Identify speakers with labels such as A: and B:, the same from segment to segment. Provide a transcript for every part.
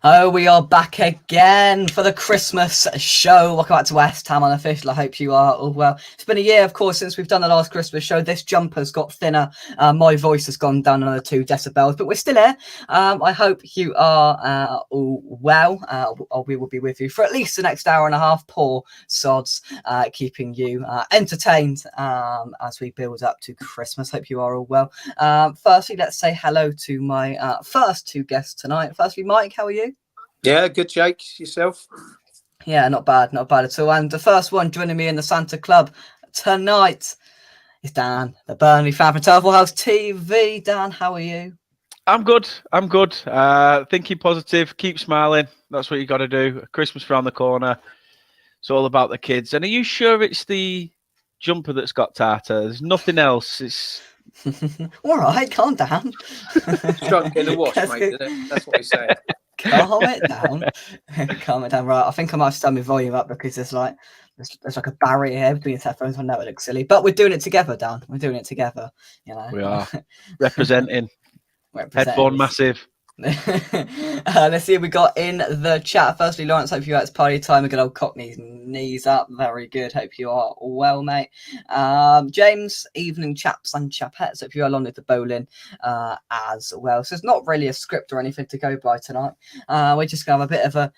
A: Oh, we are back again for the Christmas show. Welcome back to West Ham Unofficial. I hope you are all well. It's been a year, of course, since we've done the last Christmas show. This jumper's got thinner. My voice has gone down another 2 decibels, but we're still here. I hope you are all well. We will be with you for at least the next hour and a half. Poor sods, keeping you entertained as we build up to Christmas. Hope you are all well. Firstly, let's say hello to my first 2 guests tonight. Firstly, Mike, how are you?
B: Yeah, good, Jake. Yourself?
A: Yeah, not bad at all. And the first one joining me in the Santa Club tonight is Dan, the Burnley fan from Turtle House TV. Dan, how are you?
C: I'm good. Thinking positive, keep smiling. That's what you got to do. Christmas around the corner. It's all about the kids. And are you sure it's the jumper that's got tartar? There's nothing else. It's
A: all right. Calm down.
B: Trying to get the wash, mate. Isn't it? That's what we say.
A: Calm it down. Calm it down. Right. I think I might have to turn my volume up because there's like a barrier here between the headphones. I know it looks silly, but we're doing it together, Dan. We're doing it together. You know,
C: we are representing. Headphone massive.
A: Let's see what we got in the chat. Firstly, Lawrence, hope you are. It's party time. A good old Cockney's knees up. Very good. Hope you are well, mate. James, evening chaps and chapettes. Hope you are along with the bowling as well. So it's not really a script or anything to go by tonight. We're just gonna have a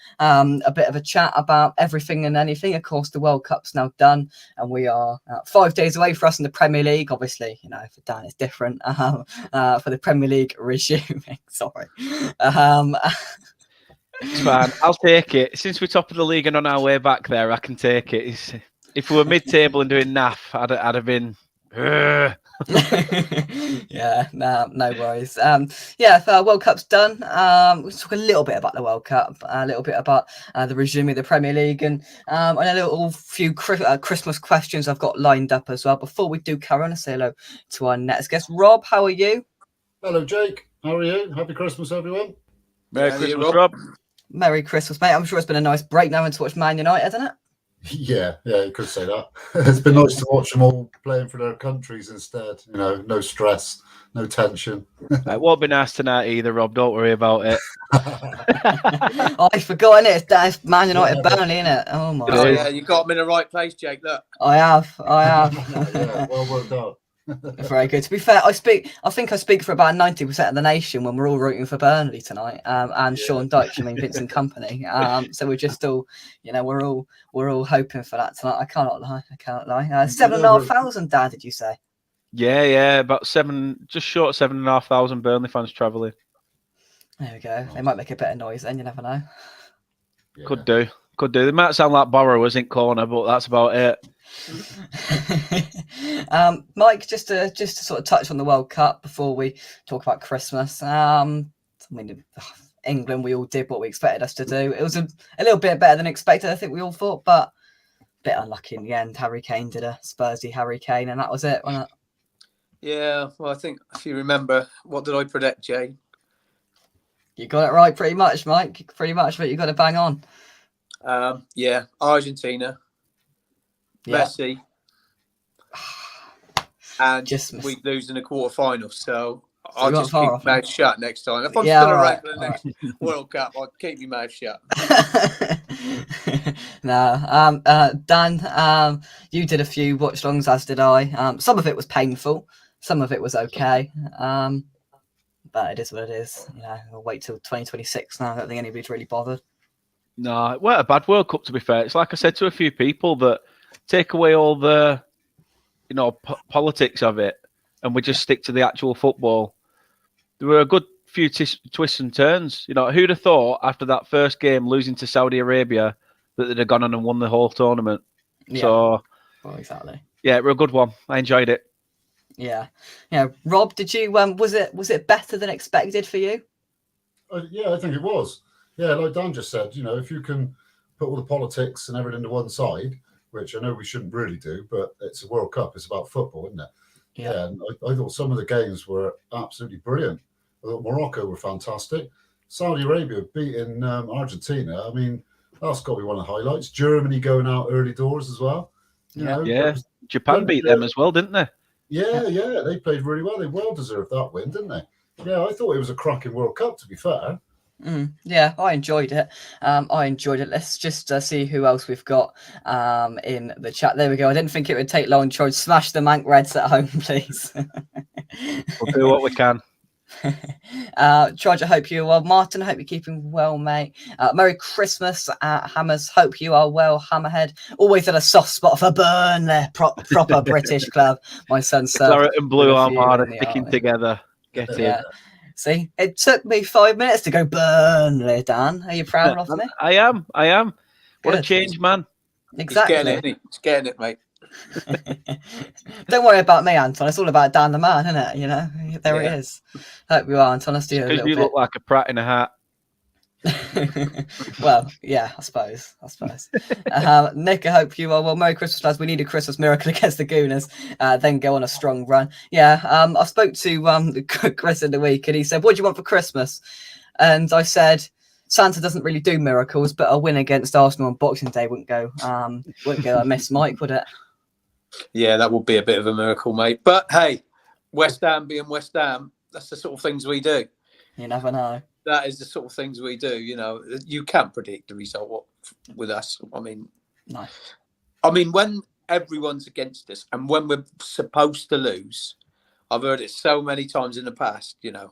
A: bit of a chat about everything and anything. Of course, the World Cup's now done, and we are 5 days away for us in the Premier League. Obviously, you know, for Dan it's different. For the Premier League resuming. Sorry.
C: It's fine. I'll take it. Since we're top of the league and on our way back there, I can take it. If we were mid-table and doing naff, I'd have been.
A: Yeah, no worries. World Cup's done. We'll talk a little bit about the World Cup, a little bit about the resuming of the Premier League, and a few Christmas questions I've got lined up as well. Before we do carry on, let's say hello to our next guest. Rob, how are you?
D: Hello, Jake. How are you? Happy Christmas, everyone.
C: Merry Christmas, Rob.
A: Merry Christmas, mate. I'm sure it's been a nice break now to watch Man United, hasn't it?
D: Yeah, you could say that. It's been nice to watch them all playing for their countries instead. You know, no stress, no tension.
C: It won't be nice tonight either, Rob. Don't worry about it.
A: I forgot, innit? It's Man United Burnley, innit? Oh my!
B: Oh yeah, you got them in the right place, Jake. Look,
A: I have.
D: Yeah, well worked out.
A: Very good. To be fair, I think I speak for about 90% of the nation when we're all rooting for Burnley tonight. And Sean Dyche, Vincent Company. So we're just all, you know, we're all hoping for that tonight. I cannot lie. 7,500, Dan, did you say?
C: Yeah, about just short of 7,500 Burnley fans travelling.
A: There we go. They might make a bit of noise then, you never know.
C: Yeah. Could do. They might sound like borrowers in corner, but that's about it.
A: Mike, just to sort of touch on the World Cup before we talk about Christmas. England, we all did what we expected us to do. It was a little bit better than expected, I think we all thought, but a bit unlucky in the end. Harry Kane did a Spursy Harry Kane, and that was it, wasn't it?
B: Yeah, well, I think if you remember, what did I predict, Jay?
A: You got it right pretty much, Mike. Pretty much, but you got to bang on.
B: Argentina, Messi, and we lose in the quarterfinals. So I'll just keep my mouth shut next time. If I'm still around for the next World Cup, I'll keep my mouth shut.
A: No, Dan, you did a few watch-alongs, as did I. Some of it was painful, some of it was okay. But it is what it is. You know, we'll wait till 2026 now. I don't think anybody's really bothered.
C: No, it weren't a bad World Cup, to be fair. It's like I said to a few people, that take away all the, you know, politics of it, and we just stick to the actual football. There were a good few twists and turns. You know, who'd have thought after that first game losing to Saudi Arabia that they'd have gone on and won the whole tournament?
A: Yeah.
C: So,
A: well, exactly.
C: Yeah, it was a good one. I enjoyed it.
A: Yeah. Rob, did you? Was it better than expected for you?
D: Yeah, I think it was. Yeah, like Dan just said, you know, if you can put all the politics and everything to one side, which I know we shouldn't really do, but it's a World Cup. It's about football, isn't it? Yeah. And I thought some of the games were absolutely brilliant. I thought Morocco were fantastic. Saudi Arabia beating Argentina. I mean, that's got to be one of the highlights. Germany going out early doors as well. You know,
C: Japan beat them as well, didn't they?
D: Yeah. They played really well. They well deserved that win, didn't they? Yeah, I thought it was a cracking World Cup, to be fair.
A: Yeah, I enjoyed it. Let's just see who else we've got in the chat. There we go. I didn't think it would take long. Try to smash the Manc Reds at home, please.
C: We'll do what we can.
A: George, I hope you're well. Martin, I hope you're keeping well, mate. Merry Christmas, Hammers. Hope you are well, Hammerhead. Always had a soft spot for Burnley, proper British club. My son served.
C: Claret and Blue Armada sticking together. Get in.
A: See, it took me 5 minutes to go Burnley, Dan. Are you proud of me?
C: I am. What
A: Good.
C: a change, man.
A: Exactly.
B: He's getting it, mate.
A: Don't worry about me, Anton. It's all about Dan the man, isn't it? You know, there it is. Hope you are, Anton. Let's do a little
C: bit. Look like a prat in a hat.
A: Well, yeah, I suppose. Nick, I hope you are well. Merry Christmas, lads. We need a Christmas miracle against the Gooners, then go on a strong run. Yeah, I spoke to Chris in the week, and he said, "What do you want for Christmas?" And I said, "Santa doesn't really do miracles, but a win against Arsenal on Boxing Day wouldn't go amiss, Mike, would it?"
B: Yeah, that would be a bit of a miracle, mate. But hey, West Ham being West Ham, that's the sort of things we do.
A: You never know.
B: That is the sort of things we do. You know, you can't predict the result with us. I mean,
A: no.
B: I mean, when everyone's against us and when we're supposed to lose, I've heard it so many times in the past, you know,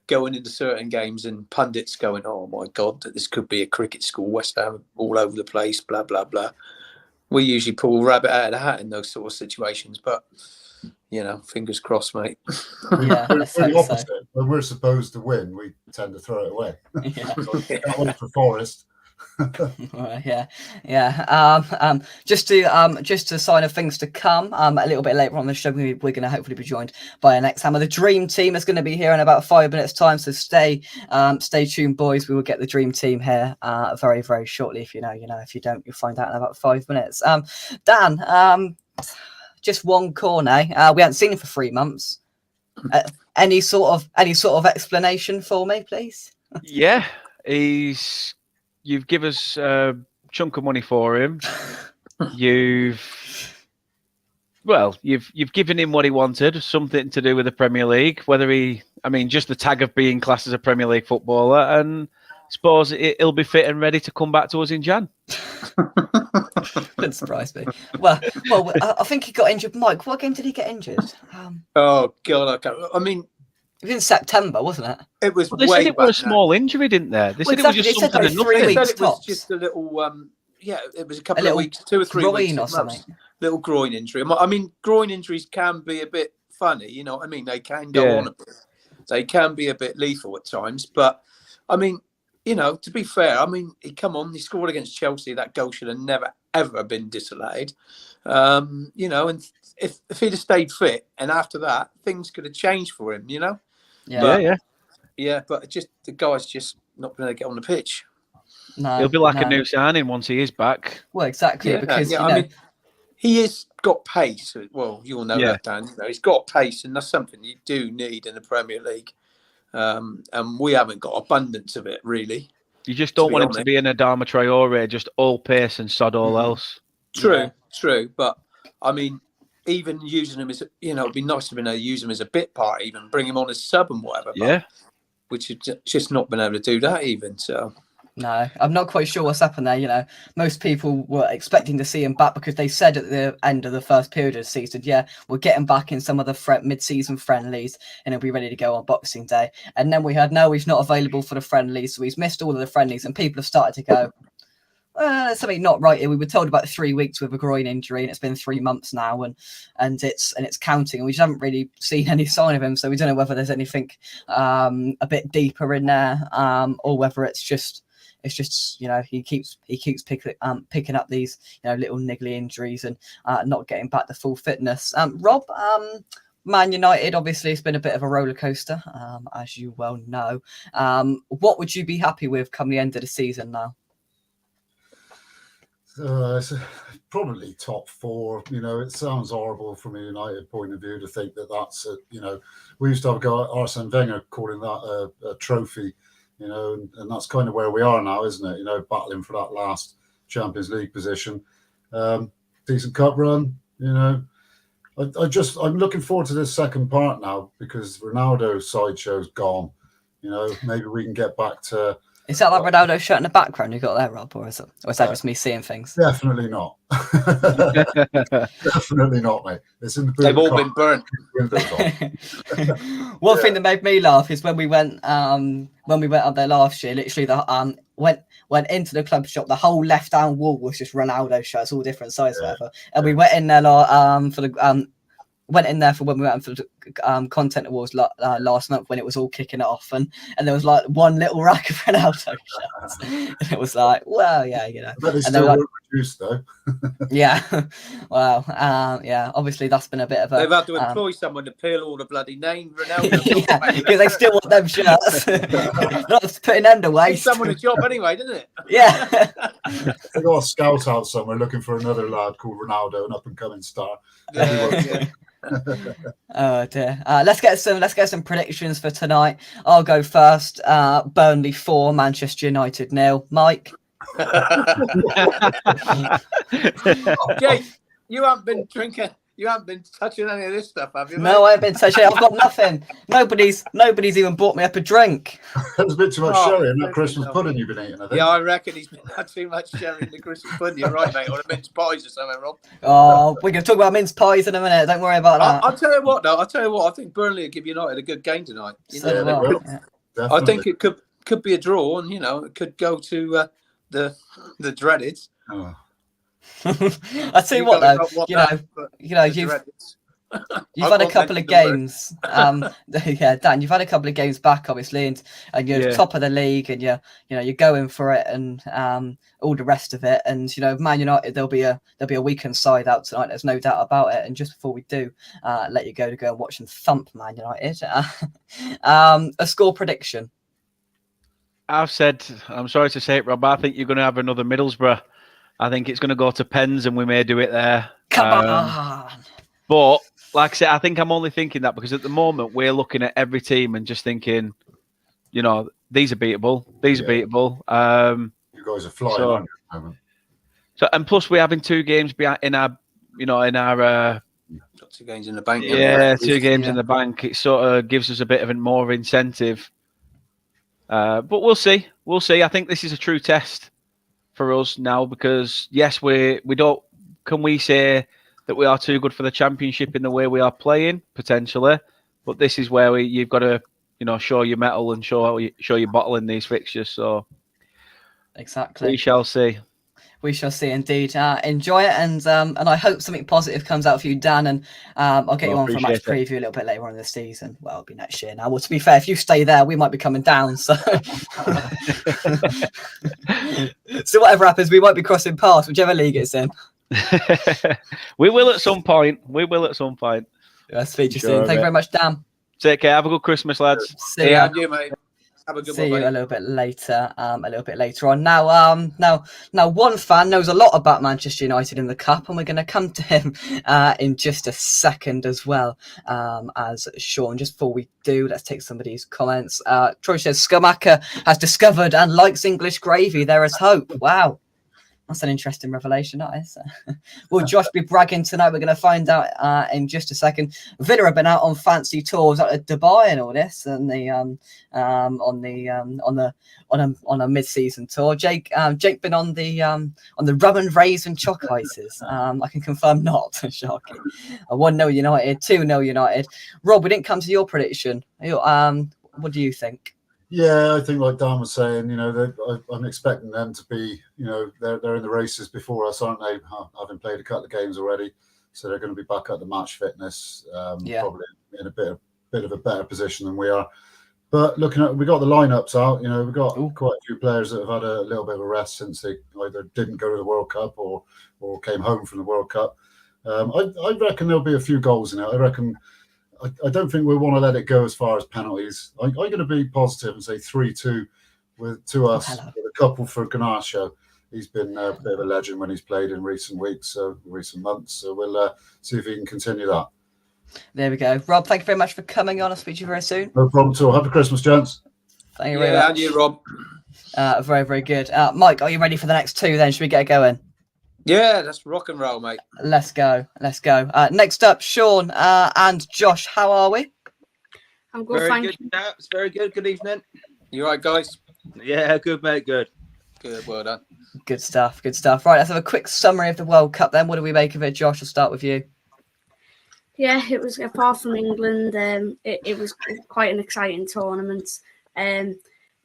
B: going into certain games and pundits going, "Oh my God, this could be a cricket school, West Ham all over the place, blah, blah, blah." We usually pull a rabbit out of the hat in those sort of situations, but, you know, fingers crossed, mate.
A: Yeah,
D: we're the opposite. So. When we're supposed to win, we tend to throw it away. Can't wait for Forest.
A: Just to sign of things to come, a little bit later on the show, we're going to hopefully be joined by our next Hammer. The Dream Team is going to be here in about 5 minutes time, so stay tuned, boys. We will get the Dream Team here very, very shortly. If you know, if you don't, you'll find out in about 5 minutes. Dan, just one corner. We haven't seen him for 3 months. Any sort of explanation for me, please?
C: Yeah, you've given us a chunk of money for him. You've given him what he wanted, something to do with the Premier League. Just the tag of being classed as a Premier League footballer, and suppose he'll be fit and ready to come back to us in Jan.
A: Wouldn't surprise me. Well, I think he got injured. Mike, what game did he get injured?
B: Oh God, I mean.
A: It was in September, wasn't it?
B: It was.
C: They said it was a small injury, didn't they? They said it was just something.
A: They said
B: it was just a little. It was a couple of weeks, 2 or 3 weeks
A: or something.
B: Little groin injury. I mean, groin injuries can be a bit funny. You know what I mean? They can go on a bit. They can be a bit lethal at times. But I mean, you know, to be fair, I mean, he scored against Chelsea. That goal should have never ever been disallowed. You know, and if he'd have stayed fit, and after that, things could have changed for him. You know. But just the guy's just not going to get on the pitch.
C: No, he'll be like a new signing once he is back.
A: Well, exactly, because
B: I mean, he has got pace. Well, you all know that, Dan. You know, he's got pace, and that's something you do need in the Premier League. And we haven't got abundance of it, really.
C: You just don't want him to be an Adama Traore, just all pace and sod all else.
B: True. But I mean, even using him as, you know, it'd be nice to be able to use him as a bit part, even bring him on as sub and whatever.
C: Yeah.
B: Which has just not been able to do that even. So.
A: No, I'm not quite sure what's happened there. You know, most people were expecting to see him back because they said at the end of the first period of the season, we'll get him back in some of the mid-season friendlies and he'll be ready to go on Boxing Day. And then we heard, no, he's not available for the friendlies. So he's missed all of the friendlies and people have started to go, there's something not right here. We were told about 3 weeks with a groin injury and it's been 3 months now and it's counting and we just haven't really seen any sign of him. So we don't know whether there's anything a bit deeper in there or whether it's just, you know, he keeps picking up these, you know, little niggly injuries and not getting back to full fitness. Rob, Man United, obviously, it's been a bit of a roller coaster, as you well know. What would you be happy with come the end of the season now?
D: It's probably top 4. You know, it sounds horrible from a United point of view to think that that's you know, we used to have a guy, Arsene Wenger, calling that a trophy. You know, and that's kind of where we are now, isn't it? You know, battling for that last Champions League position. Decent cup run, you know. I'm looking forward to this second part now because Ronaldo's sideshow's gone. You know, maybe we can get back to.
A: Is that like Ronaldo shirt in the background you got there, Rob, or is that just me seeing things?
D: Definitely not. Definitely not, mate. It's in the boot.
B: They've all been burnt.
A: One thing that made me laugh is when we went up there last year. Literally, the went into the club shop. The whole left-hand wall was just Ronaldo shirts, all different sizes, whatever. And we went in there for the went in there for when we went for the content awards last month when it was all kicking it off, and there was like one little rack of Ronaldo shirts, and it was like, well, yeah, you know.
D: But they still were produced though.
A: Yeah, wow, yeah. Obviously, that's been a bit of a.
B: They've had to employ someone to peel all the bloody name Ronaldo.
A: Yeah, because they still want them shirts. Not putting them to waste.
B: Gives someone a job anyway, doesn't it?
A: Yeah.
D: They got a scout out somewhere looking for another lad called Ronaldo, an up and coming star.
B: Yeah.
A: Oh dear. Let's get some predictions for tonight. I'll go first. Burnley 4, Manchester United 0. Mike.
B: Jake, you haven't been drinking. You haven't been touching any of this stuff, have you?
A: No, I haven't been touching. I've got nothing. Nobody's even bought me up a drink.
D: There's a bit too much sherry in that Christmas pudding you've been eating, I think.
B: Yeah, I reckon he's been had too much sherry in the Christmas pudding. You're right, mate. Or the mince pies or something, Rob.
A: Oh, we're going to talk about mince pies in a minute. Don't worry about that.
B: I'll tell you what, though. I think Burnley will give United a good game tonight.
A: So well,
D: will.
A: yeah.
B: I think it could be a draw, and it could go to the dreaded.
D: Oh.
A: I tell you what, though, you've had a couple of games. Yeah, Dan, you've had a couple of games back, obviously, and you're top of the league, and you're going for it, and all the rest of it. And Man United, there'll be a weekend side out tonight. There's no doubt about it. And just before we do, let you go and watch and thump Man United. A score prediction.
C: I've said, I'm sorry to say it, Rob, I think you're going to have another Middlesbrough. I think it's going to go to pens, and we may do it there.
A: Come on.
C: But like I said, I think I'm only thinking that because at the moment we're looking at every team and just thinking, these are beatable. These are beatable.
D: You guys are flying on at the moment.
C: So, and plus we're having 2 games in our.
B: Got 2 games in the bank.
C: Yeah, 2 games in the bank. It sort of gives us a bit of a more incentive. But we'll see. We'll see. I think this is a true test for us now because yes, we don't. Can we say that we are too good for the Championship in the way we are playing potentially? But this is where you've got to, show your mettle and show your bottle in these fixtures. So
A: exactly,
C: we shall see.
A: We shall see indeed. Enjoy it, and I hope something positive comes out for you, Dan. And I'll get you on for a match preview a little bit later on in the season. Well, it'll be next year now. Well, to be fair, if you stay there, we might be coming down. So, so whatever happens, we might be crossing paths, whichever league it's in.
C: We will at some point.
A: I'll speak to you soon. Thank you very much, Dan.
C: Take care. Have a good Christmas, lads.
A: See ya.
B: you, mate. Have a good
A: See
B: one,
A: you a little bit later. On. Now, one fan knows a lot about Manchester United in the Cup, and we're going to come to him in just a second as well as Sean. Just before we do, let's take somebody's comments. Troy says Schumacher has discovered and likes English gravy. There is hope. Wow. That's an interesting revelation, that is. Will Josh be bragging tonight? We're going to find out in just a second. Villa have been out on fancy tours out of Dubai and all this, and on a mid-season tour. Jake been on the rum and raisin choc ices. I can confirm not. Shocking. 1-0 United, 2-0 United. Rob, we didn't come to your prediction. What do you think?
D: Yeah, I think like Dan was saying, I'm expecting them to be, they're in the races before us, aren't they? Having played a couple of games already, so they're going to be back at the match fitness, probably in a bit of a better position than we are. But we got the lineups out. We've got quite a few players that have had a little bit of a rest since they either didn't go to the World Cup or came home from the World Cup. I reckon there'll be a few goals in it. I don't think we want to let it go as far as penalties. I'm going to be positive and say 3-2 to us with a couple for Garnacho. He's been a bit of a legend when he's played in recent months. So we'll see if he can continue that.
A: There we go. Rob, thank you very much for coming on. I'll speak to you very soon.
D: No problem at all. Happy Christmas, gents.
A: Thank you very much.
B: And you, Rob.
A: Very, very good. Mike, are you ready for the next 2 then? Should we get going?
B: Yeah, that's rock and roll, mate.
A: Let's go. Next up, Sean and Josh. How are we?
E: I'm good,
F: Very
E: thank
F: good,
E: you.
F: chaps. Very good. Good evening.
B: You all right, guys?
F: Yeah, good, mate. Good.
B: Good, well done.
A: Good stuff. Good stuff. Right, let's have a quick summary of the World Cup then. What do we make of it, Josh? I'll start with you.
E: Yeah, it was, apart from England, it was quite an exciting tournament.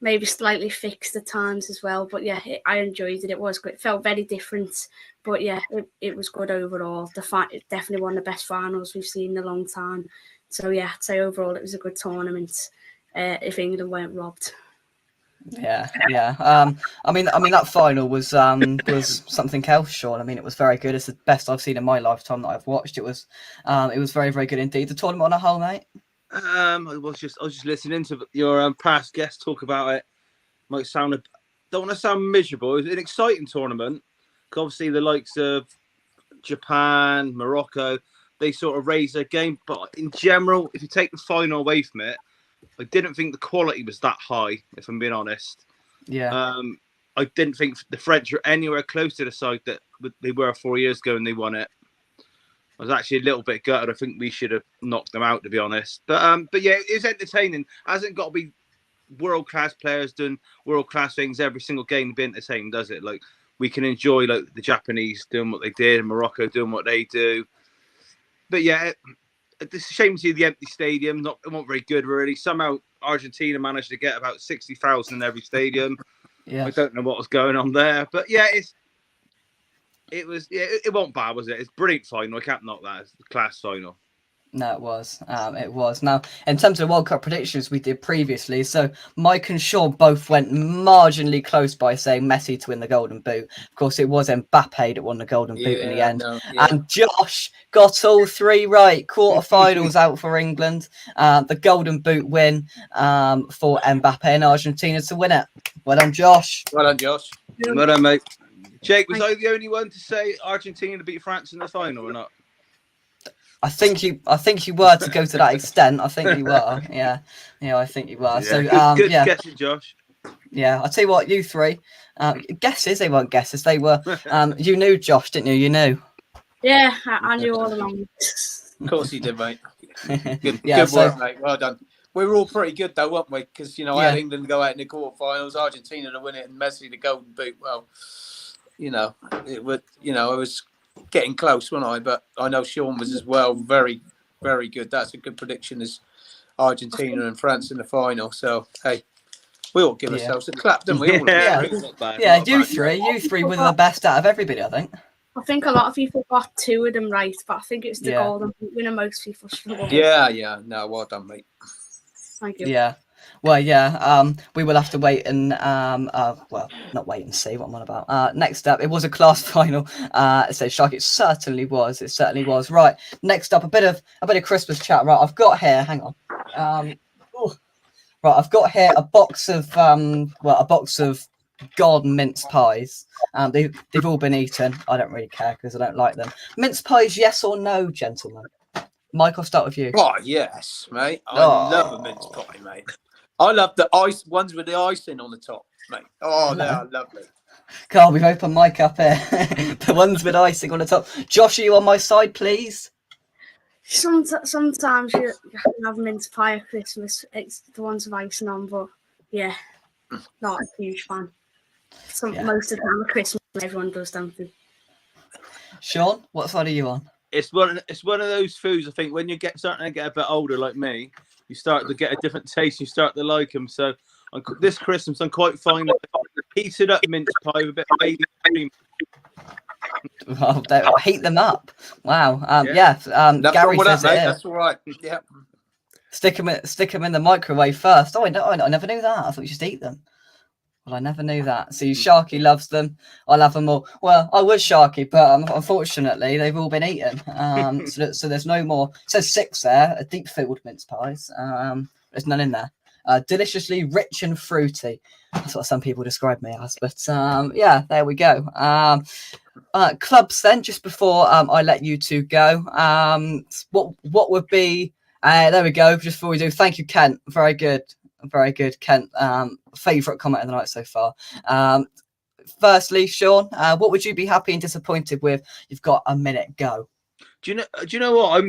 E: Maybe slightly fixed at times as well, but yeah, I enjoyed it. It was good. It felt very different, but yeah, it was good overall. Definitely one of the best finals we've seen in a long time. So yeah, I'd say overall it was a good tournament. If England weren't robbed.
A: Yeah. I mean that final was something else, Sean. I mean, it was very good. It's the best I've seen in my lifetime that I've watched. It was very, very good indeed. The tournament on a whole, mate.
F: I was just listening to your past guest talk about it. Might sound don't want to sound miserable. It was an exciting tournament. Obviously, the likes of Japan, Morocco, they sort of raised their game. But in general, if you take the final away from it, I didn't think the quality was that high, if I'm being honest.
A: Yeah.
F: I didn't think the French were anywhere close to the side that they were 4 years ago and they won it. I was actually a little bit gutted. I think we should have knocked them out, to be honest. But yeah, it's entertaining. Hasn't got to be world-class players doing world-class things every single game to be entertaining, does it? Like, we can enjoy like the Japanese doing what they did and Morocco doing what they do. But yeah, it's a shame to see the empty stadium. Not very good, really. Somehow Argentina managed to get about 60,000 in every stadium.
A: Yeah.
F: I don't know what was going on there, but yeah, it wasn't bad, was it? It's a brilliant final. I can't knock that. It's a class final.
A: No, it was. It was. Now, in terms of World Cup predictions we did previously, so Mike and Sean both went marginally close by saying Messi to win the Golden Boot. Of course, it was Mbappe that won the Golden Boot in the end. And Josh got all three right. Quarterfinals out for England. The Golden Boot win for Mbappe and Argentina to win it. Well done, Josh.
B: Well done, Josh.
F: Well done, mate. Jake, was I the only one to say Argentina to beat France in the final or not?
A: I think you were, to go to that extent. I think you were. Yeah, I think you were.
F: Yeah.
A: So
F: good
A: yeah.
F: guessing, Josh.
A: Yeah, I'll tell you what, you three guesses. They weren't guesses. They were. You knew, Josh, didn't you? You knew.
E: Yeah, I knew all along.
B: Of course you did, mate. Good
A: Yeah,
B: work, mate. Well done. We were all pretty good, though, weren't we? Because, I had England go out in the quarterfinals, Argentina to win it, and Messi the Golden Boot. Well, it was getting close, wasn't I? But I know Sean was as well. Very, very good. That's a good prediction as Argentina and France in the final. So, hey, we all give ourselves a clap, don't we?
A: You three were the best out of everybody, I think.
E: I think a lot of people got two of them right, but I think it's the Golden Boot winner most people struggle with.
B: Yeah. No, well done, mate.
E: Thank you.
A: Yeah. Well, yeah, we will have to wait and not wait and see what I'm on about. Next up, it was a class final. It says Shark. It certainly was. Right. Next up, a bit of Christmas chat. Right, I've got here. Hang on. Right, I've got here a box of garden mince pies. They've all been eaten. I don't really care because I don't like them. Mince pies, yes or no, gentlemen? Mike, I'll start with you.
B: Oh yes, mate. I love a mince pie, mate. I love the ones with the icing on the top, mate. Oh, they are lovely.
A: Carl, we've opened Mike up here. The ones with icing on the top. Josh, are you on my side, please?
E: Sometimes you can have mince pie at Christmas. It's the ones with icing on, but yeah, not a huge fan. Most of the time at Christmas, everyone does something.
A: Sean, what side are you on?
F: It's one of those foods. I think when you starting to get a bit older, like me, you start to get a different taste. You start to like them. So this Christmas, I'm quite fine with heated up mince pie with a bit of baby cream.
A: Oh, heat them up. Wow. Gary says it.
B: That's all right. Yeah.
A: Stick them in the microwave first. Oh, I never knew that. I thought you just eat them. Well, I never knew that. See, Sharky loves them. I love them all. Well, I was Sharky, but unfortunately, they've all been eaten. So there's no more. It says 6 there. Deep-filled mince pies. There's none in there. Deliciously rich and fruity. That's what some people describe me as. But there we go. Clubs then. Just before I let you two go, what would be? There we go. Just before we do, thank you, Kent. Very good. Very good, Kent. Favourite comment of the night so far. Firstly, Sean, what would you be happy and disappointed with? You've got a minute. Go.
F: Do you know what?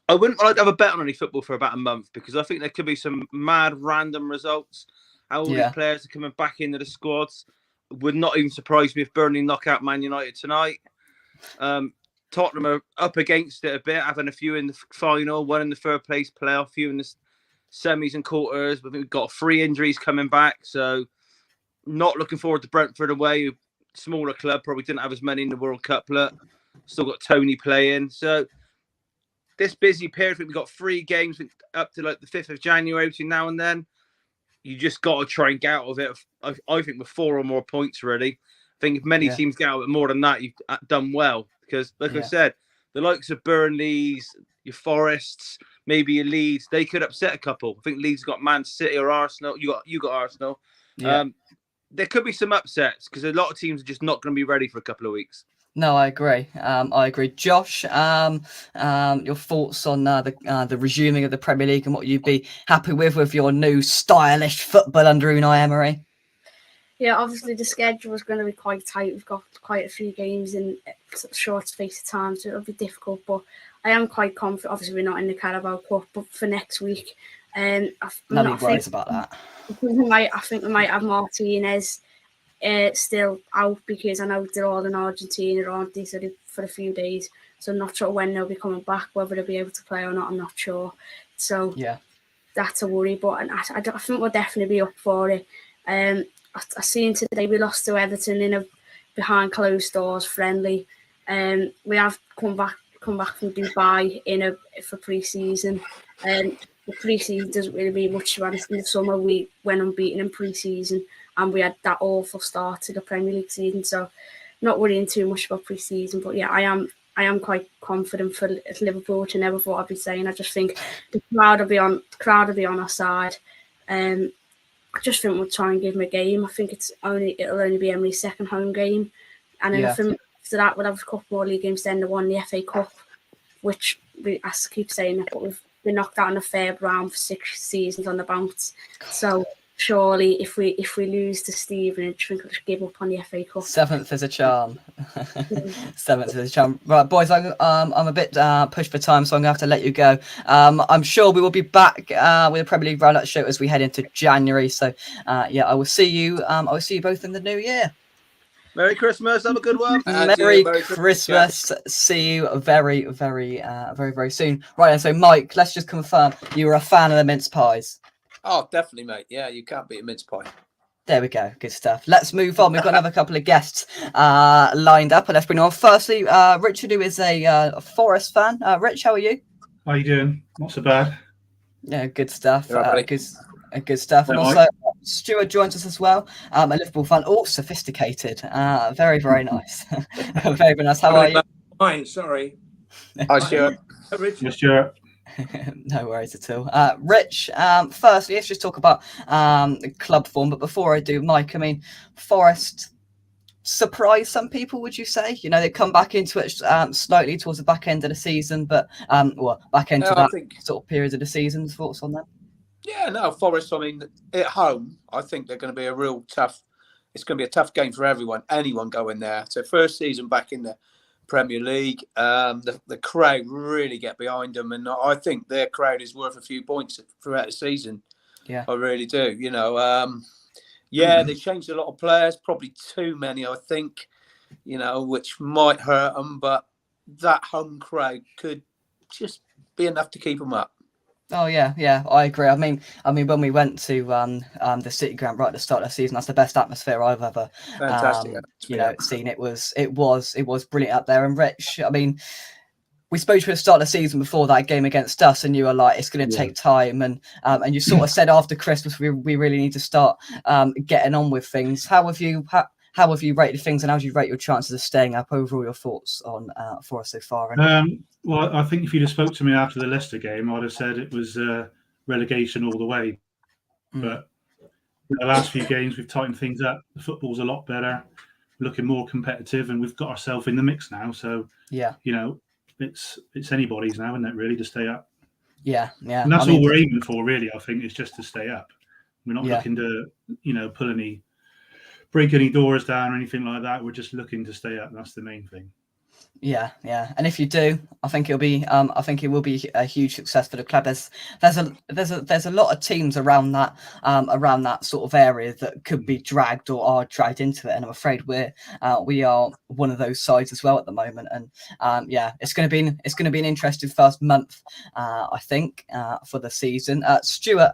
F: I wouldn't like to have a bet on any football for about a month because I think there could be some mad random results. How all these players are coming back into the squads. Would not even surprise me if Burnley knock out Man United tonight. Tottenham are up against it a bit, having a few in the final, one in the third place playoff, few in the semis and quarters. I think we've got 3 injuries coming back, so not looking forward to Brentford away. Smaller club, probably didn't have as many in the World Cuplet. Still got Tony playing, so this busy period, I think we've got 3 games up to like the 5th of January between now and then. You just got to try and get out of it. I think with 4 or more points, really. I think if many teams get out of it more than that, you've done well. Because, like I said, the likes of Burnley's, your Forests, maybe your Leeds, they could upset a couple. I think Leeds got Man City or Arsenal. You got Arsenal. Yeah. There could be some upsets because a lot of teams are just not going to be ready for a couple of weeks.
A: No, I agree. I agree. Josh, your thoughts on the resuming of the Premier League and what you'd be happy with your new stylish football under Unai Emery?
E: Yeah, obviously the schedule is going to be quite tight. We've got quite a few games in a short space of time, so it'll be difficult. But I am quite confident. Obviously, we're not in the Carabao Cup, but for next week,
A: nobody worries about that.
E: I think we might have Martinez still out because I know they're all in Argentina, aren't they? So for a few days. So I'm not sure when they'll be coming back, whether they'll be able to play or not. I'm not sure. So that's a worry. But I think we'll definitely be up for it. I seen today we lost to Everton in a behind closed doors friendly. We have come back from Dubai for pre-season. The pre-season doesn't really mean much to us. In the summer we went unbeaten in pre-season and we had that awful start to the Premier League season. So not worrying too much about pre-season. But yeah, I am quite confident for Liverpool, which I never thought I'd be saying. I just think the crowd will be on our side. I just think we'll try and give him a game. I think it'll only be Emery's second home game, and then I think after that we'll have a couple more league games. Then the FA Cup, which I keep saying that, but we've been knocked out in a third round for 6 seasons on the bounce. So surely, if we lose to Stevenage, I think we'll just give up on the FA Cup.
A: 7th is a charm. 7th is a charm. Right, boys, I'm a bit pushed for time, so I'm going to have to let you go. I'm sure we will be back with a Premier League roundup show as we head into January. So, I will see you. I will see you both in the new year.
F: Merry Christmas. Have a good one.
A: Merry Christmas. See you very, very, very, very soon. Right, and so Mike, let's just confirm you were a fan of the mince pies.
B: Oh, definitely, mate. Yeah, you can't beat a mince pie.
A: There we go. Good stuff. Let's move on. We've got another couple of guests lined up, and let's bring on. Firstly, Richard, who is a Forest fan. Rich, how are you?
G: How are you doing? Not so bad.
A: Yeah, good stuff.
B: Right,
A: good stuff. And also, Stuart joins us as well. A Liverpool fan, all sophisticated. Very, very nice. Very, very nice. How are you?
H: Fine, sorry.
B: Hi, Stuart.
G: Yes, Stuart.
A: No worries at all. Rich, firstly, let's just talk about club form. But before I do, Mike, I mean, Forest surprised some people, would you say? You know, they come back into it slightly towards the back end of the season, but back end to that sort of period of the season. Thoughts on that?
B: Yeah, no, Forest, I mean, at home, I think they're going to be it's going to be a tough game for anyone going there. So first season back in the Premier League, the crowd really get behind them, and I think their crowd is worth a few points throughout the season.
A: Yeah,
B: I really do. You know, they changed a lot of players, probably too many, I think. You know, which might hurt them, but that home crowd could just be enough to keep them up.
A: Oh yeah, I agree. I mean, when we went to the City Ground right at the start of the season, that's the best atmosphere I've ever seen. It was brilliant up there. And Rich, I mean, we spoke to you at the start of the season before that game against us, and you were like, it's going to take time, and you sort of said after Christmas we really need to start getting on with things. How have you rated things, and how do you rate your chances of staying up? Overall, your thoughts on Forest so far?
G: Well, I think if you'd have spoke to me after the Leicester game, I'd have said it was relegation all the way. But in the last few games, we've tightened things up. The football's a lot better, looking more competitive, and we've got ourselves in the mix now. So, you know, it's anybody's now, isn't it, really, to stay up? Yeah. And that's all we're aiming for, really, I think, is just to stay up. We're not looking to, break any doors down or anything like that. We're just looking to stay up. That's the main thing.
A: Yeah, and if you do, I think it'll be, I think it will be a huge success for the club. There's a lot of teams around that sort of area that could be dragged or are dragged into it, and I'm afraid we are one of those sides as well at the moment. And it's going to be an interesting first month, I think, for the season. Stuart,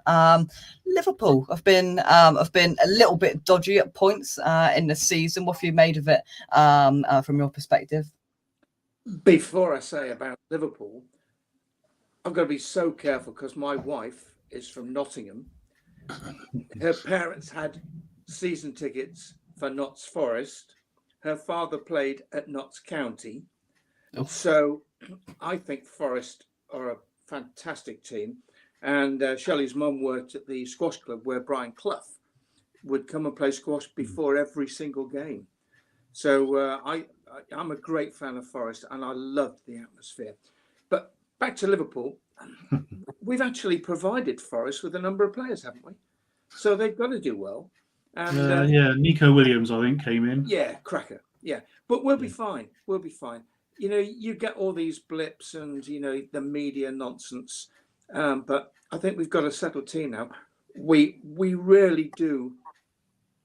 A: Liverpool have been a little bit dodgy at points in the season. What have you made of it from your perspective?
H: Before I say about Liverpool, I've got to be so careful because my wife is from Nottingham. Her parents had season tickets for Notts Forest. Her father played at Notts County.
A: Oof.
H: So I think Forest are a fantastic team. And Shelley's mum worked at the squash club where Brian Clough would come and play squash before every single game. So I'm a great fan of Forest and I loved the atmosphere. But back to Liverpool, we've actually provided Forest with a number of players, haven't we? So they've got to do well. And
G: Nico Williams, I think, came in.
H: Yeah, cracker. Yeah, but we'll be fine. We'll be fine. You know, you get all these blips and, you know, the media nonsense. But I think we've got a settled team now. We really do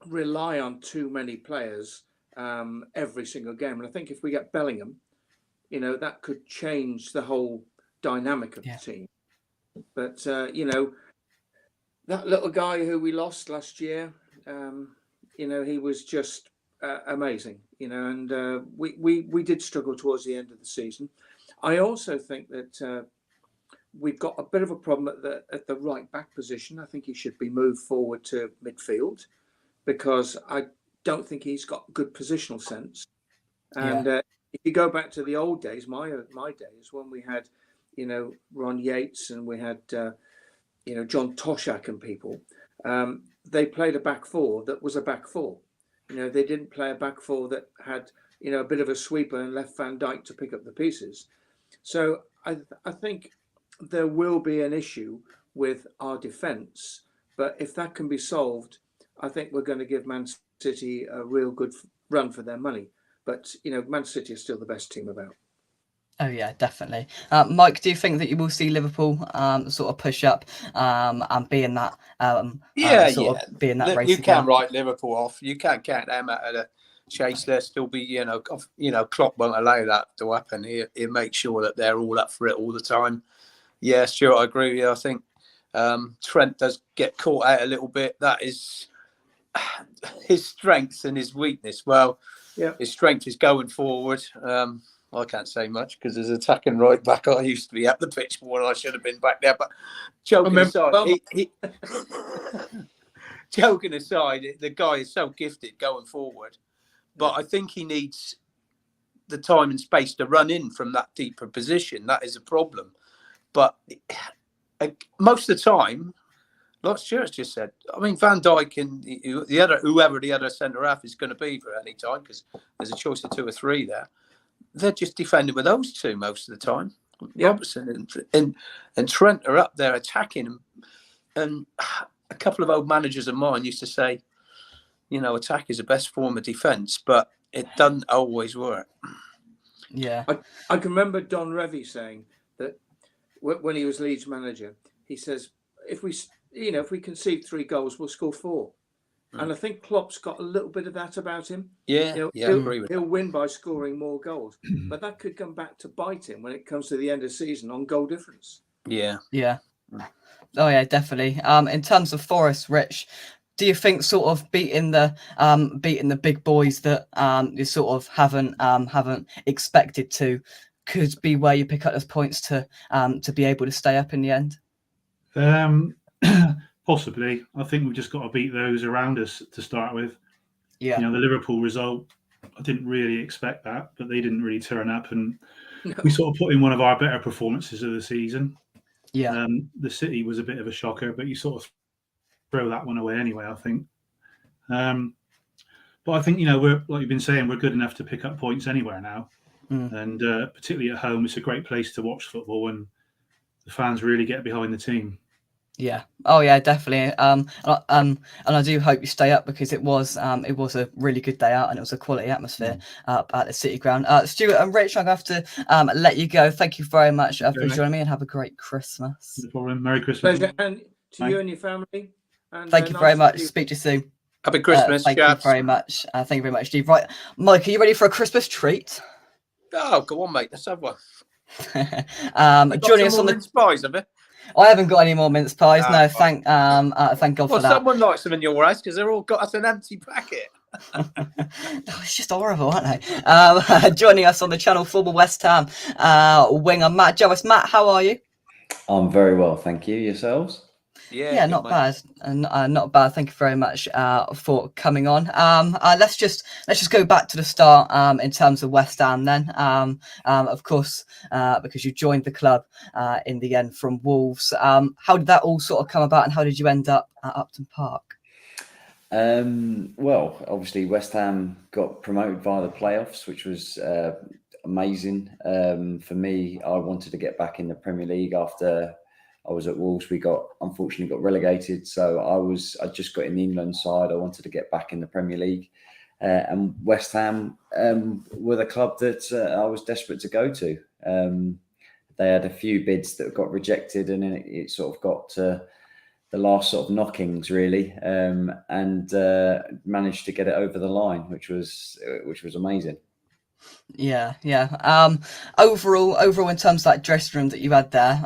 H: rely on too many players every single game. And I think if we get Bellingham, you know, that could change the whole dynamic of the team. But, you know, that little guy who we lost last year, you know, he was just amazing, you know, and we did struggle towards the end of the season. I also think that we've got a bit of a problem at the right back position. I think he should be moved forward to midfield because I don't think he's got good positional sense. And if you go back to the old days, my days when we had, you know, Ron Yates and we had, you know, John Toshak and people, they played a back four that was a back four. You know, they didn't play a back four that had, you know, a bit of a sweeper and left Van Dijk to pick up the pieces. So I think there will be an issue with our defence, but if that can be solved, I think we're going to give Man City a real good run for their money. But, you know, Man City is still the best team about.
A: Oh yeah, definitely. Mike, do you think that you will see Liverpool sort of push up and be in that be in that race?
B: You can't write Liverpool off. You can't count them out of the chase. There'll still be, you know, Klopp won't allow that to happen. He'll make sure that they're all up for it all the time. Yeah, Stuart, I agree with you. I think Trent does get caught out a little bit. That is his strength and his weakness. Well, his strength is going forward. I can't say much because as attacking right back, I used to be at the pitch more than I should have been back there. But joking aside, joking aside, the guy is so gifted going forward. But I think he needs the time and space to run in from that deeper position. That is a problem. But most of the time, like Stuart just said, I mean, Van Dijk and whoever the other centre half is going to be for any time, because there's a choice of 2 or 3 there. They're just defending with those two most of the time. Robertson and Trent are up there attacking them. And a couple of old managers of mine used to say, you know, attack is the best form of defence, but it doesn't always work.
H: Yeah. I can remember Don Revie saying that when he was Leeds manager, he says, if we concede 3 goals, we'll score 4. And I think Klopp's got a little bit of that about him.
B: Yeah,
H: you know,
B: I agree with
H: he'll win by scoring more goals. But that could come back to bite him when it comes to the end of the season on goal difference.
A: Yeah. Oh yeah, definitely. In terms of Forest, Rich, do you think sort of beating the big boys that you sort of haven't expected to could be where you pick up those points to be able to stay up in the end?
G: Possibly. I think we've just got to beat those around us to start with.
A: Yeah.
G: You know, the Liverpool result, I didn't really expect that, but they didn't really turn up, and we sort of put in one of our better performances of the season.
A: Yeah.
G: The City was a bit of a shocker, but you sort of throw that one away anyway, I think. But I think, you know, we're, like you've been saying, we're good enough to pick up points anywhere now. And particularly at home, it's a great place to watch football and the fans really get behind the team.
A: Yeah. Oh yeah, definitely. And I do hope you stay up, because it was a really good day out, and it was a quality atmosphere up at the City Ground. Stuart and Rich, I'm going to have to let you go. Thank you very much for joining me, and have a great Christmas.
G: No problem. Merry Christmas.
H: Pleasure, and to you and your family. And
A: Thank you very much. Speak to you soon.
B: Happy Christmas,
A: Thank you
B: chaps.
A: very much. Thank you very much, Steve. Right, Mike, are you ready for a Christmas treat?
B: Oh, go on, mate. Let's have one.
A: Joining us on the
B: mince pies, have you?
A: I haven't got any more mince pies. No, thank God for that.
B: Someone likes them in your house, because they're all got us an empty packet.
A: It's just horrible, aren't they? Joining us on the channel, former West Ham winger Matt Jarvis. Matt, how are you?
I: I'm very well, thank you. Yourselves?
A: Yeah, not bad, and not bad. Thank you very much for coming on. Let's just go back to the start in terms of West Ham. Then, of course, because you joined the club in the end from Wolves. How did that all sort of come about, and how did you end up at Upton Park?
I: Well, obviously West Ham got promoted via the playoffs, which was amazing. For me, I wanted to get back in the Premier League after I was at Wolves. We unfortunately got relegated, so I just got in the England side. I wanted to get back in the Premier League, and West Ham were the club that I was desperate to go to. They had a few bids that got rejected, and then it sort of got to the last sort of knockings, really, and managed to get it over the line, which was amazing.
A: Yeah. Overall, in terms of that dressing room that you had there,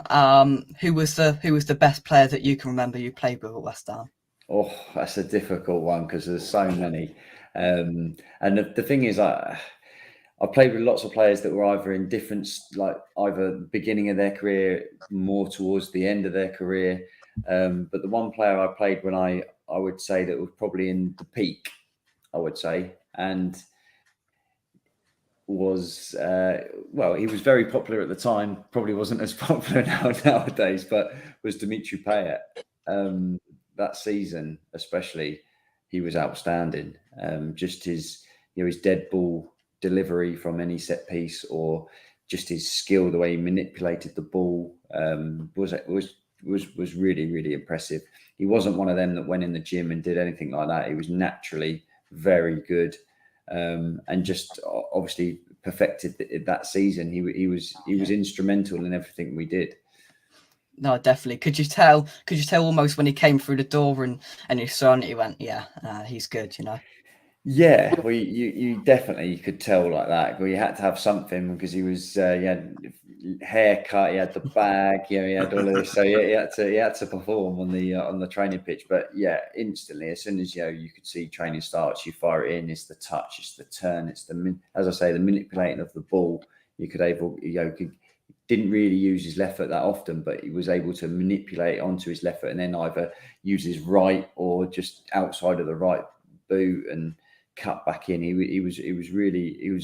A: who was the best player that you can remember you played with at West Ham?
I: Oh, that's a difficult one, because there's so many. And the thing is, I played with lots of players that were either in different, like either the beginning of their career, more towards the end of their career. But the one player I played when I would say that was probably in the peak, I would say, and was he was very popular at the time. Probably wasn't as popular nowadays, but was Dimitri Payet. That season, especially, he was outstanding. Just his dead ball delivery from any set piece, or just his skill, the way he manipulated the ball, was really, really impressive. He wasn't one of them that went in the gym and did anything like that. He was naturally very good. And just obviously perfected that season. He was instrumental in everything we did.
A: No, definitely. Could you tell almost when he came through the door and you saw it, you went, yeah, he's good,
I: Yeah, well, you definitely could tell like that. Well, you had to have something, because he was he had haircut, he had the bag, he had all of this, so he had to perform on the training pitch. But yeah, instantly, as soon as you could see training starts, you fire it in. It's the touch, it's the turn, it's as I say, the manipulating of the ball. Didn't really use his left foot that often, but he was able to manipulate onto his left foot and then either use his right or just outside of the right boot and cut back in. He was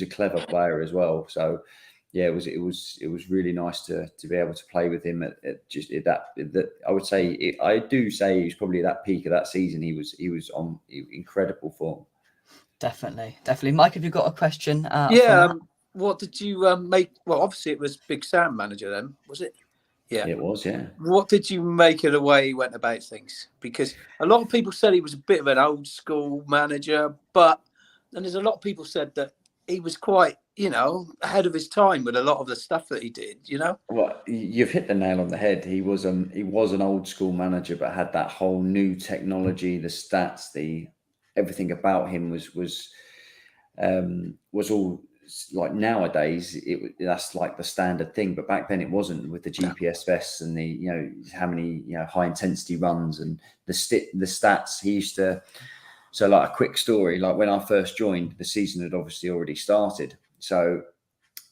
I: a clever player as well. So yeah, it was really nice to be able to play with him at that. I would say I do say he was probably at that peak of that season. He was on incredible form.
A: Definitely. Mike, have you got a question?
B: What did you make? Well, obviously it was Big Sam manager then, was it? Yeah,
I: it was. Yeah.
B: What did you make of the way he went about things? Because a lot of people said he was a bit of an old school manager, and there's a lot of people said that he was quite, ahead of his time with a lot of the stuff that he did.
I: Well, you've hit the nail on the head. He was an old school manager, but had that whole new technology, the stats, everything about him was all. Like nowadays, that's like the standard thing, but back then it wasn't, with the GPS vests and the how many high intensity runs and the stats he used to. So like a quick story, like when I first joined, the season had obviously already started. So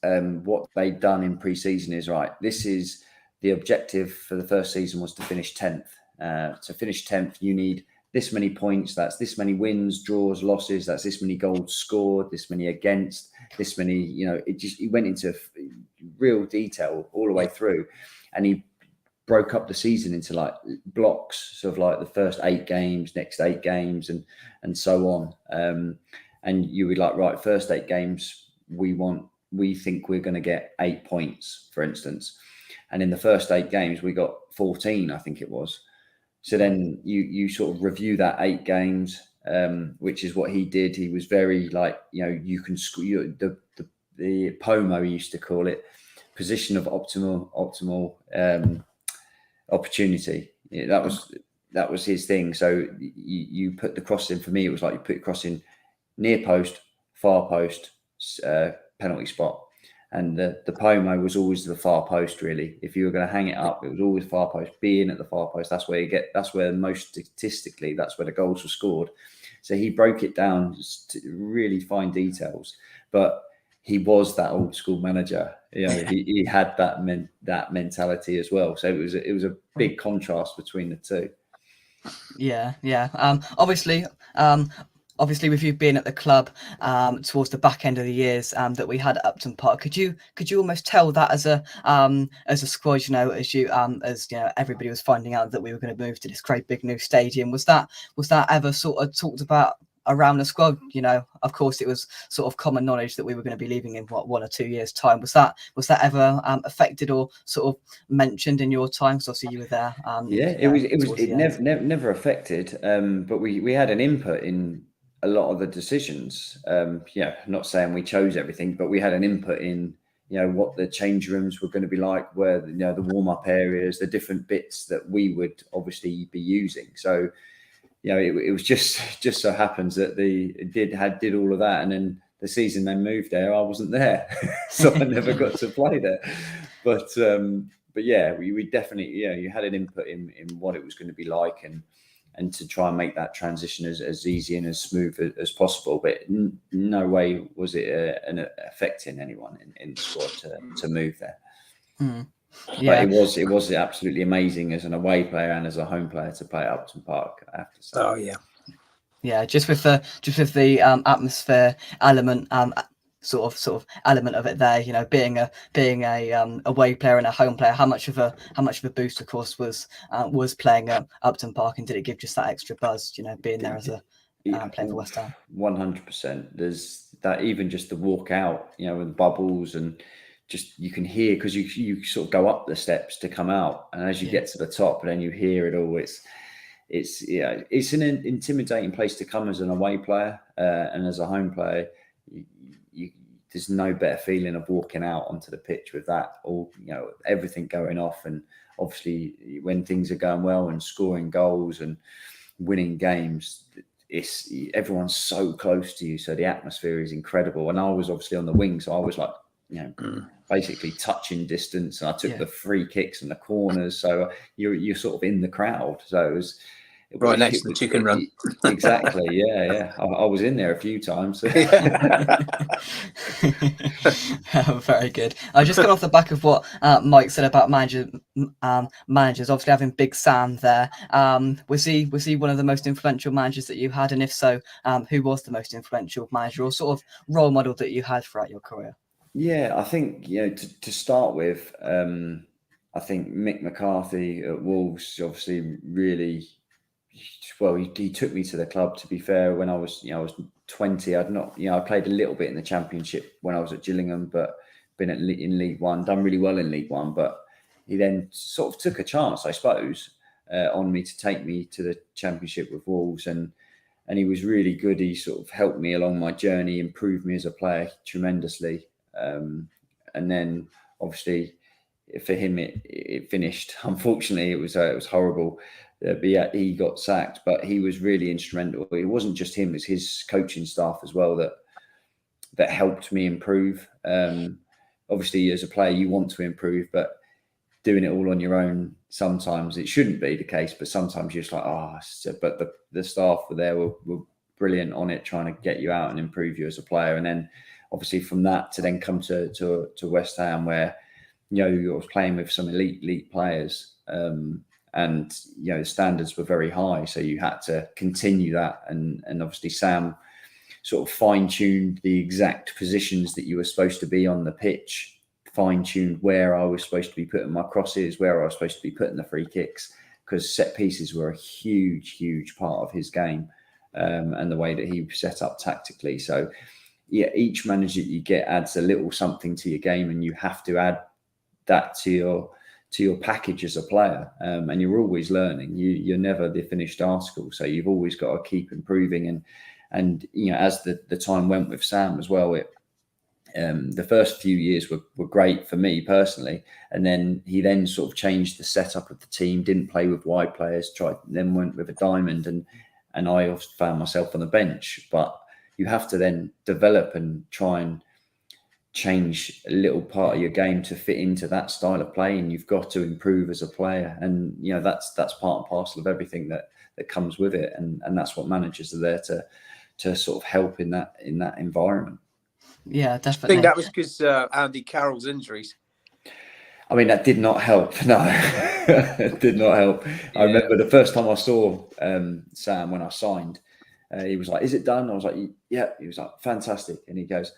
I: what they'd done in pre-season is, right, this is the objective for the first season was to finish 10th. To finish 10th, you need this many points, that's this many wins, draws, losses, that's this many goals scored, this many against, this many, he went into real detail all the way through, and he broke up the season into like blocks, sort of like the first 8 games, next 8 games, and so on. And you would like, right, first 8 games, we think we're going to get 8 points, for instance. And in the first 8 games, we got 14, I think it was. So then you sort of review that 8 games, which is what he did. He was very like, you can score the POMO used to call it, position of optimal opportunity. That was his thing. So you put the cross in. For me, it was like you put the cross in near post, far post, penalty spot. And the POMO was always the far post, really. If you were going to hang it up, it was always far post. Being at the far post, that's where most statistically, that's where the goals were scored. So he broke it down to really fine details. But he was that old school manager. He had that mentality as well. So it was a big contrast between the two.
A: Yeah. Obviously, with you being at the club towards the back end of the years that we had at Upton Park, could you almost tell that as a squad, as everybody was finding out that we were going to move to this great big new stadium, was that ever sort of talked about around the squad? Of course, it was sort of common knowledge that we were going to be leaving in 1 or 2 years' time. Was that ever affected or sort of mentioned in your time? So obviously you were there.
I: It never affected, but we had an input in a lot of the decisions. Not saying we chose everything, but we had an input in what the change rooms were going to be like, where the warm-up areas, the different bits that we would obviously be using. So it was just so happens that did all of that, and then the season they moved there, I wasn't there, so I never got to play there. But yeah, we definitely you had an input in what it was going to be like, and to try and make that transition as easy and as smooth as possible. But no way was it affecting anyone in the squad to move there. Yeah. But it was absolutely amazing as an away player and as a home player to play at Upton Park, I have to say.
B: Oh yeah.
A: Yeah, just with the atmosphere element, sort of element of it there, being a away player and a home player, how much of a boost, of course, was playing at Upton Park, and did it give just that extra buzz, being there as a playing for West Ham?
I: 100%. There's that, even just the walk out, with bubbles, and just you can hear, because you sort of go up the steps to come out, and as you get to the top, and then you hear it all. It's an intimidating place to come as an away player, and as a home player, there's no better feeling of walking out onto the pitch with that all, everything going off. And obviously when things are going well and scoring goals and winning games, everyone's so close to you, so the atmosphere is incredible. And I was obviously on the wing, so I was like, basically touching distance, and I took the free kicks and the corners, so you're sort of in the crowd. So it was
B: right next to the chicken run.
I: Exactly. Yeah. I was in there a few times.
A: Very good. I just got off the back of what Mike said about managers. Obviously, having Big Sam there, was he one of the most influential managers that you had? And if so, who was the most influential manager or sort of role model that you had throughout your career?
I: Yeah, I think to start with, I think Mick McCarthy at Wolves obviously really. Well, he took me to the club, to be fair, when I was 20. I played a little bit in the Championship when I was at Gillingham, but been in League One, done really well in League One. But he then sort of took a chance, I suppose, on me to take me to the Championship with Wolves, and he was really good. He sort of helped me along my journey, improved me as a player tremendously. And then obviously for him, it finished. Unfortunately, it was horrible. But yeah, he got sacked, but he was really instrumental. It wasn't just him; it was his coaching staff as well that helped me improve. Obviously, as a player, you want to improve, but doing it all on your own, sometimes it shouldn't be the case. But sometimes you're just like, but the staff were there, were brilliant on it, trying to get you out and improve you as a player. And then, obviously, from that to then come to West Ham, where you was playing with some elite players. And the standards were very high, so you had to continue that. And obviously Sam sort of fine-tuned the exact positions that you were supposed to be on the pitch, fine-tuned where I was supposed to be putting my crosses, where I was supposed to be putting the free kicks, because set pieces were a huge part of his game, and the way that he set up tactically. So yeah, each manager you get adds a little something to your game, and you have to add that to your package as a player, and you're always learning. You're never the finished article, so you've always got to keep improving. And as the time went with Sam as well, the first few years were great for me personally, and then he then sort of changed the setup of the team, didn't play with wide players, then went with a diamond, and I also found myself on the bench. But you have to then develop and try and change a little part of your game to fit into that style of play, and you've got to improve as a player. And that's part and parcel of everything that comes with it, and that's what managers are there to sort of help in that environment.
A: Yeah, definitely.
B: I think that was because Andy Carroll's injuries.
I: I mean, that did not help. No, it did not help. I remember the first time I saw Sam when I signed, he was like, "Is it done?" I was like, "Yeah." He was like, "Fantastic." And he goes,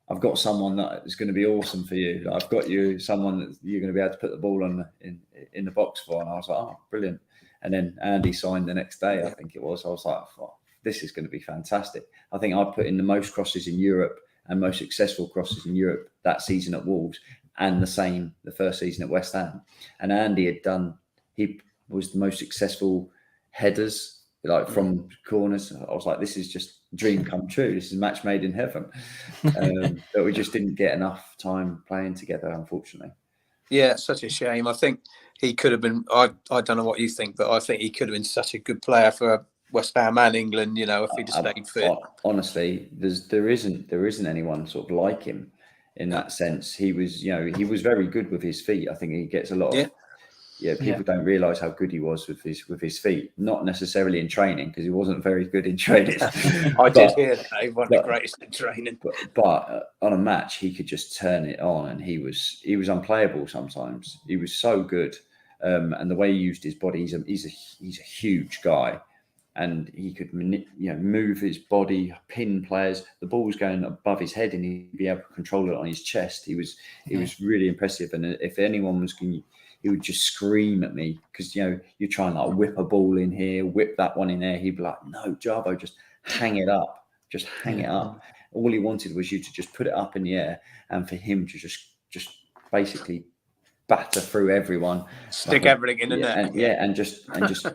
I: "I've got someone that is going to be awesome for you. I've got you someone that you're going to be able to put the ball in the box for." And I was like, "Oh, brilliant." And then Andy signed the next day, I think it was. I was like, oh, "This is going to be fantastic." I think I put in the most crosses in Europe and most successful crosses in Europe that season at Wolves, and the first season at West Ham. And Andy he was the most successful headers, like from corners. I was like, this is just dream come true. This is a match made in heaven. But we just didn't get enough time playing together, unfortunately.
B: Yeah, it's such a shame. I think he could have been, I don't know what you think, but I think he could have been such a good player for West Ham and England, if he'd have stayed fit.
I: Honestly, there isn't anyone sort of like him in that sense. He was very good with his feet. I think he gets a lot of people don't realise how good he was with his feet. Not necessarily in training, because he wasn't very good in training.
B: I did hear that he wasn't the greatest in training.
I: But on a match, he could just turn it on, and he was unplayable sometimes. He was so good, and the way he used his body, he's a huge guy. And he could, move his body, pin players. The ball was going above his head, and he'd be able to control it on his chest. He was really impressive. And if anyone was going, he would just scream at me, because you're trying to whip a ball in here, whip that one in there. He'd be like, "No, Jarbo, just hang it up, just hang it up." All he wanted was you to just put it up in the air, and for him to just basically batter through everyone,
B: stick everything in the net,
I: and just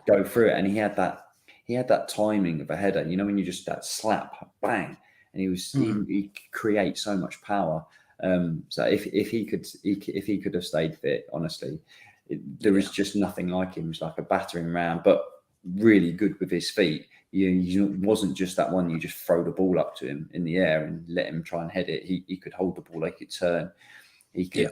I: go through it. And he had that timing of a header, when you just that slap, bang, and he creates so much power. So if he could have stayed fit, honestly, there is just nothing like him. He's like a battering ram, but really good with his feet. He wasn't just that one you just throw the ball up to him in the air and let him try and head it. He could hold the ball, he could turn, he could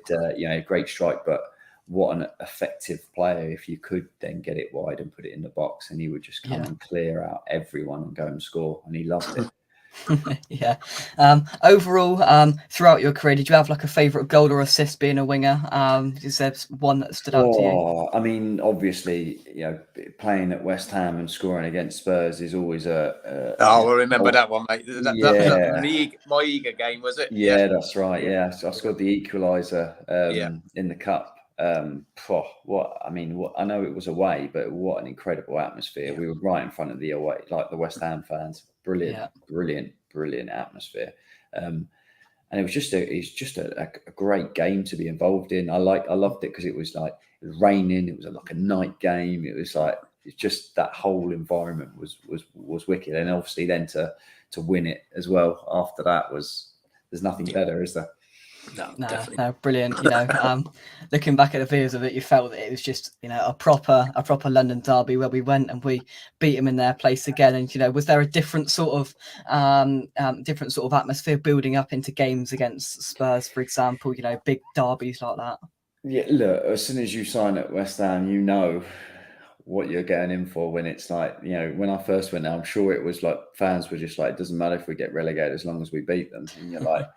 I: great strike, but what an effective player if you could then get it wide and put it in the box, and he would just come and clear out everyone and go and score, and he loved it.
A: Overall, throughout your career, did you have like a favourite goal or assist being a winger? Is there one that stood out to you?
I: I mean, obviously, playing at West Ham and scoring against Spurs is always I
B: remember that one, mate. That was my eager game, was it?
I: Yeah, that's right. Yeah, so I scored the equaliser in the cup. I know it was away, but what an incredible atmosphere. We were right in front of the away, like the West Ham fans. Brilliant atmosphere. And it was just a great game to be involved in. I loved it because it was raining. It was like a night game. It was it's just that whole environment was wicked. And obviously then to win it as well after that there's nothing better, is there?
A: No, brilliant. Looking back at the videos of it, you felt that it was just a proper London derby where we went and we beat them in their place again. And was there a different sort of atmosphere building up into games against Spurs, for example? Big derbies like that.
I: Yeah, look, as soon as you sign at West Ham, you know what you're getting in for. When it's when I first went there, I'm sure it was like fans were just like, it doesn't matter if we get relegated as long as we beat them. And you're like,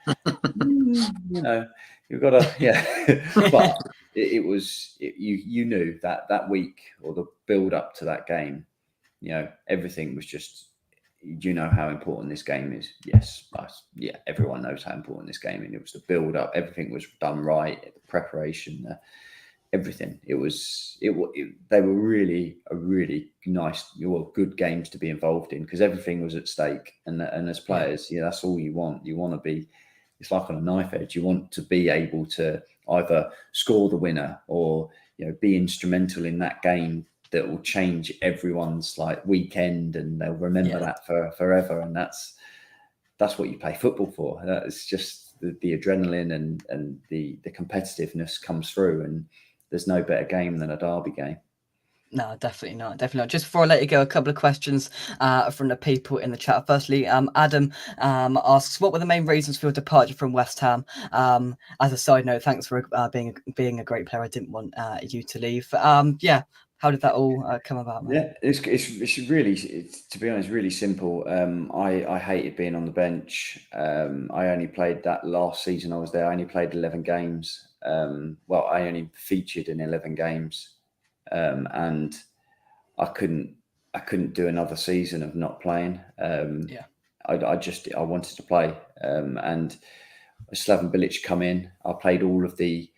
I: you've got to, but it was, you knew that week or the build up to that game, everything was just, how important this game is. Yes, everyone knows how important this game is. And it was the build up. Everything was done right. The preparation, everything. They were really nice, good games to be involved in, because everything was at stake. And as players, that's all you want. You want to be, it's like on a knife edge. You want to be able to either score the winner or be instrumental in that game that will change everyone's like weekend, and they'll remember that for forever. And that's what you play football for. It's just the adrenaline and the competitiveness comes through, and there's no better game than a derby game.
A: No, definitely not. Definitely not. Just before I let you go, a couple of questions from the people in the chat. Firstly, Adam asks, what were the main reasons for your departure from West Ham? As a side note, thanks for being a great player. I didn't want you to leave. How did that all come about, man?
I: Yeah, it's really, to be honest, really simple. I hated being on the bench. I only played that last season I was there. I only played 11 games. I only featured in 11 games. And I couldn't do another season of not playing. I wanted to play. And Slaven Bilic come in. I played all of the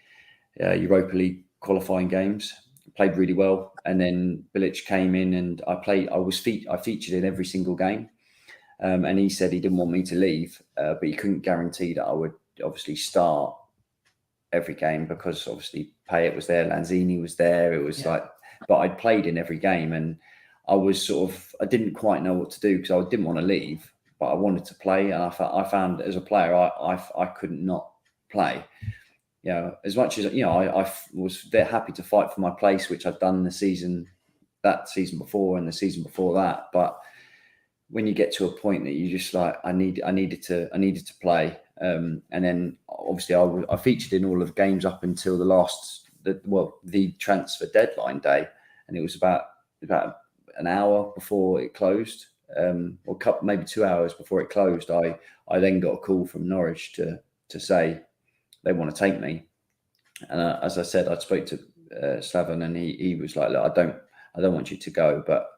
I: Europa League qualifying games. Played really well, and then Bilic came in, and I featured in every single game. And he said he didn't want me to leave, but he couldn't guarantee that I would obviously start every game, because obviously Payet was there, Lanzini was there. It was but I'd played in every game, and I was I didn't quite know what to do, because I didn't want to leave, but I wanted to play. And I found as a player, I couldn't not play. As much as, I was there happy to fight for my place, which I'd done that season before and the season before that. But when you get to a point that you just like, I needed to play. And then obviously I featured in all of the games up until the transfer deadline day. And it was about an hour before it closed, or maybe 2 hours before it closed. I then got a call from Norwich to say they want to take me. And as I said, I spoke to Slaven, and he was like, look, I don't want you to go, but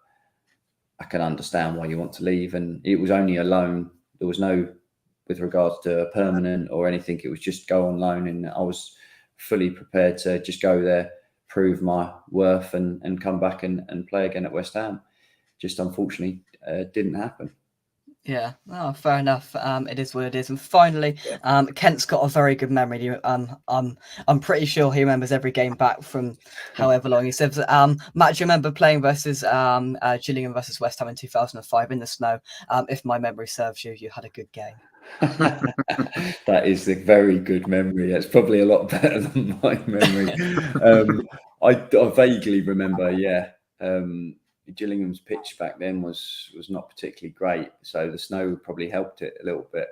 I: I can understand why you want to leave. And it was only a loan. There was no, with regards to permanent or anything, it was just go on loan. And I was fully prepared to just go there, prove my worth, and come back and play again at West Ham. Just unfortunately didn't happen.
A: Yeah, fair enough. It is what it is. And finally, Kent's got a very good memory. I'm pretty sure he remembers every game back from however long. He says, Matt, do you remember playing versus Gillingham versus West Ham in 2005 in the snow? If my memory serves you, you had a good game.
I: That is a very good memory. It's probably a lot better than my memory. I vaguely remember, Gillingham's pitch back then was not particularly great, so the snow probably helped it a little bit.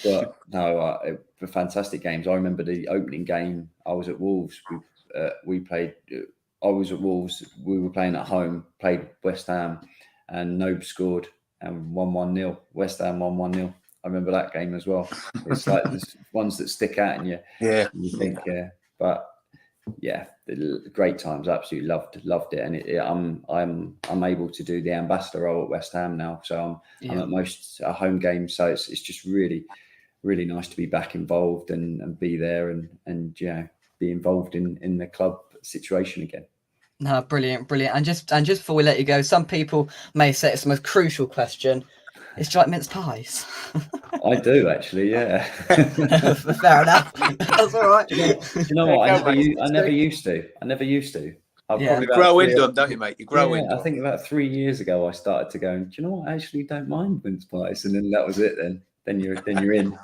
I: But no, fantastic games. I remember the opening game. I was at Wolves. We played. I was at Wolves. We were playing at home. Played West Ham, and Nobe scored, and 1-1-0. West Ham 1-1-0. I remember that game as well. It's like there's ones that stick out, and you think, but. Yeah, great times. Absolutely loved it, and I'm able to do the ambassador role at West Ham now. So I'm at most home games. So it's just really, really nice to be back involved and be there and be involved in the club situation again.
A: No, brilliant. And just before we let you go, some people may say it's the most crucial question. Is do you like mince pies?
I: I do actually, yeah.
A: Fair enough. That's all right.
I: Do you know what? I never used to.
B: You grow into them, don't you, mate? You grow into them.
I: I think about 3 years ago, I started to go, do you know what? I actually don't mind mince pies, and then that was it. Then you're in.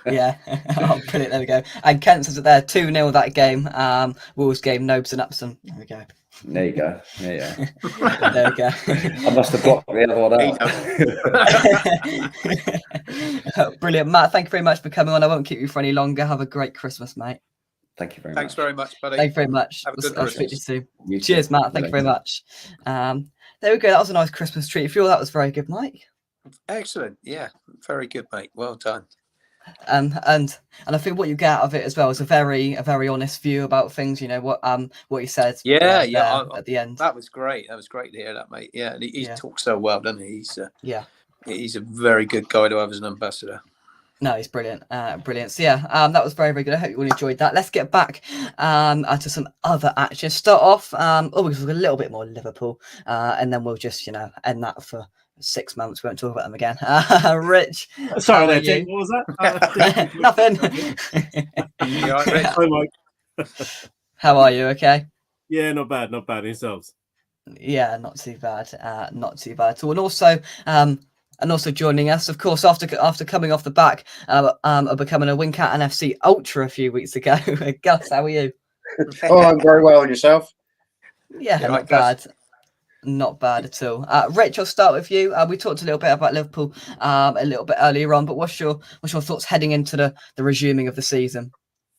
A: Yeah, I'll put it. There we go. And Kent says it there, 2-0 that game. Wolves game, Nobes and Upson. There we go.
I: There you go. Yeah.
A: There we go.
I: I must have blocked the other one out.
A: Brilliant, Matt. Thank you very much for coming on. I won't keep you for any longer. Have a great Christmas, mate.
I: Thank you very
B: Thanks very much, buddy.
A: Thank you very much.
B: Have a good
A: I'll speak to you
B: Christmas.
A: soon. Cheers, Matt. Thank you very much. There we go. That was a nice Christmas treat. I feel that was very good, Mike. Excellent.
B: Yeah, very good, mate. Well done.
A: And I think what you get out of it as well is a very honest view about things. You know what he said. At the end.
B: That was great. That was great to hear that, mate. Yeah, and he talks so well, doesn't he? He's a very good guy to have as an ambassador.
A: No, he's brilliant. Brilliant. So that was very, very good. I hope you all enjoyed that. Let's get back to some other action. Start off, we'll talk a little bit more Liverpool, and then we'll just, end that for 6 months. We won't talk about them again. Rich.
G: Sorry, what was that?
A: Nothing.
B: You all right, Rich?
G: Hi, Mike.
A: How are you? Okay.
J: Yeah, not bad, not bad. Yourselves?
A: Yeah, not too bad. Not too bad at all. And also joining us, of course, after coming off the back of becoming a Wincat NFC Ultra a few weeks ago. Gus, how are you?
K: Oh, I'm very well. And yourself?
A: Yeah,
B: Yeah,
A: not bad. Not bad at all. Rich, I'll start with you. We talked a little bit about Liverpool a little bit earlier on, but what's your thoughts heading into the resuming of the season?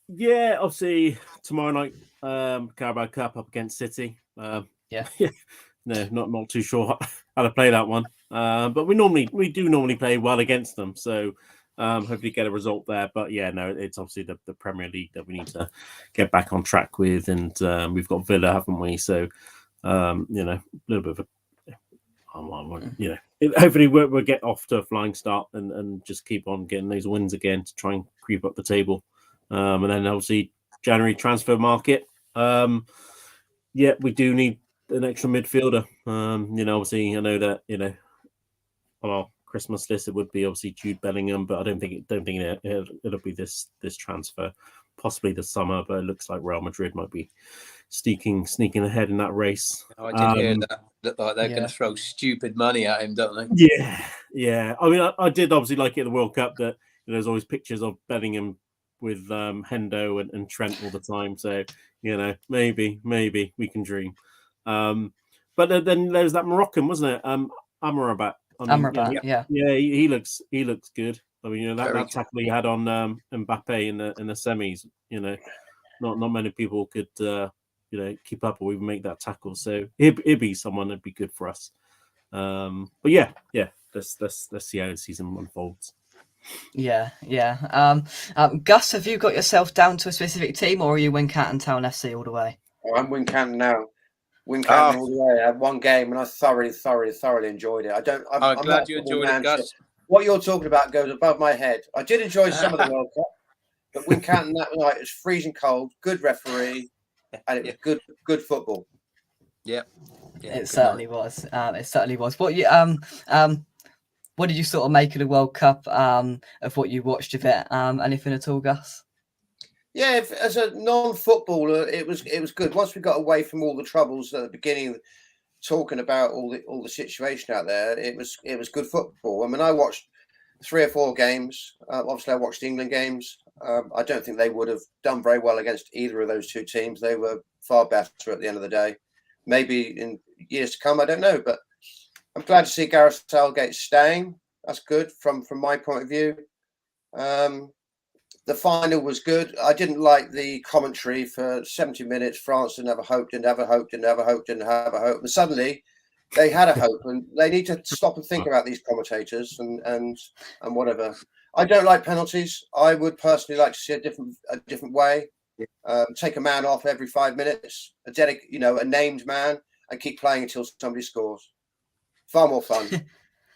J: Yeah, obviously tomorrow night, Carabao Cup up against City.
A: Yeah.
J: No, not too sure how to play that one. But we do normally play well against them, so hopefully get a result there. But yeah, no, it's obviously the Premier League that we need to get back on track with, and we've got Villa, haven't we? So a little bit of a hopefully we'll get off to a flying start and just keep on getting those wins again to try and creep up the table. And then obviously January transfer market. We do need an extra midfielder. Obviously I know that on our Christmas list it would be obviously Jude Bellingham, but I don't think it'll be this transfer. Possibly the summer, but it looks like Real Madrid might be sneaking ahead in that race.
B: I did hear that. Look like they're going to throw stupid money at him, don't they?
J: Yeah. I mean, I did obviously like it at the World Cup that there's always pictures of Bellingham with Hendo and Trent all the time. So maybe we can dream. But then there's that Moroccan, wasn't it? Amrabat.
A: Amrabat, yeah.
J: Yeah, he looks good. I mean, that tackle he had on Mbappe in the semis. Not many people could keep up or even make that tackle. So it'd be someone that'd be good for us. But yeah. Let's see how the season unfolds.
A: Yeah. Gus, have you got yourself down to a specific team, or are you Wincanton Town FC all the way?
K: Oh, I'm Wincanton now. Wincanton all the way. I had one game and I thoroughly enjoyed it. I'm
B: glad you enjoyed it, Gus.
K: What you're talking about goes above my head. I did enjoy some of the World Cup, but Wincanton that night, it was freezing cold, good referee, and it was good football.
B: Yeah,
A: it certainly was. It certainly was. What did you sort of make of the World Cup? Of what you watched of it? Anything at all, Gus?
K: Yeah, as a non-footballer, it was good. Once we got away from all the troubles at the beginning, talking about all the situation out there, it was good football. I mean, I watched 3 or 4 games. Obviously, I watched the England games. I don't think they would have done very well against either of those two teams. They were far better at the end of the day. Maybe in years to come, I don't know. But I'm glad to see Gareth Southgate staying. That's good from my point of view. The final was good. I didn't like the commentary for 70 minutes. France didn't have a hope, didn't have a hope. And suddenly they had a hope, and they need to stop and think about these commentators and whatever. I don't like penalties. I would personally like to see a different way. Take a man off every 5 minutes, a named man, and keep playing until somebody scores. Far more fun.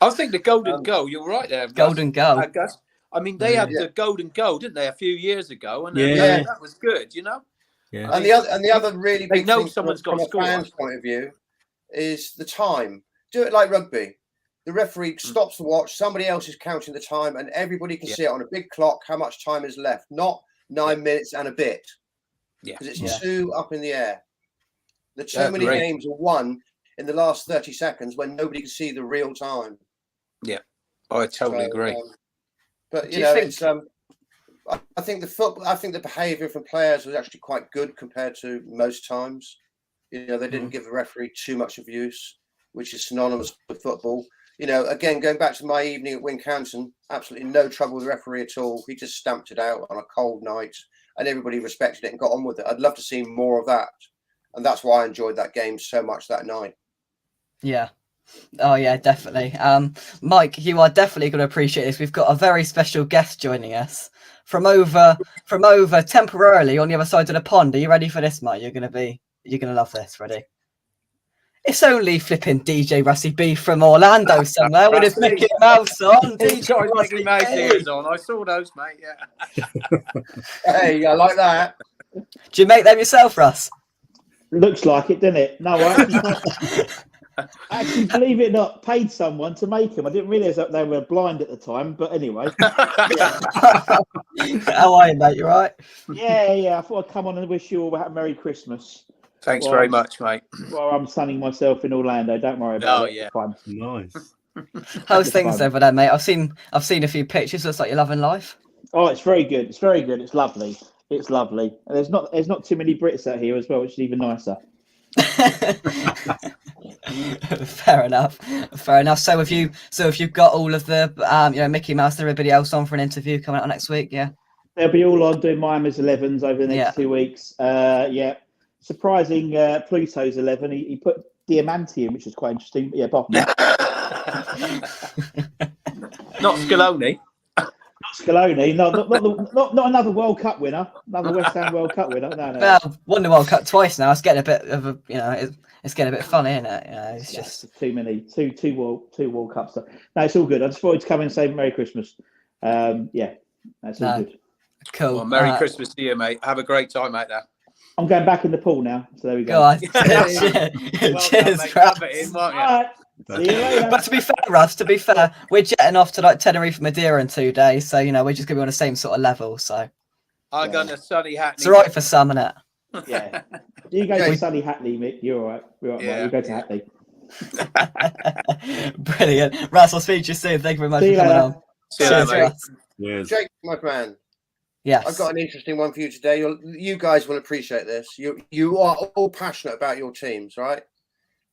B: I think the golden goal. You're right there.
A: Golden goal.
B: Gus. I mean, they had the golden goal, didn't they, a few years ago? And that was good, Yeah.
K: And the other really big
B: thing
K: someone's got from a fan's point of view is the time. Do it like rugby. The referee stops the watch. Somebody else is counting the time, and everybody can see it on a big clock how much time is left. Not 9 minutes and a bit. Yeah, because it's too up in the air. The too many games are won in the last 30 seconds when nobody can see the real time.
B: Yeah, I totally agree.
K: But it's I think the behaviour from players was actually quite good compared to most times. They didn't give the referee too much abuse, which is synonymous with football. Again, going back to my evening at Wincanton, absolutely no trouble with the referee at all. He just stamped it out on a cold night, and everybody respected it and got on with it. I'd love to see more of that, and that's why I enjoyed that game so much that night.
A: Yeah. Oh yeah, definitely. Mike, you are definitely going to appreciate this. We've got a very special guest joining us from over temporarily on the other side of the pond. Are you ready for this, Mike? You're going to love this. Ready? It's only flipping DJ Rusty B from Orlando somewhere with his Mickey Mouse on.
B: DJ Mickey Mouse ears on. I saw those, mate. Yeah.
K: Hey, I like that.
A: Do you make them yourself, Russ?
L: Looks like it, doesn't it? No, Actually, believe it or not, paid someone to make them. I didn't realise that they were blind at the time, but anyway.
A: How are you, mate? You right?
L: Yeah. I thought I'd come on and wish you all a Merry Christmas.
B: Thanks very much, mate.
L: Well, I'm sunning myself in Orlando. Don't worry about it.
B: Yeah.
L: It's fine.
J: Nice.
A: How's things over there, mate? I've seen a few pictures. Looks like you're loving life.
L: Oh, it's very good. It's very good. It's lovely. It's lovely. And there's not too many Brits out here as well, which is even nicer.
A: Fair enough. So have you got all of the Mickey Mouse and everybody else on for an interview coming out next week? Yeah.
L: They'll be all on doing Miami's 11s over the next 2 weeks. Surprising Pluto's 11. He put Diamantium, which is quite interesting. But yeah, apart from that.
B: Not Scaloni.
L: Not Scaloni. Not another World Cup winner. Another West Ham World Cup winner. No.
A: Well, won the World Cup twice now. It's getting a bit of a it's getting a bit funny, isn't it? It's just
L: too many. Two World Cups. No, it's all good. I just wanted to come in and say Merry Christmas. That's all good.
A: Cool.
B: Well, Merry Christmas to you, mate. Have a great time out there.
L: I'm going back in the pool now, so there we go.
A: Go on. Cheers, Russ.
L: See you later.
A: But to be fair, Russ, we're jetting off to like Tenerife, Madeira in 2 days, so we're just gonna be on the same sort of level. So
B: I got a sunny hat.
A: It's all right for some, isn't it?
L: Yeah. You go to sunny Hackney, Mick. You're all right. We're all right.
B: Yeah.
L: You go to Hackney.
A: Brilliant. Russ, I'll speak to you soon. Thank you very much
L: See
A: for
L: you
A: coming
L: later.
A: on.
B: Cheers, mate.
A: Russ.
J: Yes.
K: Jake, my man.
A: Yes.
K: I've got an interesting one for you today. You guys will appreciate this. You are all passionate about your teams, right?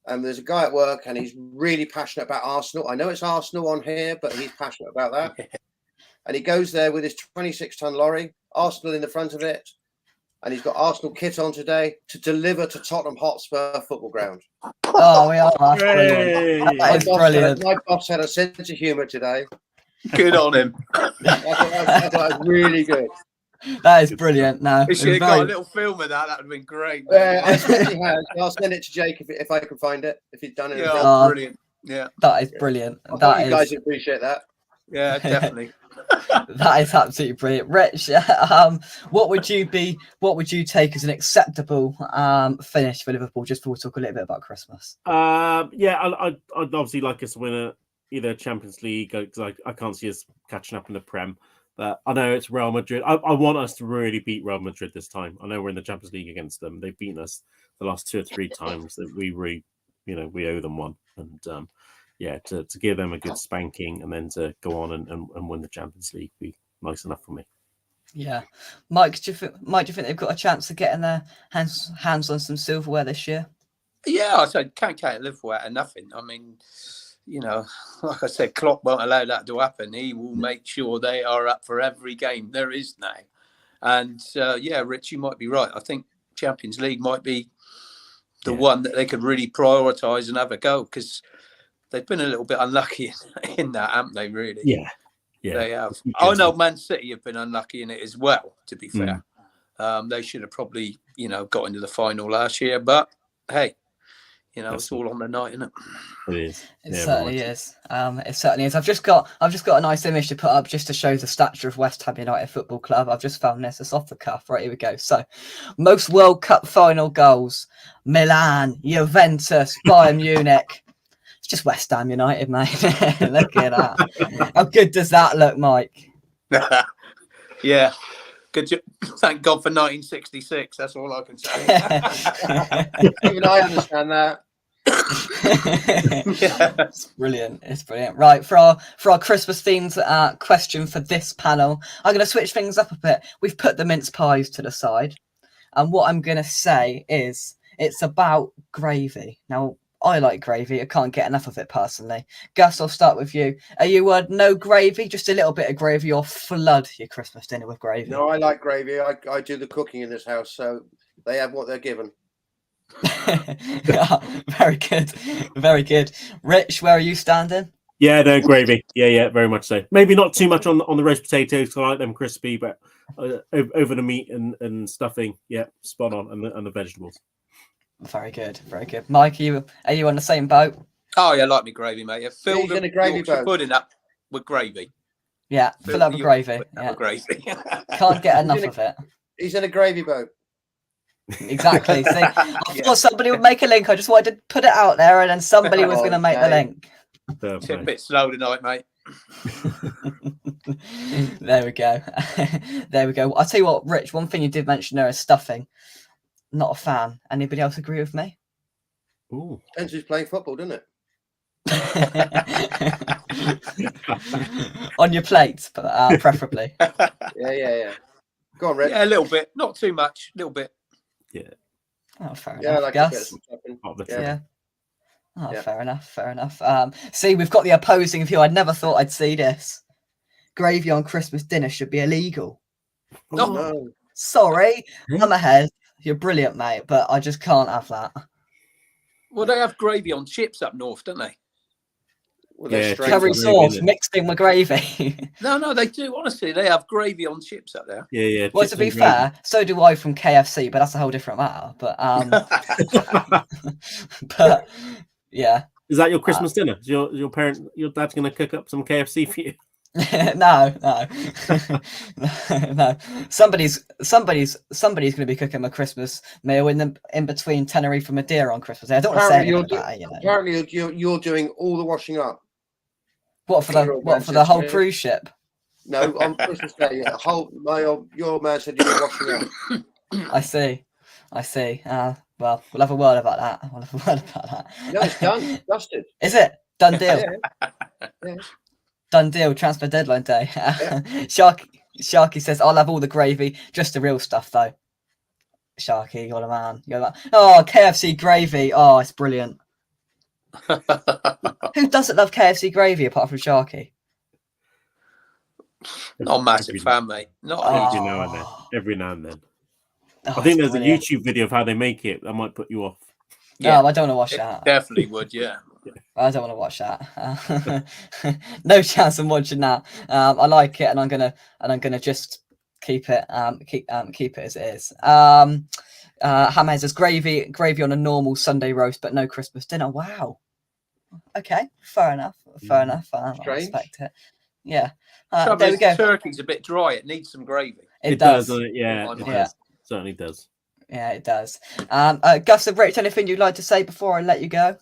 K: There's a guy at work and he's really passionate about Arsenal. I know it's Arsenal on here, but he's passionate about that. And he goes there with his 26-ton lorry, Arsenal in the front of it, and he's got Arsenal kit on today to deliver to Tottenham Hotspur football ground.
A: Oh, we are. That's brilliant. That is brilliant.
K: My boss had a sense of humour today.
B: Good on him.
K: I thought that was really good.
A: That is brilliant. No,
B: If you got a little film of that, that would have been great.
K: I certainly has. I'll send it to Jake if I can find it. If he's done it.
B: Yeah, brilliant. Yeah,
A: that is brilliant.
K: I thought you guys appreciate that.
B: Yeah, definitely.
A: That is absolutely brilliant. Rich, what would you take as an acceptable finish for Liverpool? Just before we talk a little bit about Christmas.
J: I'd obviously like us to win either Champions League, because I can't see us catching up in the Prem. But I know it's Real Madrid. I want us to really beat Real Madrid this time. I know we're in the Champions League against them. They've beaten us the last 2 or 3 times. That we we owe them one. And to give them a good spanking and then to go on and win the Champions League be nice enough for me.
A: Yeah, Mike, do you think they've got a chance of getting their hands on some silverware this year?
B: Yeah, I said can't live without nothing. I mean, like I said, Klopp won't allow that to happen. He will make sure they are up for every game there is now. And Rich, you might be right. I think Champions League might be the one that they could really prioritise and have a go, because they've been a little bit unlucky in that, haven't they? Really?
J: Yeah.
B: They have. I know Man City have been unlucky in it as well. To be fair, they should have probably got into the final last year. But hey. It's all on the night, isn't it?
J: It is.
A: It certainly is. It certainly is. I've just got a nice image to put up just to show the stature of West Ham United Football Club. I've just found this. It's off the cuff. Right, here we go. So, most World Cup final goals: Milan, Juventus, Bayern Munich. It's just West Ham United, mate. Look at that. How good does that look, Mike?
B: Yeah. Good. Thank God for 1966. That's all I can say.
K: Even I understand that.
A: It's brilliant. It's brilliant. Right, for our Christmas themed question for this panel, I'm going to switch things up a bit. We've put the mince pies to the side, and what I'm going to say is it's about gravy. Now, I like gravy. I can't get enough of it personally. Gus, I'll start with you. Are you no gravy, just a little bit of gravy, or flood your Christmas dinner with gravy?
K: No, I like gravy. I do the cooking in this house, so they have what they're given.
A: Very good. Very good. Rich, where are you standing?
J: Yeah, no, gravy. Yeah, very much so. Maybe not too much on the roast potatoes. I like them crispy, but over the meat and stuffing, yeah, spot on, and the vegetables.
A: Very good, very good. Mike, are you on the same boat?
B: Oh yeah, like me gravy, mate. Yeah, fill the
K: gravy
B: Yorkshire pudding up with gravy.
A: Yeah, fill up with gravy. Yeah.
B: Gravy.
A: Can't get enough of it.
K: He's in a gravy boat.
A: Exactly. See, I thought somebody would make a link. I just wanted to put it out there, and then somebody was going to make the link.
B: It's a bit slow tonight, mate.
A: There we go. There we go. I'll tell you what, Rich, one thing you did mention there is stuffing. Not a fan. Anybody else agree with me?
K: Ooh. Depends who's playing football, doesn't it?
A: On your plate, preferably.
K: Yeah. Go on, Rich.
B: Yeah, a little bit. Not too much. A little bit.
J: Yeah.
A: Oh, fair
K: Yeah,
A: enough.
K: I like
A: Gus?
K: yeah.
A: Oh,
K: Yeah.
A: fair enough. Fair enough. See, we've got the opposing view. I never thought I'd see this. Gravy on Christmas dinner should be illegal.
K: Oh, no.
A: Sorry, I'm ahead. You're brilliant, mate, but I just can't have that.
B: Well, they have gravy on chips up north, don't they?
K: Well,
A: curry sauce mixed in with gravy.
B: No, they do. Honestly, they have gravy on chips up there.
J: Yeah.
A: Well, to be fair, so do I from KFC, but that's a whole different matter. But but yeah.
J: Is that your Christmas dinner? Is your dad's going to cook up some KFC for you?
A: No. No. Somebody's going to be cooking a Christmas meal in between Tenerife and Madeira on Christmas Day. I don't want to say anything about it, you know.
K: Apparently, you're doing all the washing up.
A: What for the whole cruise ship?
K: No, on Christmas Day, your man said you were washing up.
A: I see. Well, we'll have a word about that.
K: No, it's done. Dusted.
A: Is it? Done deal.
K: Yeah.
A: Done deal. Transfer deadline day. Yeah. Sharky says, I'll have all the gravy, just the real stuff though. Sharky, you're the man. Oh, KFC gravy. Oh, it's brilliant. Who doesn't love KFC gravy apart from Sharky?
B: Not a massive fan, mate.
J: Every now and then.
A: Oh,
J: I think there's
A: brilliant.
J: a YouTube video of how they make it. That might put you off.
A: Yeah, I don't want to watch that.
B: Definitely would, yeah.
A: I don't want to watch that. No chance I'm watching that. I like it, and I'm gonna just keep it as it is. Hammer says gravy on a normal Sunday roast, but no Christmas dinner. Wow. Okay, fair enough. I respect it. Yeah. There we go.
B: Turkey's a bit dry. It needs some gravy.
A: It does.
J: Doesn't it? Yeah, it does. Certainly does.
A: Yeah, it does. Gus and Rich, anything you'd like to say before I let you go?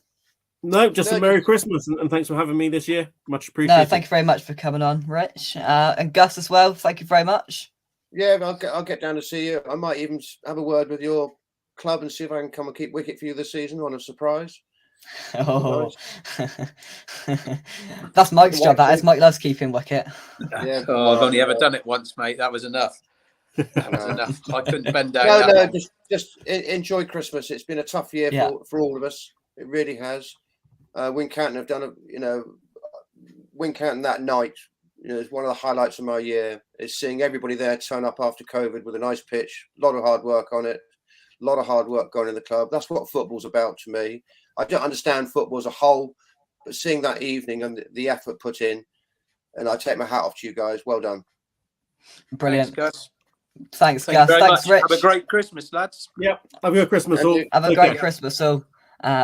J: No, just a Merry Christmas and thanks for having me this year. Much appreciated.
A: No, thank you very much for coming on, Rich. And Gus as well, thank you very much.
K: Yeah, I'll get down to see you. I might even have a word with your club and see if I can come and keep wicket for you this season on a surprise.
A: Oh, that's Mike's job. That is. Mike loves keeping wicket.
K: Yeah.
B: Oh, I've only ever done it once, mate. That was enough. Enough. I couldn't bend down.
K: No, just enjoy Christmas. It's been a tough year for all of us. It really has. Wincanton have done Wincanton that night. It's one of the highlights of my year. Is seeing everybody there turn up after COVID with a nice pitch. A lot of hard work on it. A lot of hard work going in the club. That's what football's about to me. I don't understand football as a whole, but seeing that evening and the effort put in, and I take my hat off to you guys. Well done.
A: Brilliant.
B: Thanks,
A: Gus. Thanks, Rich.
B: Have a great Christmas, lads.
J: Yep. Have a good Christmas, all.
A: Have a great Christmas, all.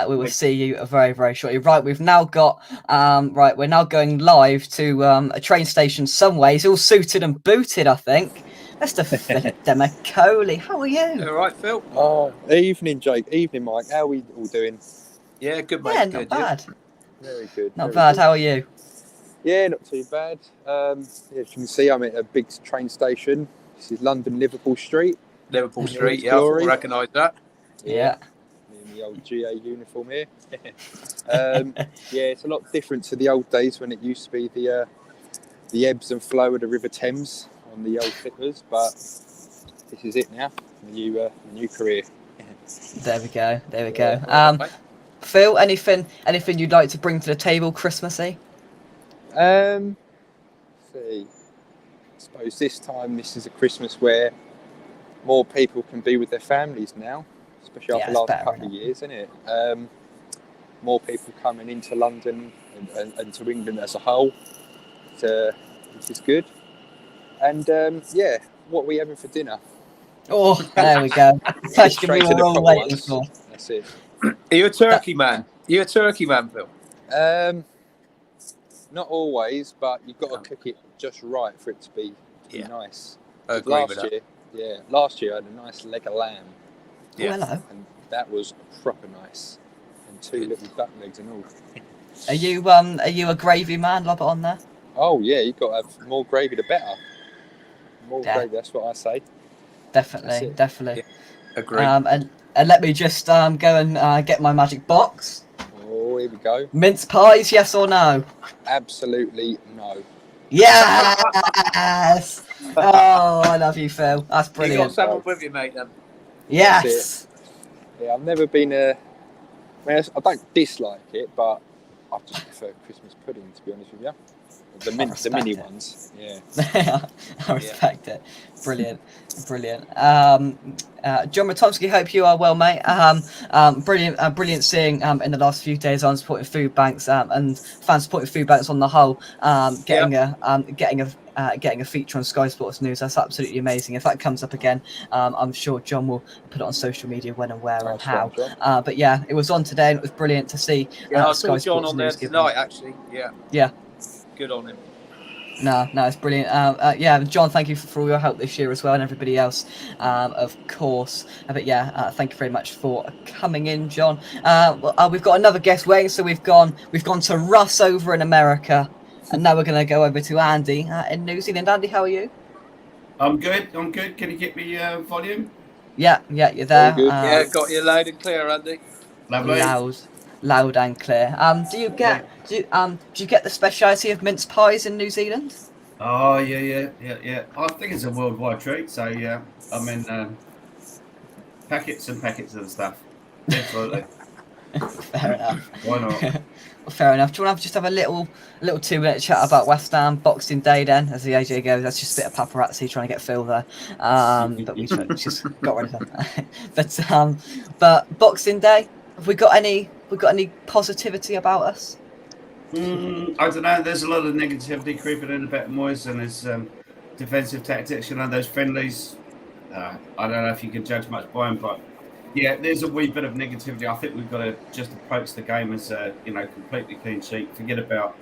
A: We will see you very, very shortly. Right, we've now got we're now going live to a train station somewhere. He's all suited and booted, I think. Mr. Philip Demacoli, how are you?
B: All right, Phil.
M: Oh, evening, Jake. Evening, Mike. How are we all doing?
B: Yeah, good, mate.
A: Yeah,
B: good,
A: not bad.
M: Very good.
A: Not bad. How are you?
M: Yeah, not too bad. As you can see, I'm at a big train station. This is London Liverpool Street.
B: Liverpool Street, yeah, I recognise that.
A: Yeah.
M: In the old GA uniform here. Yeah, it's a lot different to the old days when it used to be the ebbs and flow of the River Thames on the old flippers, but this is it now. A new career.
A: There we go. Phil, anything you'd like to bring to the table Christmassy?
M: See. I suppose this is a Christmas where more people can be with their families now, especially after the last couple of years, isn't it? More people coming into London and to England as a whole, which is good. And what are we having for dinner?
A: Oh, there we go. Question we were all waiting for.
M: That's it.
B: Are you a turkey man? Phil?
M: Not always, but you've got to cook it just right for it to be nice.
B: I agree with that.
M: Last year I had a nice leg of lamb.
A: Oh, hello.
M: And that was proper nice. And 2 little duck legs and all.
A: Are you a gravy man? Lob it on there.
M: Oh yeah, you got to have more gravy the better. More
A: Yeah.
M: gravy, that's what I say.
A: Definitely.
B: Yeah, agree.
A: And let me just go and get my magic box.
M: Oh, here we go.
A: Mince pies, yes or no?
M: Absolutely no.
A: Yes. Oh, I love you, Phil. That's
B: You got
A: brilliant.
B: someone with you, mate, then?
A: Yes.
M: Yeah, I've never been I don't dislike it, but I just prefer Christmas pudding, to be honest with you. The mini ones, yeah.
A: I respect it. Brilliant. John Matomsky, hope you are well, mate. Brilliant seeing in the last few days on supporting food banks and fans supporting food banks on the whole. Getting a feature on Sky Sports News. That's absolutely amazing. If that comes up again, I'm sure John will put it on social media when and where and how. But yeah, it was on today and it was brilliant to see.
B: Yeah, I
A: Sky
B: saw John
A: Sports
B: on there
A: News
B: tonight, actually. Yeah.
A: Yeah.
B: Good on him.
A: No, it's brilliant. Yeah, John, thank you for all your help this year as well, and everybody else, of course. But yeah, thank you very much for coming in, John. We've got another guest waiting, so we've gone to Russ over in America, and now we're going to go over to Andy in New Zealand. Andy, how are you?
N: I'm good. Can you get me volume?
A: Yeah, you're there.
B: Yeah, got you loud and clear, Andy.
N: Lovely.
A: Loud and clear. Do you get the speciality of mince pies in New Zealand?
N: Oh yeah. I think it's a worldwide treat. So yeah, I mean, packets and packets of the stuff. Absolutely.
A: Fair enough.
N: Why not?
A: Well, fair enough. Do you want to just have a little 2-minute chat about West Ham Boxing Day then, as the AJ goes? That's just a bit of paparazzi trying to get Phil there. But we just got rid of him. But Boxing Day, have we got any positivity about us?
N: I don't know. There's a lot of negativity creeping in about Moyes and his defensive tactics. You know, those friendlies. I don't know if you can judge much by him, but yeah, there's a wee bit of negativity. I think we've got to just approach the game as a completely clean sheet. Forget about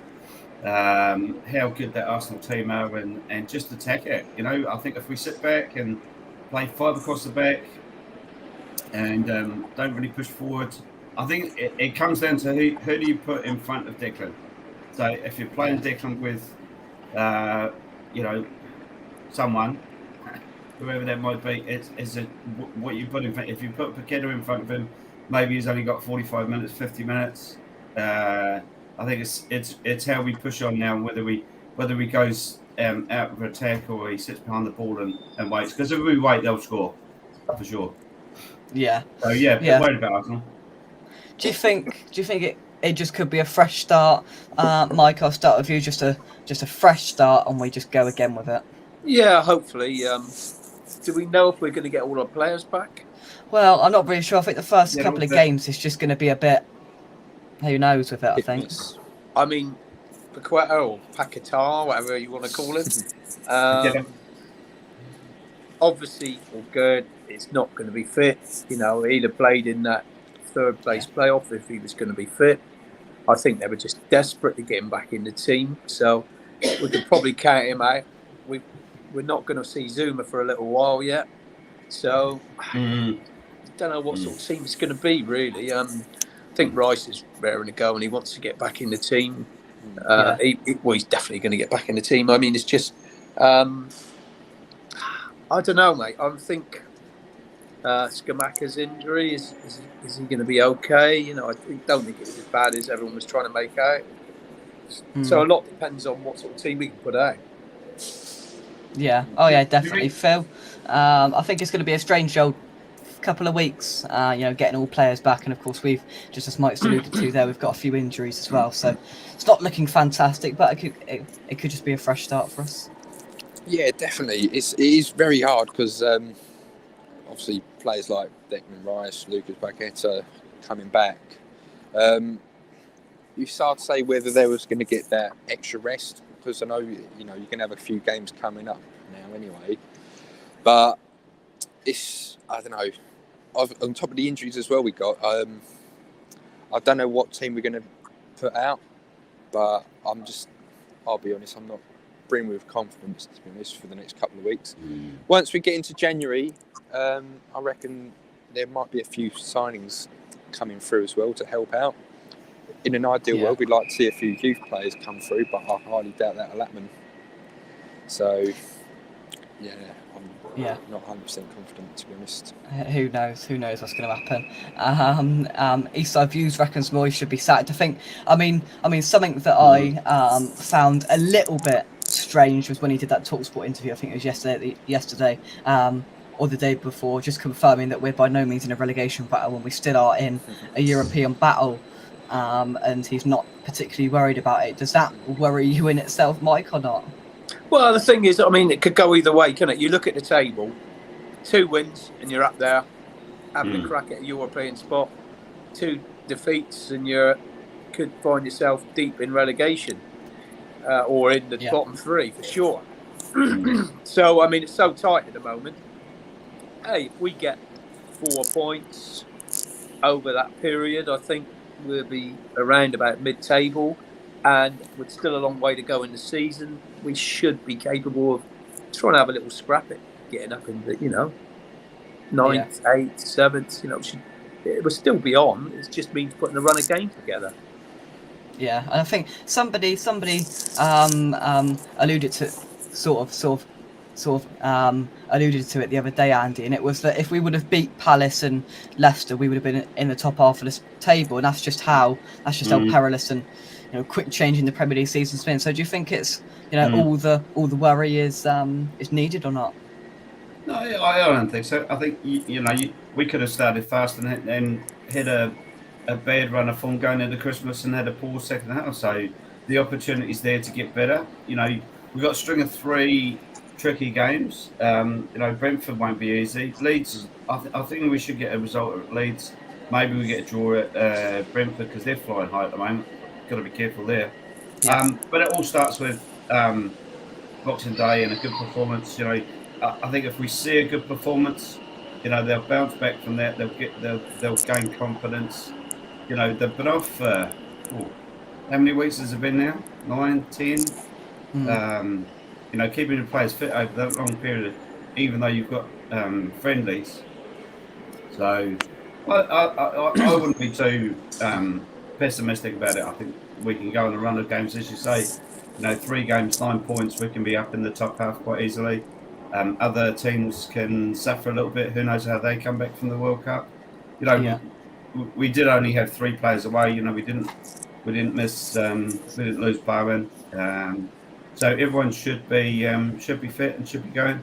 N: how good that Arsenal team are and just attack it. I think if we sit back and play 5 across the back and don't really push forward, I think it comes down to who do you put in front of Declan. So if you're playing Declan with, someone, whoever that might be, what you put in front. If you put Paqueta in front of him, maybe he's only got 45 minutes, 50 minutes. I think it's how we push on now, whether he goes out for attack or he sits behind the ball and waits. Because if we wait, they'll score for sure.
A: Yeah.
N: So yeah. Worried about Arsenal.
A: Do you think it just could be a fresh start, Mike? I'll start with you. Just a fresh start, and we just go again with it.
B: Yeah, hopefully. Do we know if we're going to get all our players back?
A: Well, I'm not really sure. I think the first couple of games is just going to be a bit. Who knows with it? I think.
B: I mean, Paqueta or Paquetá, whatever you want to call him. Obviously, good. It's not going to be fit. He'd have played in that 3rd place playoff if he was going to be fit. I think they were just desperate to get him back in the team. So we could probably count him out. We're not going to see Zuma for a little while yet. So I don't know what sort of team it's going to be, really. I think Rice is raring to go and he wants to get back in the team. He's definitely going to get back in the team. I mean, it's just... I don't know, mate. I think Skamaka's injury, is he going to be okay? I don't think it's as bad as everyone was trying to make out. So a lot depends on what sort of team we can put out.
A: Yeah. Oh yeah, definitely, Phil. I think it's going to be a strange old couple of weeks. Getting all players back, and of course we've, just as Mike's alluded to there, we've got a few injuries as well. So it's not looking fantastic, but it could just be a fresh start for us.
M: Yeah, definitely. It is very hard because obviously players like Declan Rice, Lucas Paqueta coming back. It's hard to say whether they was going to get that extra rest because I know you're going to have a few games coming up now anyway. But I don't know. On top of the injuries as well we got, I don't know what team we're going to put out, but I'll be honest, I'm not brimming with confidence, to be honest, for the next couple of weeks. Once we get into January, I reckon there might be a few signings coming through as well to help out. In an ideal world, we'd like to see a few youth players come through, but I highly doubt that'll happen. So, yeah, I'm not 100% confident, to be honest.
A: Who knows? Who knows what's going to happen? Eastside Views reckons Moyes should be sacked. I mean, something that I found a little bit strange was when he did that TalkSport interview. I think it was yesterday, or the day before, just confirming that we're by no means in a relegation battle and we still are in a European battle. And he's not particularly worried about it. Does that worry you in itself, Mike, or not?
B: Well, the thing is, I mean, it could go either way, can it? You look at the table, 2 wins and you're up there, having a crack at a European spot. 2 defeats and you could find yourself deep in relegation, or in the bottom 3 for sure. So, I mean, it's so tight at the moment. Hey, if we get 4 points over that period, I think we'll be around about mid-table, and with still a long way to go in the season, we should be capable of trying to have a little scrap at getting up in the, 9th, 8th, 7th. It will still be on. It just means putting a run of games together.
A: Yeah, and I think somebody alluded to alluded to it the other day, Andy, and it was that if we would have beat Palace and Leicester, we would have been in the top half of this table, and that's just how perilous and quick change in the Premier League season's been. So do you think it's all the worry is needed or not?
N: No, I don't think so. I think we could have started fast and then hit a bad run of form going into Christmas and had a poor second half. So the opportunity's there to get better. We've got a string of 3 tricky games. Brentford won't be easy. Leeds, I think we should get a result at Leeds. Maybe we get a draw at Brentford because they're flying high at the moment. Got to be careful there.
A: Yeah.
N: But it all starts with Boxing Day and a good performance. I think if we see a good performance, they'll bounce back from that. They'll gain confidence. They've been off. How many weeks has it been now? 9, 10. Keeping the players fit over that long period, even though you've got friendlies. So I wouldn't be too pessimistic about it. I think we can go on a run of games, as you say. 3 games, 9 points. We can be up in the top half quite easily. Other teams can suffer a little bit. Who knows how they come back from the World Cup? We did only have 3 players away. We didn't miss. We didn't lose Bowen. So everyone should be fit and should be going.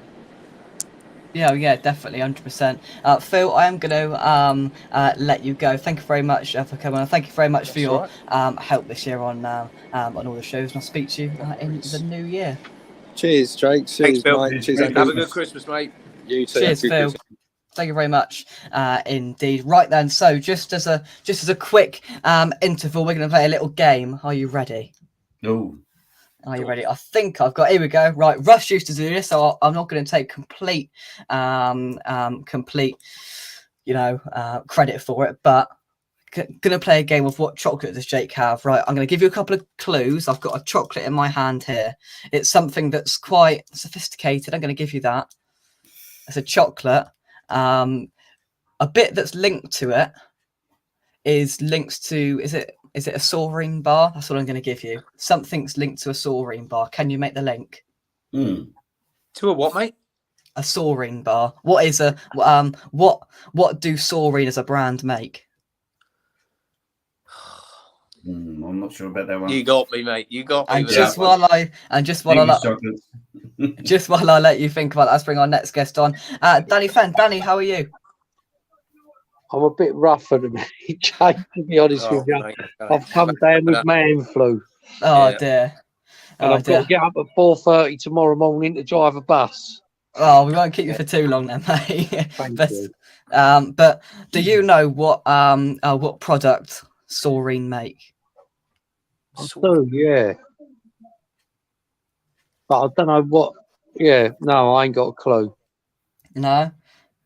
A: Yeah, definitely, 100%. Phil, I am going to let you go. Thank you very much for coming on. Thank you very much for your help this year on all the shows. And I'll speak to you in the new year.
M: Cheers, Drake. Cheers, Mike. Cheers,
B: Have a good Christmas, mate.
M: You too.
A: Cheers, Phil. Thank you very much indeed. Right then, so just as a quick interval, we're going to play a little game. Are you ready?
N: No.
A: Are you ready? I think I've got. Here we go. Right, Russ used to do this, so I'm not going to take complete, credit for it. But going to play a game of what chocolate does Jake have? Right, I'm going to give you a couple of clues. I've got a chocolate in my hand here. It's something that's quite sophisticated. I'm going to give you that. It's a chocolate. A bit that's linked to it is linked to. Is it a Saurine bar? That's what I'm going to give you. Something's linked to a Saurine bar. Can you make the link?
B: To a what, mate?
A: A Saurine bar. What is a what do Saurine as a brand make?
N: I'm not sure about that one.
B: You got me, mate. You got me.
A: And just while I let you think about that, let's bring our next guest on. Danny Fenn. Danny, how are you?
O: I'm a bit rougher than me, Jake, to be honest with you.
B: Mate,
O: I've come down with man flu.
A: Oh dear.
O: And I've got to get up at 4:30 tomorrow morning to drive a bus.
A: Oh, we won't keep you for too long then, mate.
O: Thank you.
A: But do you know what product Saurine make?
O: I do, yeah. But I don't know what. Yeah, no, I ain't got a clue.
A: No.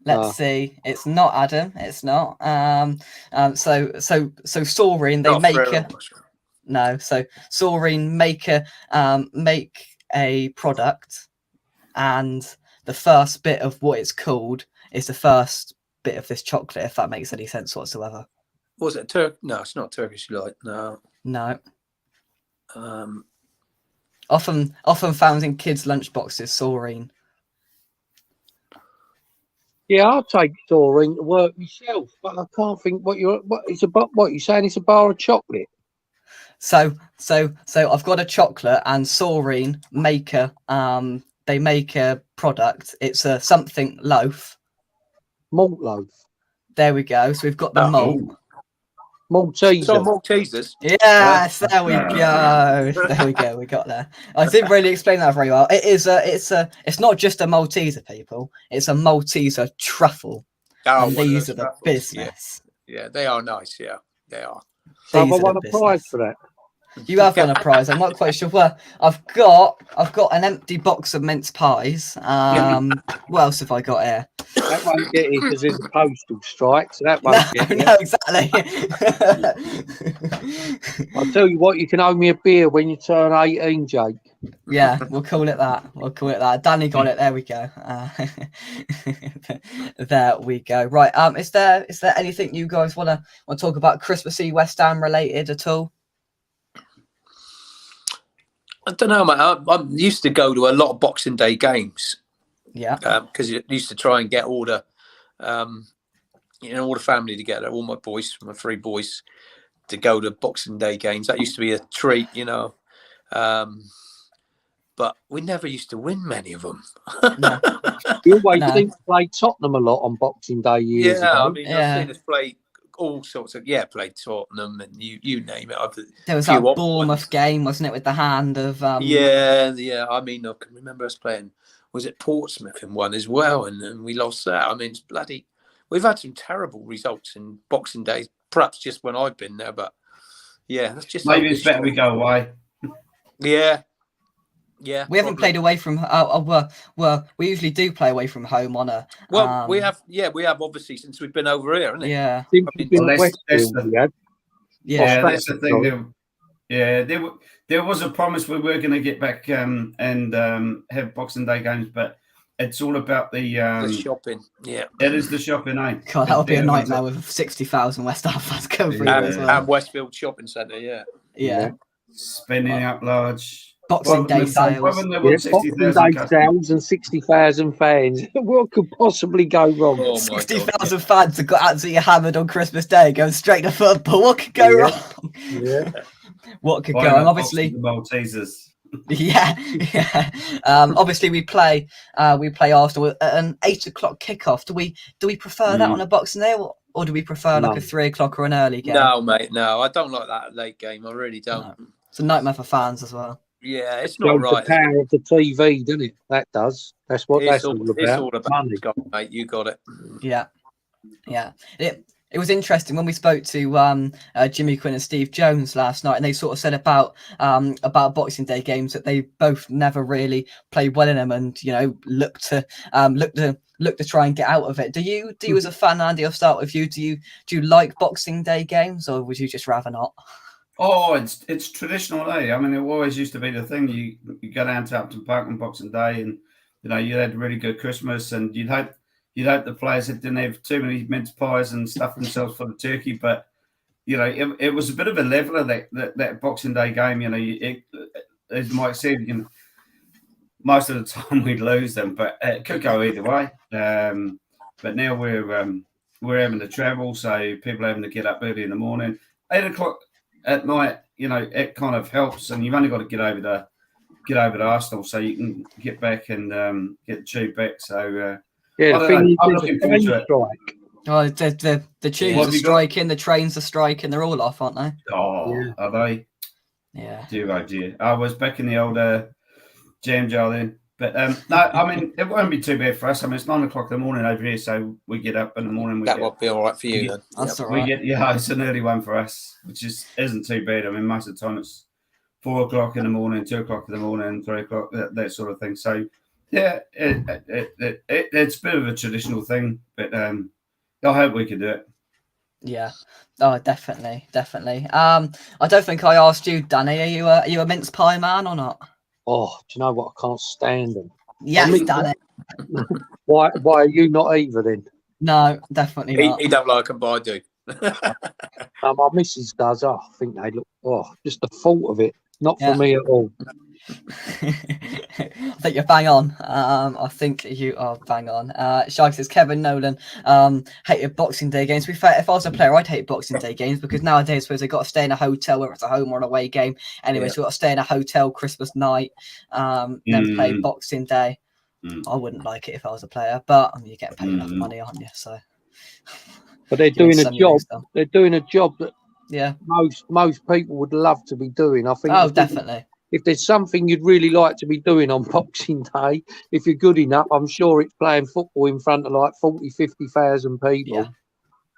A: Let's see. It's not Adam. It's not. So Saurine, they make a no. So Saurine make a product, and the first bit of what it's called is the first bit of this chocolate, if that makes any sense whatsoever.
B: Was it Turk? No, it's not Turkish delight. No.
A: Often found in kids' lunchboxes, saurine.
O: Yeah, I'll take saurine to work myself, but I can't think what you're saying. It's a bar of chocolate.
A: So I've got a chocolate and saurine maker. They make a product. It's a something loaf.
O: Malt loaf.
A: There we go. So we've got the malt.
O: Maltesers.
B: So Maltesers.
A: Yes, there we go. There we go. We got there. I didn't really explain that very well. It's not just a Malteser, people. It's a Malteser truffle.
B: Oh,
A: and these are the
B: truffles.
A: business.
B: Yeah, they are nice. Yeah, they are.
O: So have I won a prize for that?
A: You have won a prize. I'm not quite sure. Well, I've got an empty box of mince pies. What else have I got here?
O: That won't get it because there's a postal strike, so that won't get it.
A: No, exactly.
O: I'll tell you what, you can owe me a beer when you turn 18, Jake.
A: Yeah, we'll call it that. Danny got it. There we go. There we go. Right. Is there anything you guys want to talk about Christmassy West Ham related at all?
B: I don't know, mate. I used to go to a lot of Boxing Day games.
A: Yeah.
B: Because you used to try and get all the, all the family together, all my boys, my 3 boys, to go to Boxing Day games. That used to be a treat, but we never used to win many of them.
O: No. You always think play Tottenham a lot on Boxing Day years ago.
B: I mean, I've seen us play all sorts of play Tottenham and you name it.
A: There was that Bournemouth game, wasn't it, with the hand of
B: yeah. I mean, I can remember us playing. Was it Portsmouth in one as well, and we lost that. I mean, it's bloody. We've had some terrible results in Boxing Days. Perhaps just when I've been there, but yeah, that's just
N: maybe it's better we go away.
B: Yeah.
A: We haven't played away from. Well, we usually do play away from home on a.
B: Well, we have obviously since we've been over here, hasn't it?
A: Yeah.
N: That's the thing. There was a promise we were going to get back and have Boxing Day games, but it's all about the
B: shopping. Yeah,
N: it is the shopping.
A: God, that would be a nightmare with 60,000 West Ham fans going through as well.
B: And Westfield Shopping Centre. Yeah.
N: Spending out large.
A: Boxing Day sales.
O: Boxing Day sales and 60,000 fans. What could possibly go wrong?
A: 60,000 fans have got absolutely hammered on Christmas Day, going straight to football. What could go wrong?
O: Yeah.
A: What could go wrong? Obviously,
N: the Maltesers.
A: Yeah. Obviously, we play Arsenal at an 8 o'clock kickoff. Do we prefer that on a Boxing Day, or do we prefer like a 3 o'clock or an early game?
B: No, mate. No, I don't like that late game. I really don't.
A: No. It's a nightmare for fans as well.
B: Yeah, it's not right.
O: The power of the TV, doesn't it? That does. That's what that's all about.
B: It's all about money, mate. You got it.
A: Yeah. It was interesting when we spoke to Jimmy Quinn and Steve Jones last night, and they sort of said about Boxing Day games that they both never really played well in them, and look to try and get out of it. Do you as a fan, Andy? I'll start with you. Do you like Boxing Day games, or would you just rather not?
N: Oh, it's traditional day. I mean, it always used to be the thing. You go down to Upton Park on Boxing Day, and you had a really good Christmas, and you'd hope the players that didn't have too many mince pies and stuff themselves for the turkey. But it was a bit of a leveler that Boxing Day game. As Mike said, most of the time we'd lose them, but it could go either way. But now we're having to travel, so people are having to get up early in the morning, 8 o'clock. At night, it kind of helps, and you've only got to get over to Arsenal, so you can get back and get the tube back. So I'm looking forward to it.
A: Oh, the tubes are striking, the trains are striking. They're all off, aren't they?
N: Oh, yeah. Are they?
A: Yeah.
N: Dear. I was back in the old jam jar then. But no, I mean, it won't be too bad for us. I mean, it's 9 o'clock in the morning over here, so we get up in the morning.
B: That would be all right for you then.
A: That's all right.
N: It's an early one for us, which isn't too bad. I mean, most of the time it's 4 o'clock in the morning, 2 o'clock in the morning, 3 o'clock, that sort of thing. So, yeah, it's a bit of a traditional thing, but I hope we can do it.
A: Yeah. Oh, definitely. I don't think I asked you, Danny. Are you a mince pie man or not?
O: Oh, do you know what? I can't stand them.
A: Yes, Danny.
O: Why are you not either then?
A: No, definitely not.
B: He don't like them, but I do.
O: My missus does. Oh, I think they look. Oh, just the thought of it. Not for
A: Yeah.
O: me at all.
A: I think you're bang on. I think you are bang on. Shark says Kevin Nolan hated Boxing Day games. To be fair, if I was a player, I'd hate Boxing Day games because nowadays, I suppose they've got to stay in a hotel, whether it's a home or an away game. Anyway,
B: Yeah.
A: so we've got to stay in a hotel Christmas night, then play Boxing Day. I wouldn't like it if I was a player, but I mean, you're getting paid enough money, aren't you? So,
O: but they're doing a job. They're doing a job that most people would love to be doing. I think.
A: Oh, definitely.
O: If there's something you'd really like to be doing on Boxing Day, if you're good enough, I'm sure it's playing football in front of like 40, 50,000 people.
A: Yeah.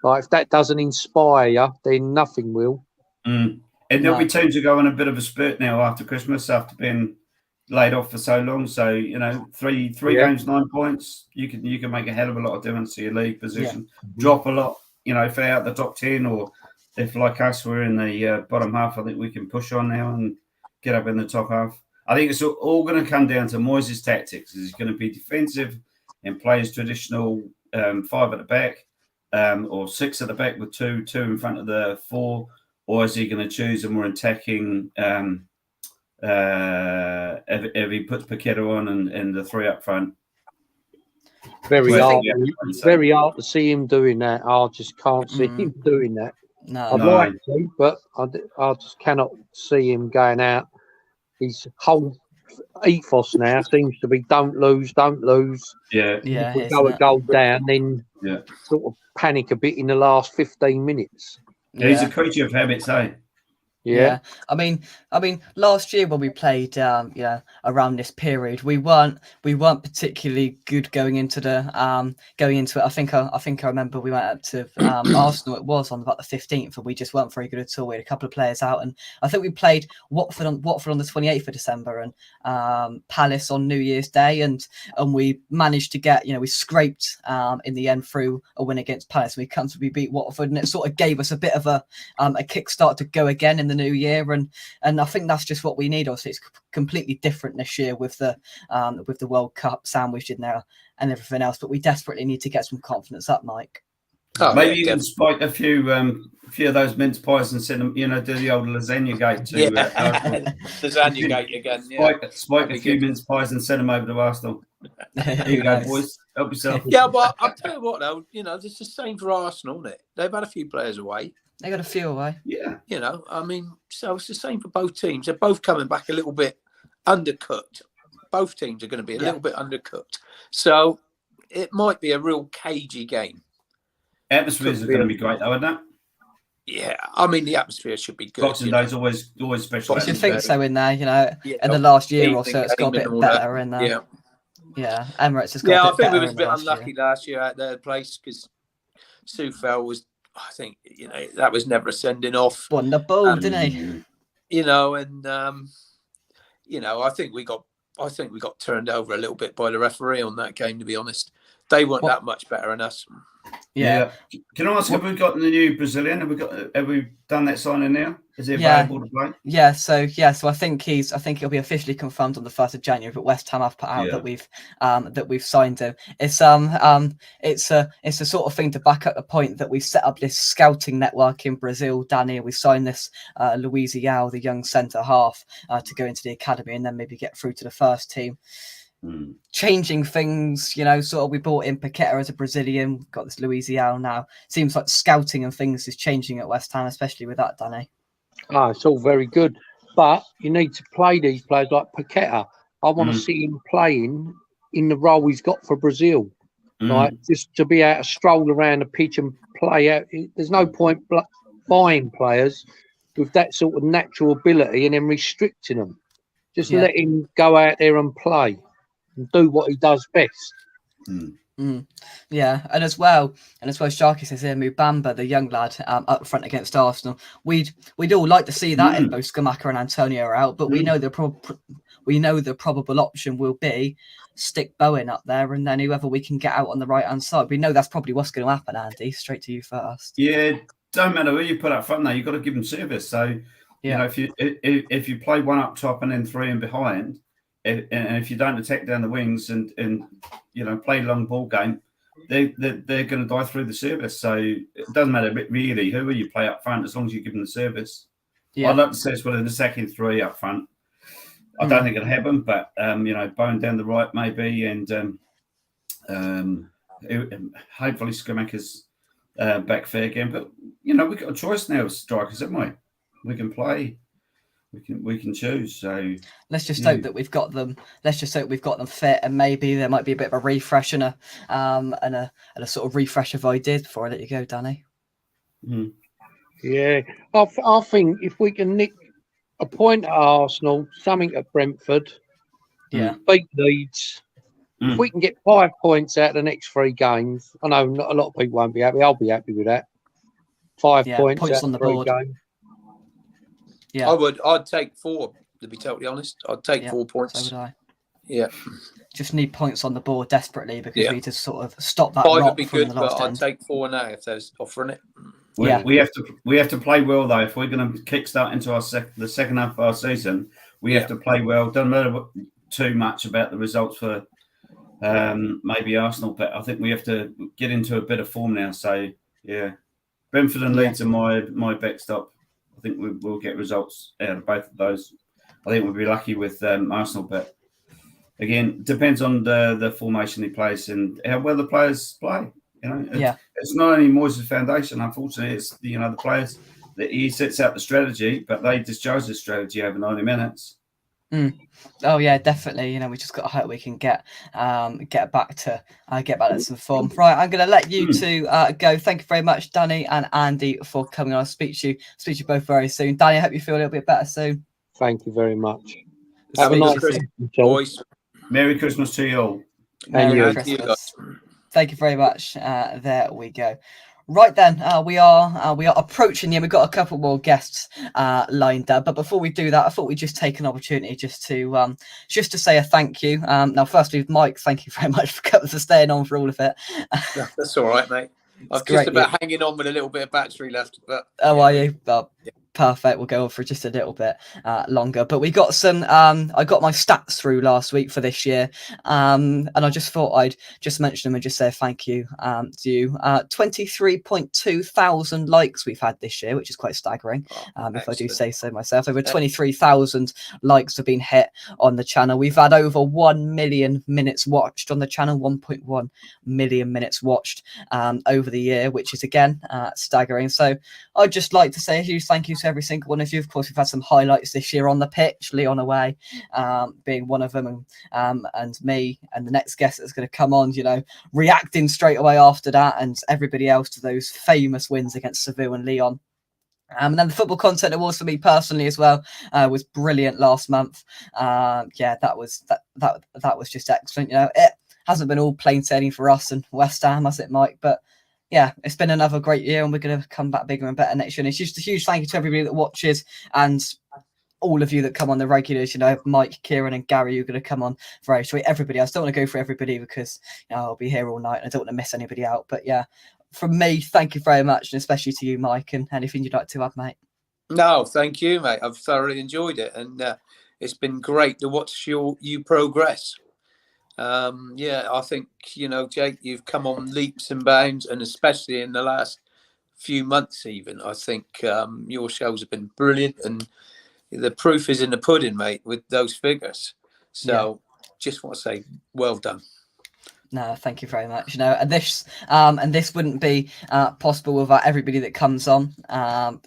O: Like if that doesn't inspire you, then nothing will.
N: And there'll be teams who go on a bit of a spurt now after Christmas, after being laid off for so long. So, you know, three games, 9 points. You can make a hell of a lot of difference to your league position. Drop a lot, you know, if they're out the top 10, or if like us, we're in the bottom half, I think we can push on now and get up in the top half. I think it's all going to come down to Moyes' tactics. Is he going to be defensive and play his traditional 5 at the back, or 6 at the back with two in front of the 4, or is he going to choose a more attacking? If he puts Paqueta on and the 3 up front.
O: Very hard to see him doing that. I just can't see him doing that.
A: No,
O: I'd like to, but I just cannot see him going out. His whole ethos now seems to be don't lose.
N: Yeah.
O: If we go a goal down, then sort of panic a bit in the last 15 minutes.
N: Yeah. He's a creature of habits, eh?
A: Yeah. I mean, last year when we played, around this period, we weren't particularly good going into it. I think I remember we went up to Arsenal. It was on about the 15th, and we just weren't very good at all. We had a couple of players out, and I think we played Watford on the 28th of December, and Palace on New Year's Day, and we managed to get, we scraped in the end through a win against Palace. We comfortably beat Watford, and it sort of gave us a bit of a kickstart to go again in the new year, and I think that's just what we need. Obviously, it's completely different this year with the World Cup sandwiched in there and everything else, but we desperately need to get some confidence up, Mike.
N: Maybe you can spike a few of those mince pies and send them, do the old lasagna gate to
B: lasagna gate again.
N: Spike a few mince pies and send them over to Arsenal. Here you go, boys. Help yourself.
B: Yeah, but I'll tell you what, though, it's the same for Arsenal, isn't it? They've had a few players away.
A: They got a few away.
B: Yeah. I mean, so it's the same for both teams. They're both coming back a little bit undercooked. Both teams are going to be a little bit undercooked. So it might be a real cagey game.
C: Atmospheres are going to be great, though, isn't it?
B: Yeah, I mean, the atmosphere should be good.
C: Boxing Day's always special.
A: You think so in there, in the last year or so, it's got a bit better in there. Yeah, Emirates has got a bit better.
B: Yeah, I think we was a bit unlucky last year at their place because Soufal was, I think, that was never a sending off.
A: Won the ball, didn't he?
B: I think we got turned over a little bit by the referee on that game, to be honest. They weren't that much better than us.
C: Yeah. Can I ask, have we got the new Brazilian? Have we done that signing now? Is he available to play?
A: Yeah, so I think he'll be officially confirmed on the 1st of January, but West Ham have put out that we've signed him. It's a sort of thing to back up the point that we've set up this scouting network in Brazil, Danny. We signed this Luiz Leão, the young centre half, to go into the academy and then maybe get through to the first team. Changing things, sort of we brought in Paqueta as a Brazilian, we've got this Luiz Leão now. Seems like scouting and things is changing at West Ham, especially with that, Danny.
O: It's all very good, but you need to play these players like Paqueta. I want to see him playing in the role he's got for Brazil. Like just to be able to stroll around the pitch and play out. There's no point buying players with that sort of natural ability and then restricting them. Just let him go out there and play and do what he does best.
A: Yeah, and as well, Sharky says here, Mubamba, the young lad, up front against Arsenal. We'd all like to see that if both Scamacca and Antonio are out, but we know the probable option will be stick Bowen up there, and then whoever we can get out on the right hand side. We know that's probably what's going to happen, Andy. Straight to you first.
C: Yeah, don't matter who you put up front. Now you've got to give them service. So if you play one up top and then 3 in behind. And if you don't attack down the wings and play long ball game,
N: they're going to die through the service. So it doesn't matter really who you play up front as long as you give them the service.
A: Yeah.
N: I'd like to see us within the second three up front. I don't think it'll happen, but Bone down the right maybe, and hopefully Schumacher's back fair again. But we've got a choice now of strikers, haven't we? We can play. We can choose. So
A: let's just hope that we've got them. Let's just hope we've got them fit, and maybe there might be a bit of a refresh and a sort of refresh of ideas before I let you go, Danny.
O: Yeah, I think if we can nick a point at Arsenal, something at Brentford, beat Leeds. If we can get 5 points out of the next 3 games, I know not a lot of people won't be happy. I'll be happy with that. 5 points out
A: on the board.
O: Games.
B: Yeah, I'd take 4. To be totally honest, I'd take 4 points.
A: So would I.
B: Yeah,
A: just need points on the board desperately because we need to sort of stop that
B: 5
A: rot
B: would be
A: from
B: good,
A: the last
B: but I'd
A: end.
B: take 4 now if there's offering it.
N: We have to play well though. If we're going to kickstart into the second half of our season, we have to play well. Doesn't matter too much about the results for maybe Arsenal, but I think we have to get into a bit of form now. So yeah, Brentford and Leeds are my backstop. I think we will get results out of both of those. I think we'll be lucky with Arsenal, but again, depends on the formation he plays and how well the players play. It's not only Moyes' foundation. Unfortunately, it's the players that he sets out the strategy, but they discharge the strategy over 90 minutes.
A: Oh yeah, definitely. We just got to hope we can get back to some form. Right, I'm going to let you two go. Thank you very much, Danny and Andy, for coming on. I'll speak to you both very soon. Danny, I hope you feel a little bit better soon.
O: Thank you very much.
B: Have a nice Christmas, boys.
N: Merry Christmas to you all.
A: Merry Christmas. Thank you very much. There we go. Right then, we are approaching the end. We've got a couple more guests lined up, but before we do that, I thought we'd just take an opportunity just to say a thank you. Now, firstly, Mike, thank you very much for staying on for all of it.
B: That's all right, mate. I'm just about hanging on with a little bit of battery left, but
A: are you? Perfect. We'll go on for just a little bit longer. But we got some. I got my stats through last week for this year, and I just thought I'd just mention them and just say thank you to you. 23.2 thousand likes we've had this year, which is quite staggering. If I do say so myself, over 23,000 likes have been hit on the channel. We've had over 1 million minutes watched on the channel, 1.1 million minutes watched over the year, which is again staggering. So I'd just like to say a huge thank you to every single one of you. Of course, we've had some highlights this year on the pitch, Leon away being one of them, and me and the next guest that's going to come on, reacting straight away after that, and everybody else to those famous wins against Seville and Leon. And then the football content awards for me personally as well was brilliant last month. That was just excellent. It hasn't been all plain sailing for us and West Ham, has it, Mike? But yeah, it's been another great year, and we're going to come back bigger and better next year. And it's just a huge thank you to everybody that watches and all of you that come on the regulars. Mike, Kieran, and Gary, you're going to come on very shortly. Everybody else, don't want to go for everybody because I'll be here all night and I don't want to miss anybody out. But yeah, from me, thank you very much, and especially to you, Mike. And anything you'd like to add, mate?
B: No, thank you, mate. I've thoroughly enjoyed it, and it's been great to watch you progress. I think, Jake, you've come on leaps and bounds, and especially in the last few months even, I think your shows have been brilliant, and the proof is in the pudding, mate, with those figures. So just want to say well done.
A: No, thank you very much. And this wouldn't be possible without everybody that comes on.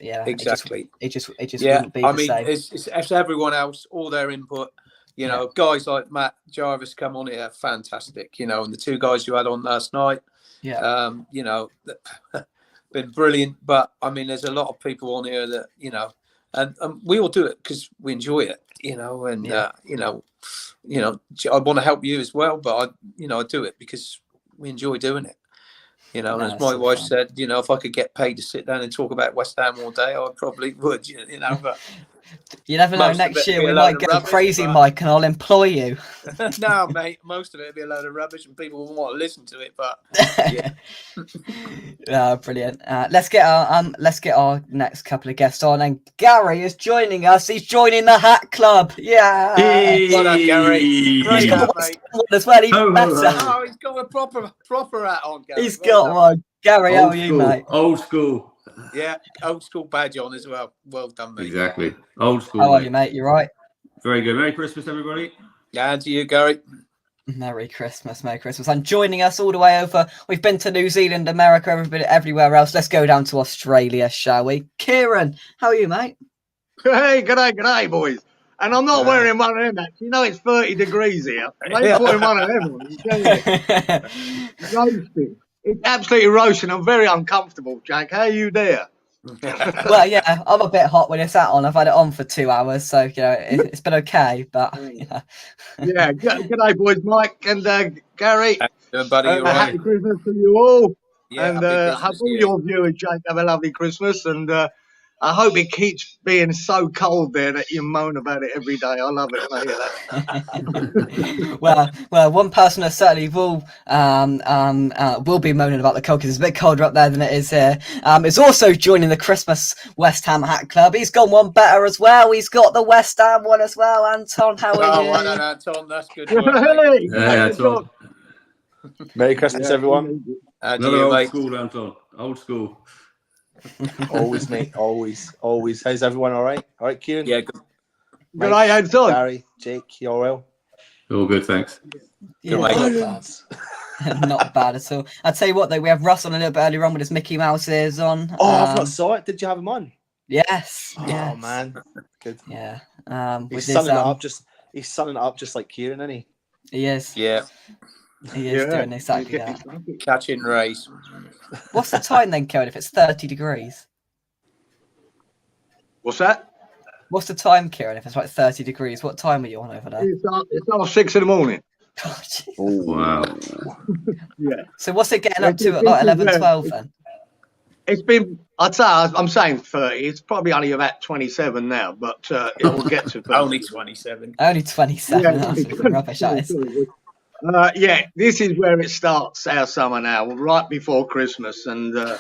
B: Exactly.
A: It just wouldn't be the same.
B: It's everyone else, all their input. Guys like Matt Jarvis come on here, fantastic. And the 2 guys you had on last night, been brilliant. But I mean, there's a lot of people on here that and we all do it because we enjoy it. I want to help you as well, but I do it because we enjoy doing it. And as my wife said, if I could get paid to sit down and talk about West Ham all day, I probably would. But
A: You never know.
B: Most of
A: Next
B: it
A: year
B: be
A: we
B: a
A: might
B: load
A: go
B: of rubbish,
A: crazy,
B: but-
A: Mike, and I'll employ you.
B: No, mate. Most of it will be a load of rubbish, and people won't want to listen to it. But yeah,
A: Brilliant. Let's get our next couple of guests on, and Gary is joining us. He's joining the Hat Club. Yeah.
B: well done, Gary. Great
A: He's got
B: hat,
A: one
B: mate.
A: as well. Even better.
B: Oh, he's got a proper hat on, Gary.
A: He's
B: Well
A: got
B: done.
A: one. Gary, how are you,
P: school,
A: mate?
P: Old school.
B: Yeah, old school badge on as well. Well done, mate.
P: Exactly. Old school.
A: How are you, mate? You right?
P: Very good. Merry Christmas, everybody.
B: Yeah, and to you, Gary.
A: Merry Christmas, and joining us all the way over. We've been to New Zealand, America, everywhere else. Let's go down to Australia, shall we? Kieran, how are you, mate?
Q: Hey, g'day, boys. And I'm not wearing one of them, actually. You know, it's 30 degrees here. I ain't putting one of them on. I'm telling you. Roasting. It's absolutely roasting. I'm very uncomfortable, Jack. How are you there?
A: Well, yeah, I'm a bit hot when it's out on. I've had it on for 2 hours, so you know it's been okay. But you know.
Q: Yeah, g'day, boys. Mike and Gary.
B: Buddy, you're right.
Q: Happy Christmas to you all.
B: Yeah,
Q: and
B: happy Christmas
Q: hope
B: to
Q: all
B: you.
Q: your viewers, Jake, have a lovely Christmas. And I hope it keeps being so cold there that you moan about it every day. I love it when I hear that.
A: well, one person that certainly will be moaning about the cold because it's a bit colder up there than it is here. Is also joining the Christmas West Ham Hat Club. He's got one better as well. He's got the West Ham one as well. Anton, how are you?
B: Oh, well done, Anton. That's good work, mate.
P: Yeah, Anton.
R: Merry Christmas, everyone.
P: Another old school, Anton. Old school.
R: Always, mate. Always. How's everyone? All right? All right, Kieran?
B: Yeah, good.
Q: Good night, Anton.
R: Gary, Jake, you all well?
P: All good, thanks.
A: Yeah, not bad at all. I'll tell you what, though, we have Russ on a little bit earlier on with his Mickey Mouse ears on.
R: Oh, I've not saw it. Did you have him on?
A: Yes.
R: Oh,
A: yes.
R: man. Good.
A: Yeah.
R: He's sunning it up just like Kieran, isn't he?
A: He is.
B: Yeah.
A: He is doing exactly that.
B: Catching rays.
A: What's the time then, Kieran, if it's 30 degrees?
Q: What's that?
A: What's the time, Kieran, if it's like 30 degrees? What time are you on over there?
Q: It's half 6 in the morning.
A: Oh,
P: wow.
Q: Yeah.
A: So what's it getting up to at like 11, 12 then?
Q: It's been, I'm saying 30. It's probably only about 27 now, but it will get to 30.
B: Only 27.
A: Only 27.
Q: Yeah.
A: That's rubbish, that is.
Q: Yeah, this is where it starts, our summer now, right before Christmas, and it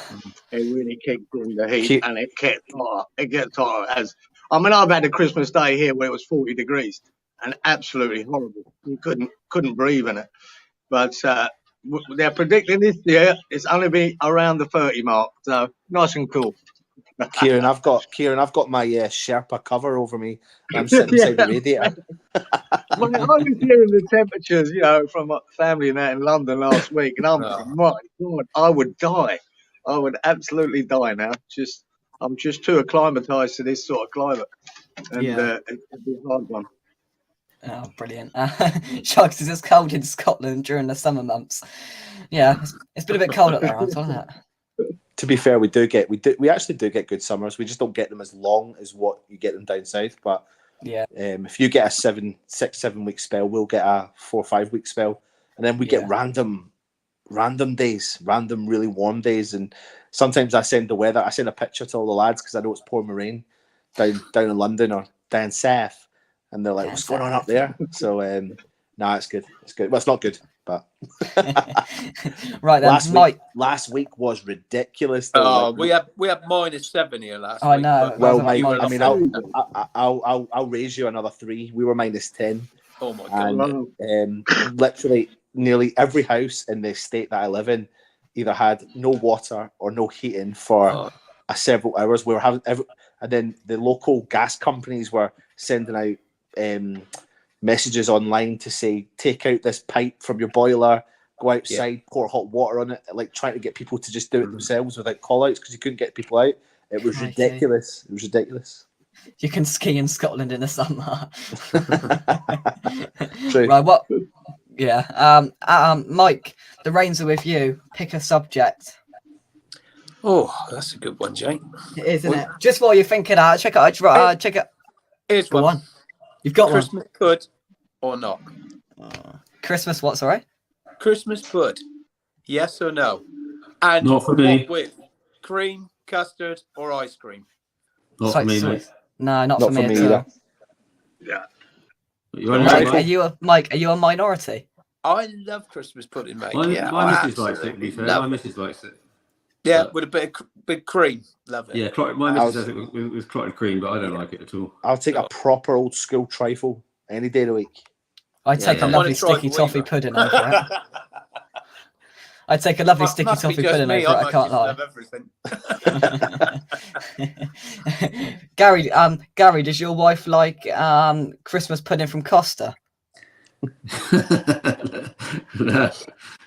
Q: really kicks in the heat, and it gets hotter. It gets hotter. I've had a Christmas day here where it was 40 degrees, and absolutely horrible. You couldn't breathe in it. But they're predicting this year it's only be around the 30 mark, so nice and cool.
R: Kieran, I've got my Sherpa cover over me. I'm sitting beside the radiator.
Q: Well, I was hearing the temperatures, from my family and that in London last week, and my God, I would die. I would absolutely die now. I'm just too acclimatized to this sort of climate, and it'd be a hard one.
A: Oh, brilliant. Sharks, is it cold in Scotland during the summer months? Yeah, it's been a bit cold up there, hasn't it?
R: To be fair, we actually do get good summers. We just don't get them as long as what you get them down south. But
A: yeah,
R: if you get a 7 week spell, we'll get a 4 or 5 week spell, and then we get random days, random really warm days. And sometimes I send a picture to all the lads because I know it's pouring rain down in London or down south, and they're like, "What's going on up there?" So it's good. It's good. Well, it's not good. But
A: right then, Mike.
R: Last week was ridiculous.
B: Oh, we had -7 here last week.
A: I know.
R: Well, mate, I mean, I'll raise you another 3. We were -10.
B: Oh my God!
R: And literally, nearly every house in the state that I live in either had no water or no heating for several hours. We were having and then the local gas companies were sending out messages online to say, take out this pipe from your boiler, go outside, pour hot water on it, like trying to get people to just do it themselves without call outs because you couldn't get people out. It was ridiculous. It was ridiculous.
A: You can ski in Scotland in the summer.
R: True.
A: Right, what? Yeah. Mike, the reins are with you. Pick a subject.
B: Oh, that's a good one, Jake.
A: It is, isn't it? Just while you're thinking out, check it.
B: Here's
A: Go
B: one.
A: on. You've got
B: Christmas bud or not?
A: Christmas what, sorry?
B: Christmas bud. Yes or no? And
P: Not for me.
B: what with? Cream, custard, or ice cream?
P: Not for me, mate.
A: No, not for me at all.
Q: Yeah.
A: Mike, are you a minority?
B: I love Christmas pudding, mate.
P: My missus likes it, to be fair. My missus likes it.
B: Yeah, with a bit of cream. Love it.
P: Yeah, my missus has it with clotted cream, but I don't like it at all.
R: I'll take a proper old school trifle any day of the week.
A: I'd take a lovely sticky toffee pudding over it. I'd take a lovely sticky toffee pudding over it. I can't lie. Gary, does your wife like Christmas pudding from Costa?
P: No,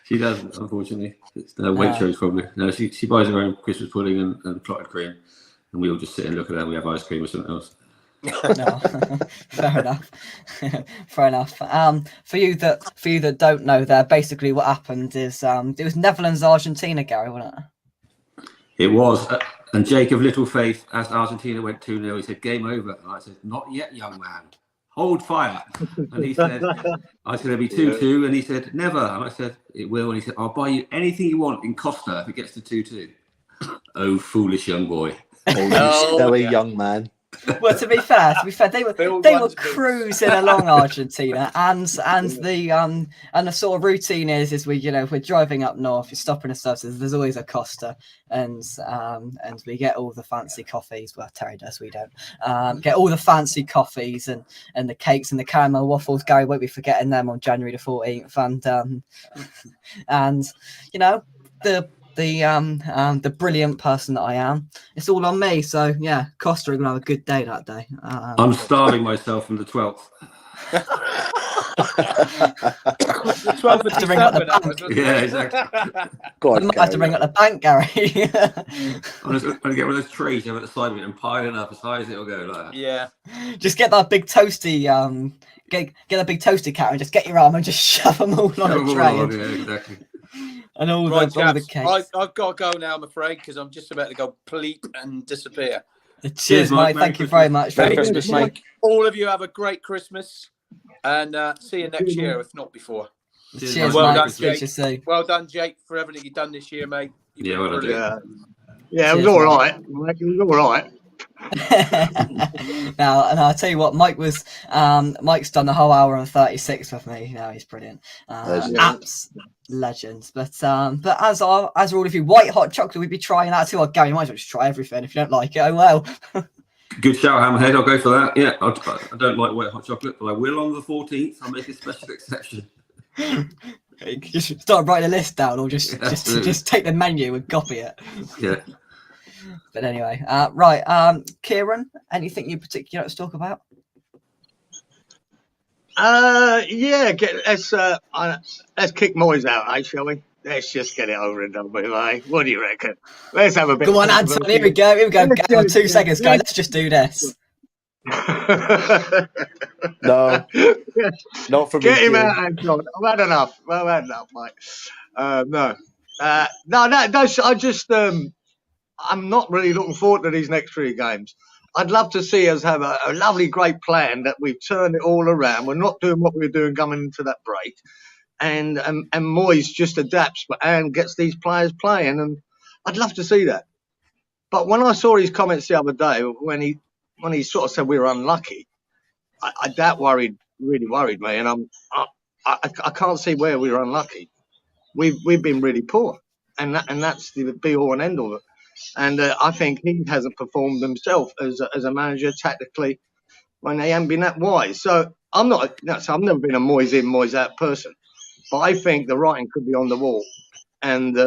P: she doesn't, unfortunately. It's Waitrose probably. No, she buys her own Christmas pudding and clotted cream, and we all just sit and look at that and we have ice cream or something else.
A: No, fair enough. Fair enough. For you that don't know, there basically what happened is it was Netherlands Argentina, Gary, wasn't it?
P: It was, and Jake of Little Faith, as Argentina went 2-0, he said, "Game over," and I said, "Not yet, young man. Hold fire." And he said, "I was going to be 2-2," and he said, "Never." And I said, "It will." And he said, "I'll buy you anything you want in Costa if it gets to 2-2. Oh, foolish young boy!
R: Oh, you silly young man.
A: Well, to be fair, they were cruising along Argentina, and the sort of routine is we're driving up north, you're stopping at stuff. So there's always a Costa, and we get all the fancy coffees. Well, Terry does, we don't. Get all the fancy coffees and the cakes and the caramel waffles. Gary won't be forgetting them on January the 14th, and the brilliant person that I am, it's all on me. So yeah, Costa are gonna have a good day that day.
P: I'm starving myself from the 12th.
B: The 12th of
A: to ring up the
B: December,
A: bank.
P: Yeah, exactly.
A: I might have to ring up the bank, Gary.
P: I'm just going to get one of those trays you have at the side of it and pile it up as high as it'll go. Like that.
B: Yeah.
A: Just get that big toasty, get a big toasty cat and just get your arm and just shove them all on a tray.
P: Yeah, exactly.
A: And all
B: Right,
A: the cakes.
B: I've got to go now, I'm afraid, because I'm just about to go bleep and disappear.
A: Cheers, Mike. Thank you very much.
B: Merry Christmas, Mike. All of you have a great Christmas, and see you next year, if not before.
A: Cheers,
B: well
A: Mike.
B: done, Jake. Well done, Jake, for everything you've done this year, mate.
P: Yeah, well done.
Q: Yeah, it was all right. It was all right.
A: Now, and I'll tell you what, Mike's done the whole hour and 36 with me. He's brilliant. Legends. But as are all of you, white hot chocolate, we'd be trying that too. Gary, you might as well just try everything. If you don't like it, oh well.
P: Good shout, Hammerhead. I'll go for that. Yeah, I don't like white hot chocolate, but I will on the 14th. I'll make a special exception.
A: Just start writing a list down, or just take the menu and copy it.
P: Yeah.
A: But anyway, right. Kieran, anything you particular to talk about?
Q: Yeah. Let's kick Moyes out, shall we? Let's just get it over and done with, eh? What do you reckon? Let's have a bit.
A: Go on, Anton. Here we go. Here we go. 2 seconds, guys. Let's just do this.
R: No, not from
Q: Get him out, Anton. I've had enough. Mike. No. I just I'm not really looking forward to these next 3 games. I'd love to see us have a lovely, great plan that we've turned it all around. We're not doing what we were doing coming into that break, and Moyes just adapts and gets these players playing, and I'd love to see that. But when I saw his comments the other day, when he sort of said we were unlucky, that really worried me, and I can't see where we were unlucky. We've been really poor, and that's the be all and end all of it. And I think he hasn't performed himself as a manager tactically when they haven't been that wise. So I've never been a Moyes in, Moyes out person, but I think the writing could be on the wall. And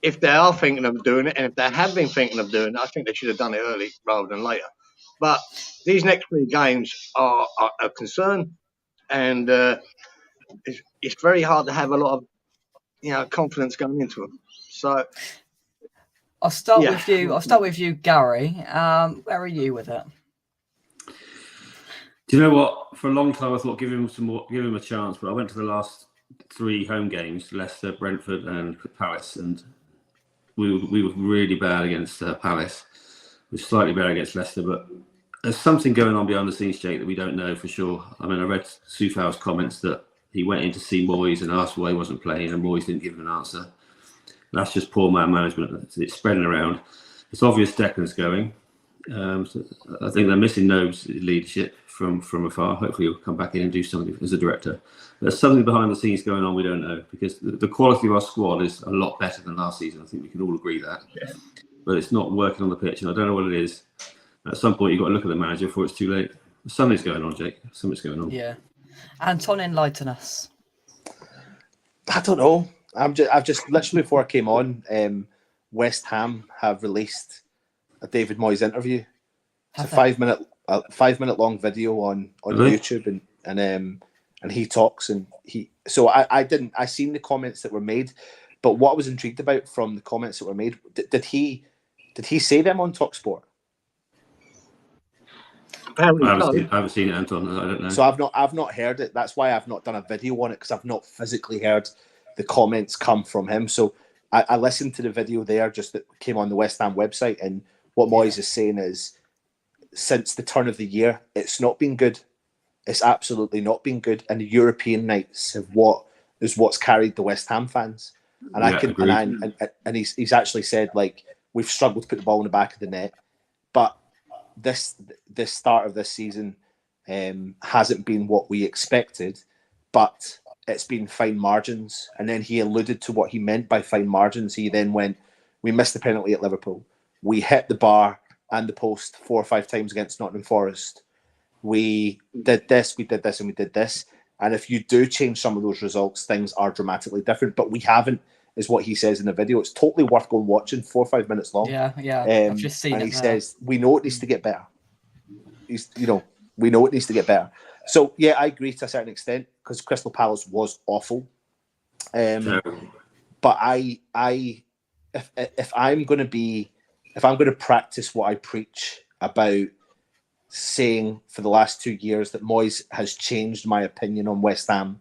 Q: if they are thinking of doing it, and if they have been thinking of doing it, I think they should have done it early rather than later. But these next 3 games are a concern, and it's very hard to have a lot of confidence going into them. So.
A: I'll start with you. I'll start with you, Gary. Where are you with it?
P: Do you know what? For a long time, I thought give him a chance. But I went to the last 3 home games: Leicester, Brentford, and Palace, and we were really bad against Palace. We were slightly better against Leicester, but there's something going on behind the scenes, Jake, that we don't know for sure. I mean, I read Soufal's comments that he went in to see Moyes and asked why he wasn't playing, and Moyes didn't give him an answer. That's just poor man management. It's spreading around. It's obvious Declan's going. So I think they're missing Nobe's leadership from afar. Hopefully he'll come back in and do something as a director. There's something behind the scenes going on we don't know, because the quality of our squad is a lot better than last season. I think we can all agree that. Yeah. But it's not working on the pitch, and I don't know what it is. At some point, you've got to look at the manager before it's too late. Something's going on, Jake. Something's going on.
A: Yeah. Anton, enlighten us.
R: I don't know. I've just literally before I came on, West Ham have released a David Moyes interview. It's a 5 minute long video on YouTube, and he talks, and I seen the comments that were made, but what I was intrigued about from the comments that were made, did he say them on TalkSport?
P: I haven't seen it, Anton. I don't know.
R: So I've not heard it. That's why I've not done a video on it, because I've not physically heard the comments come from him. So I listened to the video there, just that came on the West Ham website, and what Moyes is saying is, since the turn of the year, it's not been good. It's absolutely not been good, and the European nights have what's carried the West Ham fans. And he's actually said, like, we've struggled to put the ball in the back of the net, but this start of this season hasn't been what we expected, but it's been fine margins. And then he alluded to what he meant by fine margins. He then went, we missed the penalty at Liverpool. We hit the bar and the post 4 or 5 times against Nottingham Forest. We did this, and we did this. And if you do change some of those results, things are dramatically different. But we haven't, is what he says in the video. It's totally worth going watching, 4 or 5 minutes long.
A: Yeah. I've just seen it.
R: And he says, we know it needs to get better. We know it needs to get better. So, yeah, I agree to a certain extent, because Crystal Palace was awful. But if I'm going to practice what I preach about saying for the last 2 years that Moyes has changed my opinion on West Ham,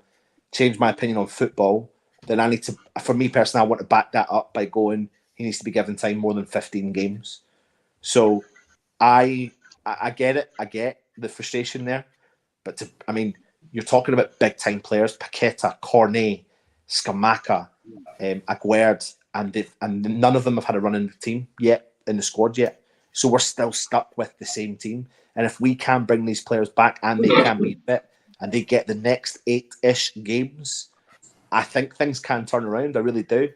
R: changed my opinion on football, then I need to, for me personally, I want to back that up by going, he needs to be given time more than 15 games. So I get it. I get the frustration there. But you're talking about big time players, Paqueta, Cornet, Scamacca, Aguerd, and none of them have had a run in the team yet, in the squad yet. So we're still stuck with the same team. And if we can bring these players back and they can be fit and they get the next 8-ish games, I think things can turn around. I really do.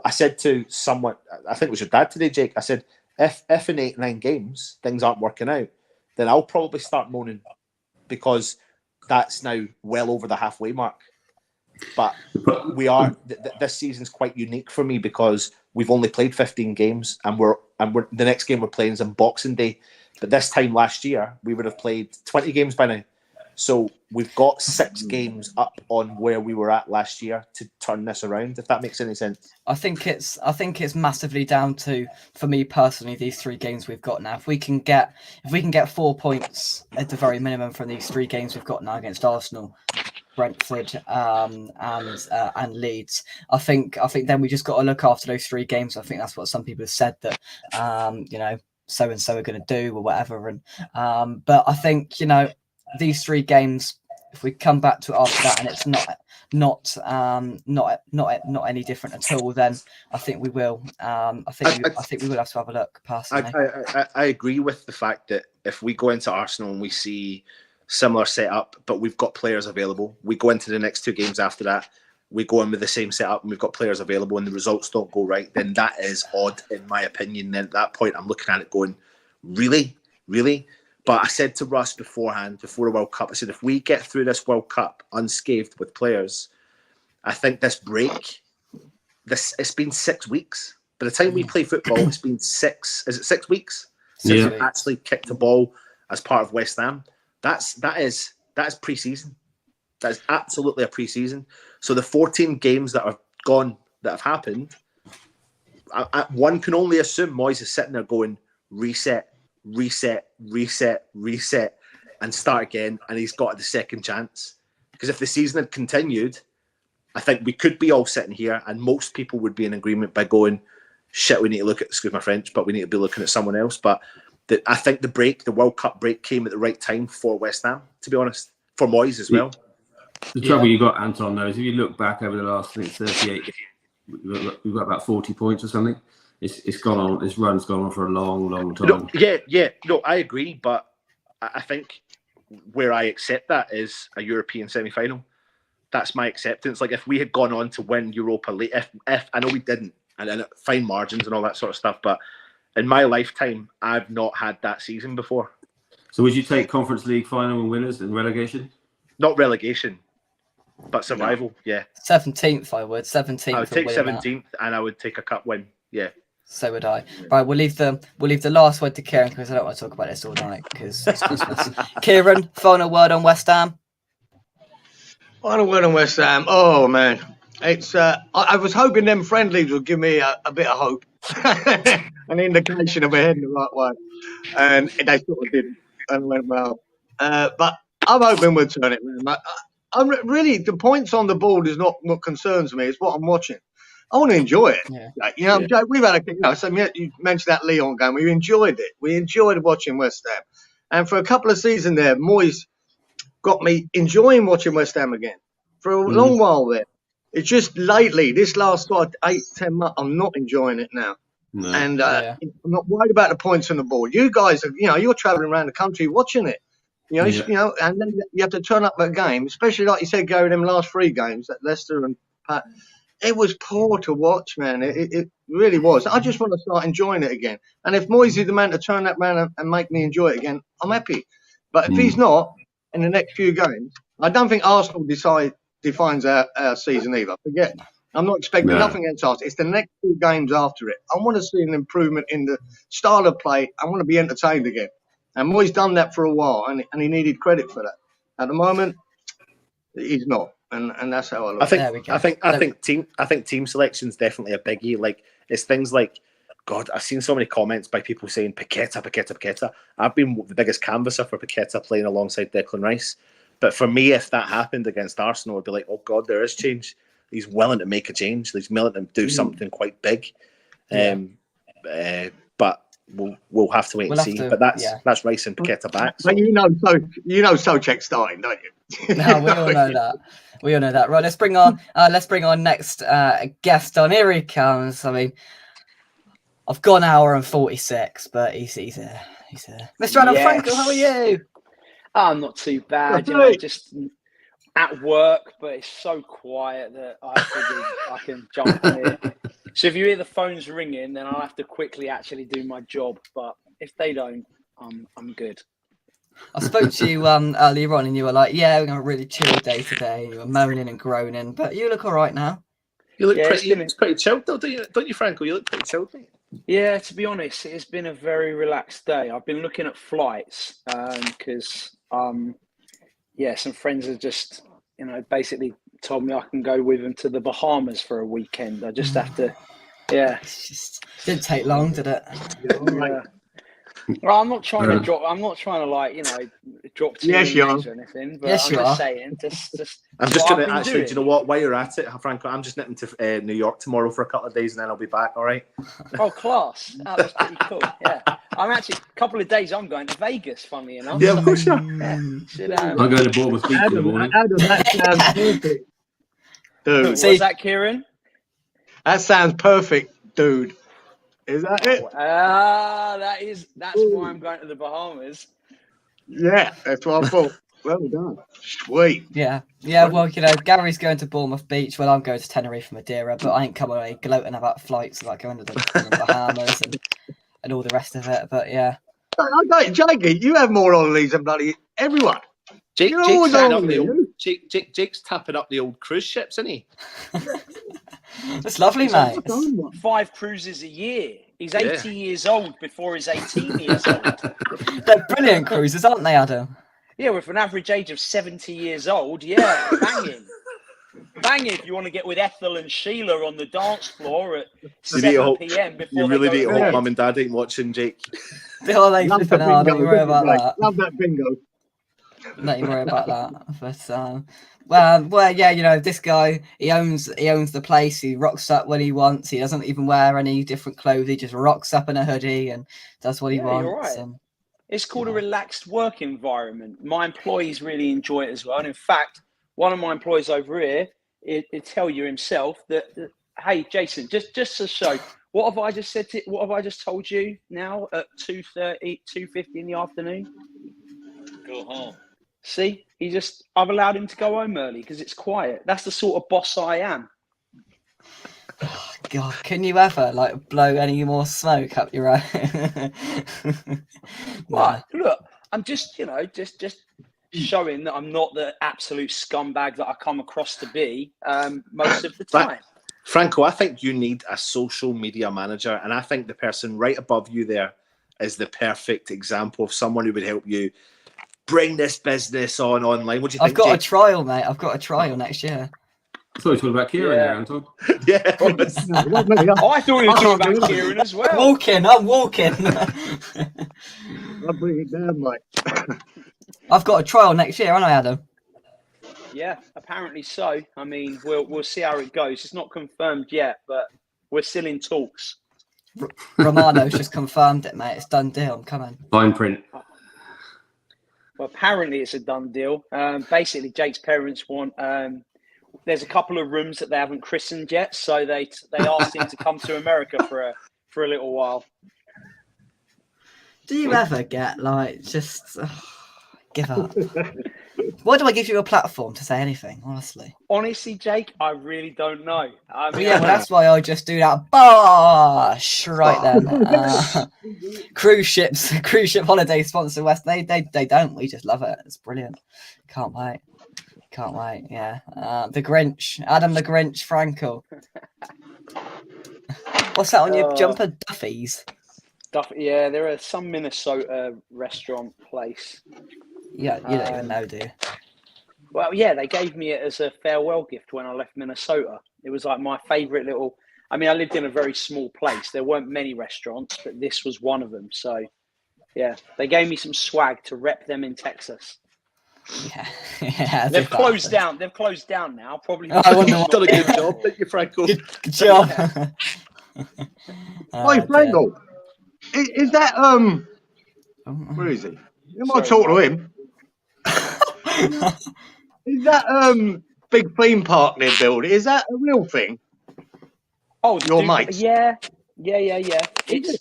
R: I said to someone, I think it was your dad today, Jake, I said, if in 8-9 games things aren't working out, then I'll probably start moaning, because that's now well over the halfway mark. But we are. This season's quite unique for me, because we've only played 15 games, and we're the next game we're playing is on Boxing Day. But this time last year, we would have played 20 games by now. So we've got 6 games up on where we were at last year to turn this around, if that makes any sense.
A: I think it's massively down to, for me personally, these 3 games we've got now. If we can get 4 points at the very minimum from these 3 games we've got now against Arsenal, Brentford, and Leeds, I think then we just got to look after those 3 games. I think that's what some people have said, that so and so are going to do or whatever. And but I think these 3 games, if we come back to it after that and it's not any different at all, then I think we will. I think we will have to have a look. Personally,
R: I agree with the fact that if we go into Arsenal and we see similar setup, but we've got players available, we go into the next 2 games after that, we go in with the same setup and we've got players available, and the results don't go right, then that is odd, in my opinion. Then at that point, I'm looking at it going, really? But I said to Russ beforehand, before the World Cup, I said, if we get through this World Cup unscathed with players, I think this break, it's been 6 weeks. By the time we play football, it's been 6 weeks since we've actually kicked the ball as part of West Ham. That is pre-season. That is absolutely a pre-season. So the 14 games that are gone, that have happened, one can only assume Moyes is sitting there going, reset, and start again, and he's got the second chance. Because if the season had continued, I think we could be all sitting here and most people would be in agreement by going, shit, we need to look at, excuse my French, but we need to be looking at someone else. But I think the World Cup break came at the right time for West Ham, to be honest, for Moyes as well.
P: The trouble you got, Anton, though, is if you look back over the last, I think, 38, we've got about 40 points or something. it's gone on. This run's gone on for a long time.
R: No, I agree, but I think where I accept that is a European semi-final. That's my acceptance. Like if we had gone on to win Europa League, if I know we didn't, and fine margins and all that sort of stuff, but in my lifetime, I've not had that season before.
P: So would you take Conference League final and winners and relegation?
R: Not relegation, but survival. Yeah,
A: 17th. I would 17th.
R: I would take 17th, and I would take a cup win. Yeah.
A: So would I. Right, we'll leave the last word to Kieran because I don't want to talk about this all night because it's Christmas. Kieran, final word on West Ham.
Q: Final word on West Ham. Oh man, it's. I was hoping them friendlies would give me a bit of hope, an indication of we're heading the right way, and they sort of didn't and went well. But I'm hoping we'll turn it around. I'm really the points on the board is not what concerns me. It's what I'm watching. I want to enjoy it. Yeah. We've had you mentioned that Lyon game. We enjoyed it. We enjoyed watching West Ham, and for a couple of seasons there, Moyes got me enjoying watching West Ham again for a long while there. It's just lately, this last 8-10 months, I'm not enjoying it now. No. And I'm not worried about the points on the board. You guys, you're traveling around the country watching it. And then you have to turn up at a game, especially like you said, Gary, them last 3 games at Leicester and Pat. It was poor to watch, man. It really was. I just want to start enjoying it again. And if Moyes is the man to turn that around and make me enjoy it again, I'm happy. But if he's not, in the next few games, I don't think Arsenal defines our season either. Forget. I'm not expecting nothing against Arsenal. It's the next 2 games after it. I want to see an improvement in the style of play. I want to be entertained again. And Moyes done that for a while, and he needed credit for that. At the moment, he's not, and that's how I look.
R: I think team selection's definitely a biggie. Like it's things like, God, I've seen so many comments by people saying Paqueta. I've been the biggest canvasser for Paqueta playing alongside Declan Rice. But for me, if that happened against Arsenal, I'd be like, oh God, there is change. He's willing to make a change. He's willing to do something quite big. But we'll have to wait and see. But that's Rice and Paqueta back. So.
Q: But Souček's starting, don't you?
A: No, we all know that. We all know that. Right, let's bring on next guest on. Here he comes. I mean, I've gone hour and 46, but he's here. He's here. Mr. Adam Frankel, how are you?
S: I'm not too bad. Just at work, but it's so quiet that I figured I can jump in here. So if you hear the phones ringing, then I'll have to quickly actually do my job. But if they don't, I'm good.
A: I spoke to you earlier on, and you were like, "Yeah, we're gonna have a really chill day today." And you were moaning and groaning, but you look all right now.
R: You look pretty chilled, though, don't you, Franco? You look pretty chilled, mate.
S: Yeah, to be honest, it's been a very relaxed day. I've been looking at flights because some friends have just basically told me I can go with them to the Bahamas for a weekend. I just have to,
A: Didn't take long, did it?
S: Yeah. Well, I'm not trying to drop. I'm not trying to drop two names or anything. But I'm just saying,
R: I'm just going to actually. Do you know what? While you're at it, Franco, I'm just nipping to New York tomorrow for a couple of days, and then I'll be back. All right.
S: Oh, class! Oh, that's pretty cool. Yeah, I'm actually a couple of days. I'm going to Vegas. Funnily enough.
R: Yeah, for sure.
P: I'm going to Bournemouth Beach in the morning.
Q: That sounds perfect, dude.
S: What's that, Kieran?
Q: That sounds perfect, dude. Is that it?
S: That's why I'm going to the Bahamas.
Q: Yeah, that's what I thought. Well done. Sweet.
A: Yeah. Well, Gary's going to Bournemouth Beach. Well, I'm going to Tenerife, Madeira, but I ain't coming away gloating about flights like going to the Bahamas and all the rest of it. But yeah.
Q: Jakey, you have more holidays than bloody everyone.
R: Jake's tapping up the old cruise ships, isn't he?
A: That's lovely, mate.
S: 5 cruises a year. He's 80 years old before he's 18 years old.
A: They're brilliant cruises, aren't they, Adam?
S: Yeah, with an average age of 70 years old. Yeah, banging. Banging if you want to get with Ethel and Sheila on the dance floor at 7 p.m. before
R: you really need to hope Mum and Dad ain't watching, Jake.
A: Oh, they flipping out. Don't you worry about that.
Q: Love that bingo.
A: Don't you worry about that. But this guy, he owns the place. He rocks up when he wants. He doesn't even wear any different clothes. He just rocks up in a hoodie and does what he wants.
S: You're right.
A: And,
S: it's called a relaxed work environment. My employees really enjoy it as well. And in fact, one of my employees over here, he'll tell you himself that, hey, Jason, just to show, What have I just said? What have I just told you now at 2:30, 2:50 in the afternoon?
T: Go home.
S: See, I've allowed him to go home early because it's quiet. That's the sort of boss I am.
A: God, can you ever like blow any more smoke up your own?
S: Right, look, I'm just showing that I'm not the absolute scumbag that I come across to be most of the time.
R: Franco, I think you need a social media manager, and I think the person right above you there is the perfect example of someone who would help you bring this business online. What do you think?
A: I've got
R: Jake?
A: a trial, mate. I've got a trial next year.
P: I thought you were talking about Kieran there, Anton.
R: Yeah.
S: I thought you were talking about Kieran as well.
A: I'm walking.
Q: I'll bring it down, mate.
A: I've got a trial next year, haven't I, Adam?
S: Yeah, apparently so. I mean, we'll see how it goes. It's not confirmed yet, but we're still in talks.
A: Romano's just confirmed it, mate. It's done deal. I'm coming.
P: Fine print.
S: Well, apparently it's a done deal. Basically, Jake's parents want. There's a couple of rooms that they haven't christened yet, so they asked him to come to America for a little while.
A: Do you ever get like just give up? Why do I give you a platform to say anything?
S: Honestly, Jake, I really don't know. I mean,
A: Yeah, well, that's why I just do that. Bosh right then. Cruise ship holiday sponsor West. They don't. We just love it. It's brilliant. Can't wait. Yeah. The Grinch, Adam the Grinch, Franco. What's that on your jumper? Duffy's.
S: Yeah, there are some Minnesota restaurant place.
A: Yeah, you don't even know, do you?
S: Well, yeah, they gave me it as a farewell gift when I left Minnesota. It was like my favorite little. I mean, I lived in a very small place. There weren't many restaurants, but this was one of them. So, yeah, they gave me some swag to rep them in Texas.
A: Yeah,
S: they've closed down. They've closed down now. Probably.
R: I wonder what done a good job, didn't you, Franco?
A: Good job.
Q: Wait, Franco, is that where is he? Am I talking to him? Is that big theme park they're building? Is that a real thing?
S: Oh,
Q: your mates?
S: Yeah. It's.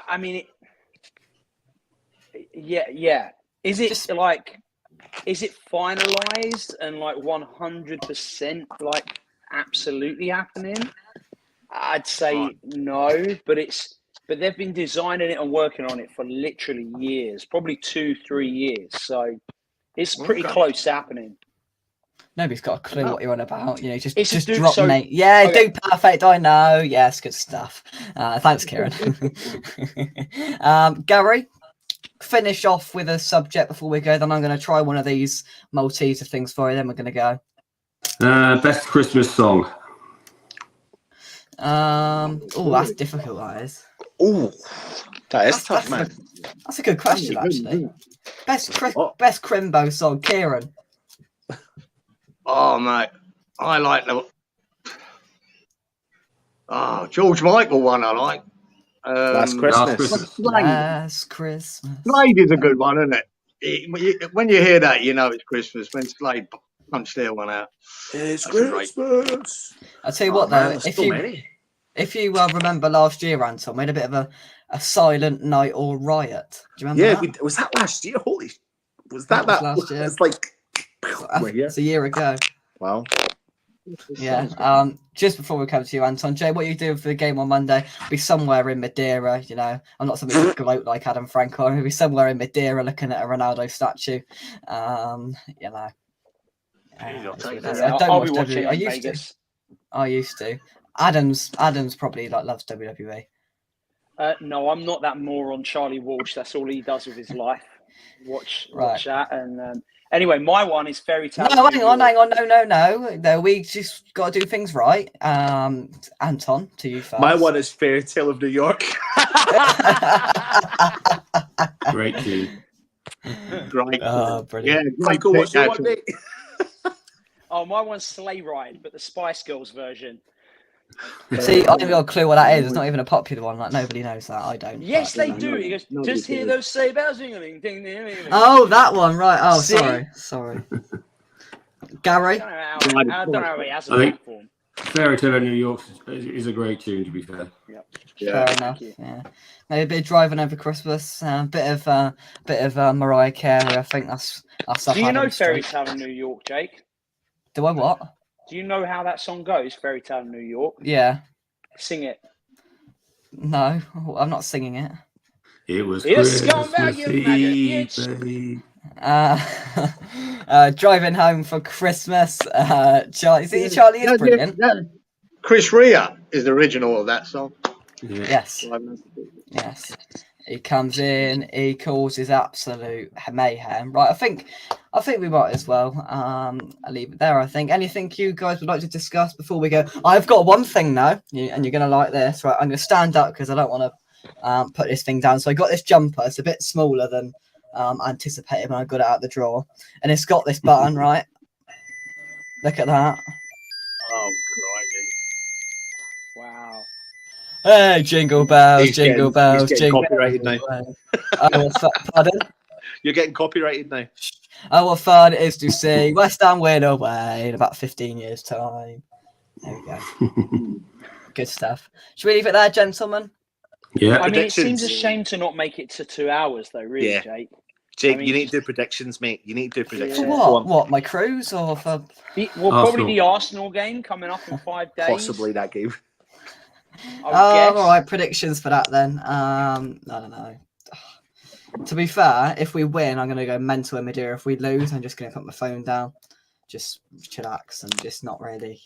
S: I mean, yeah. Is it like? Is it finalized and like 100% like absolutely happening? I'd say no, but they've been designing it and working on it for literally years, probably 2-3 years. So it's pretty close to happening.
A: Nobody's got a clue what you're on about. You know, just
S: It's a
A: drop
S: so-
A: mate. Yeah,
S: okay.
A: do perfect. I know. Yes, good stuff. Thanks, Kieran. Gary, finish off with a subject before we go. Then I'm going to try one of these Malteser things for you. Then we're going to go.
P: Best Christmas song.
A: Oh, that's difficult. That is.
R: Oh, that is tough, man.
A: That's a good question, actually. Best Crimbo song, Kieran.
Q: Oh, mate, I like the George Michael one. I like.
R: Last Christmas.
A: Last Christmas.
Q: Slade is a good one, isn't it? When you hear that, you know it's Christmas. When Slade punched their one out.
R: It's Christmas.
A: I'll tell you what, though, if you remember last year, Anton, we had a bit of a silent night or riot. Do you remember that?
R: Was that last year? Holy, was that
A: last year?
R: It's like
A: it's a year ago.
R: Wow.
A: Yeah. Just before we come to you, Anton, Jay, what are you doing for the game on Monday? Be somewhere in Madeira. You know, I'm not somebody to gloat like Adam Franco. I'm gonna be somewhere in Madeira looking at a Ronaldo statue. You know. I don't watch WWE. I used to. Adam's probably loves WWE.
S: No, I'm not that moron, Charlie Walsh. That's all he does with his life. Watch that. And anyway, my one is Fairy Tale.
A: No, hang on. No. We just got to do things right. Anton, to you first.
R: My one is Fairy Tale of New York.
P: Great tune.
Q: Great.
A: Oh, brilliant.
Q: Yeah,
R: Michael, what's your one, mate?
S: Oh, my one's Sleigh Ride, but the Spice Girls version.
A: See, I haven't got a clue what that is. It's not even a popular one. Like, nobody knows that. I don't.
S: Yes, they do. He goes, just hear those sleigh bells ringing. Ding, ding, ding.
A: Oh, that one, right. Oh,
S: See?
A: sorry. Gary?
S: I don't know how he has a platform.
P: Fairy Tale of New York is a great tune, to be fair.
A: Fair enough. Yeah, maybe a bit of driving over Christmas. Bit of Mariah Carey. I think that's up
S: Do you know
A: Adam's
S: Fairy
A: street.
S: Tale of New York, Jake?
A: Do I what?
S: Do you know how that song goes, Fairy Tale of New York?
A: Yeah.
S: Sing it.
A: No, I'm not singing it.
P: It was
S: It's
P: Christmas Eve, babe.
A: Driving home for Christmas. Charlie is brilliant.
Q: Chris Rea is the original of that song.
A: Yes. Yes. He comes in, he causes absolute mayhem. Right, I think we might as well I'll leave it there, I think. Anything you guys would like to discuss before we go? I've got one thing now, and you're going to like this. Right, I'm going to stand up because I don't want to put this thing down. So I got this jumper. It's a bit smaller than anticipated when I got it out the drawer. And it's got this button, right? Look at that.
Q: Oh,
S: wow.
A: Hey, jingle bells, jingle bells,
R: he's getting
A: jingle
R: copyrighted now.
A: Pardon?
R: You're getting copyrighted now.
A: Oh, what fun it is to see West Ham win away in about 15 years' time. There we go. Good stuff. Should we leave it there, gentlemen?
P: Yeah.
S: I mean, it seems a shame to not make it to 2 hours, though, really,
R: Yeah.
S: Jake.
R: Jake,
S: I mean,
R: you need to do predictions, mate. You need to do predictions.
A: For
R: Go
A: what?
R: on.
A: What, my cruise or for...
S: Probably the Arsenal game coming up in 5 days.
R: Possibly that game.
A: All right, predictions for that then. I don't know. To be fair, if we win, I'm going to go mental in Madeira. If we lose, I'm just going to put my phone down, just chillax and just not really,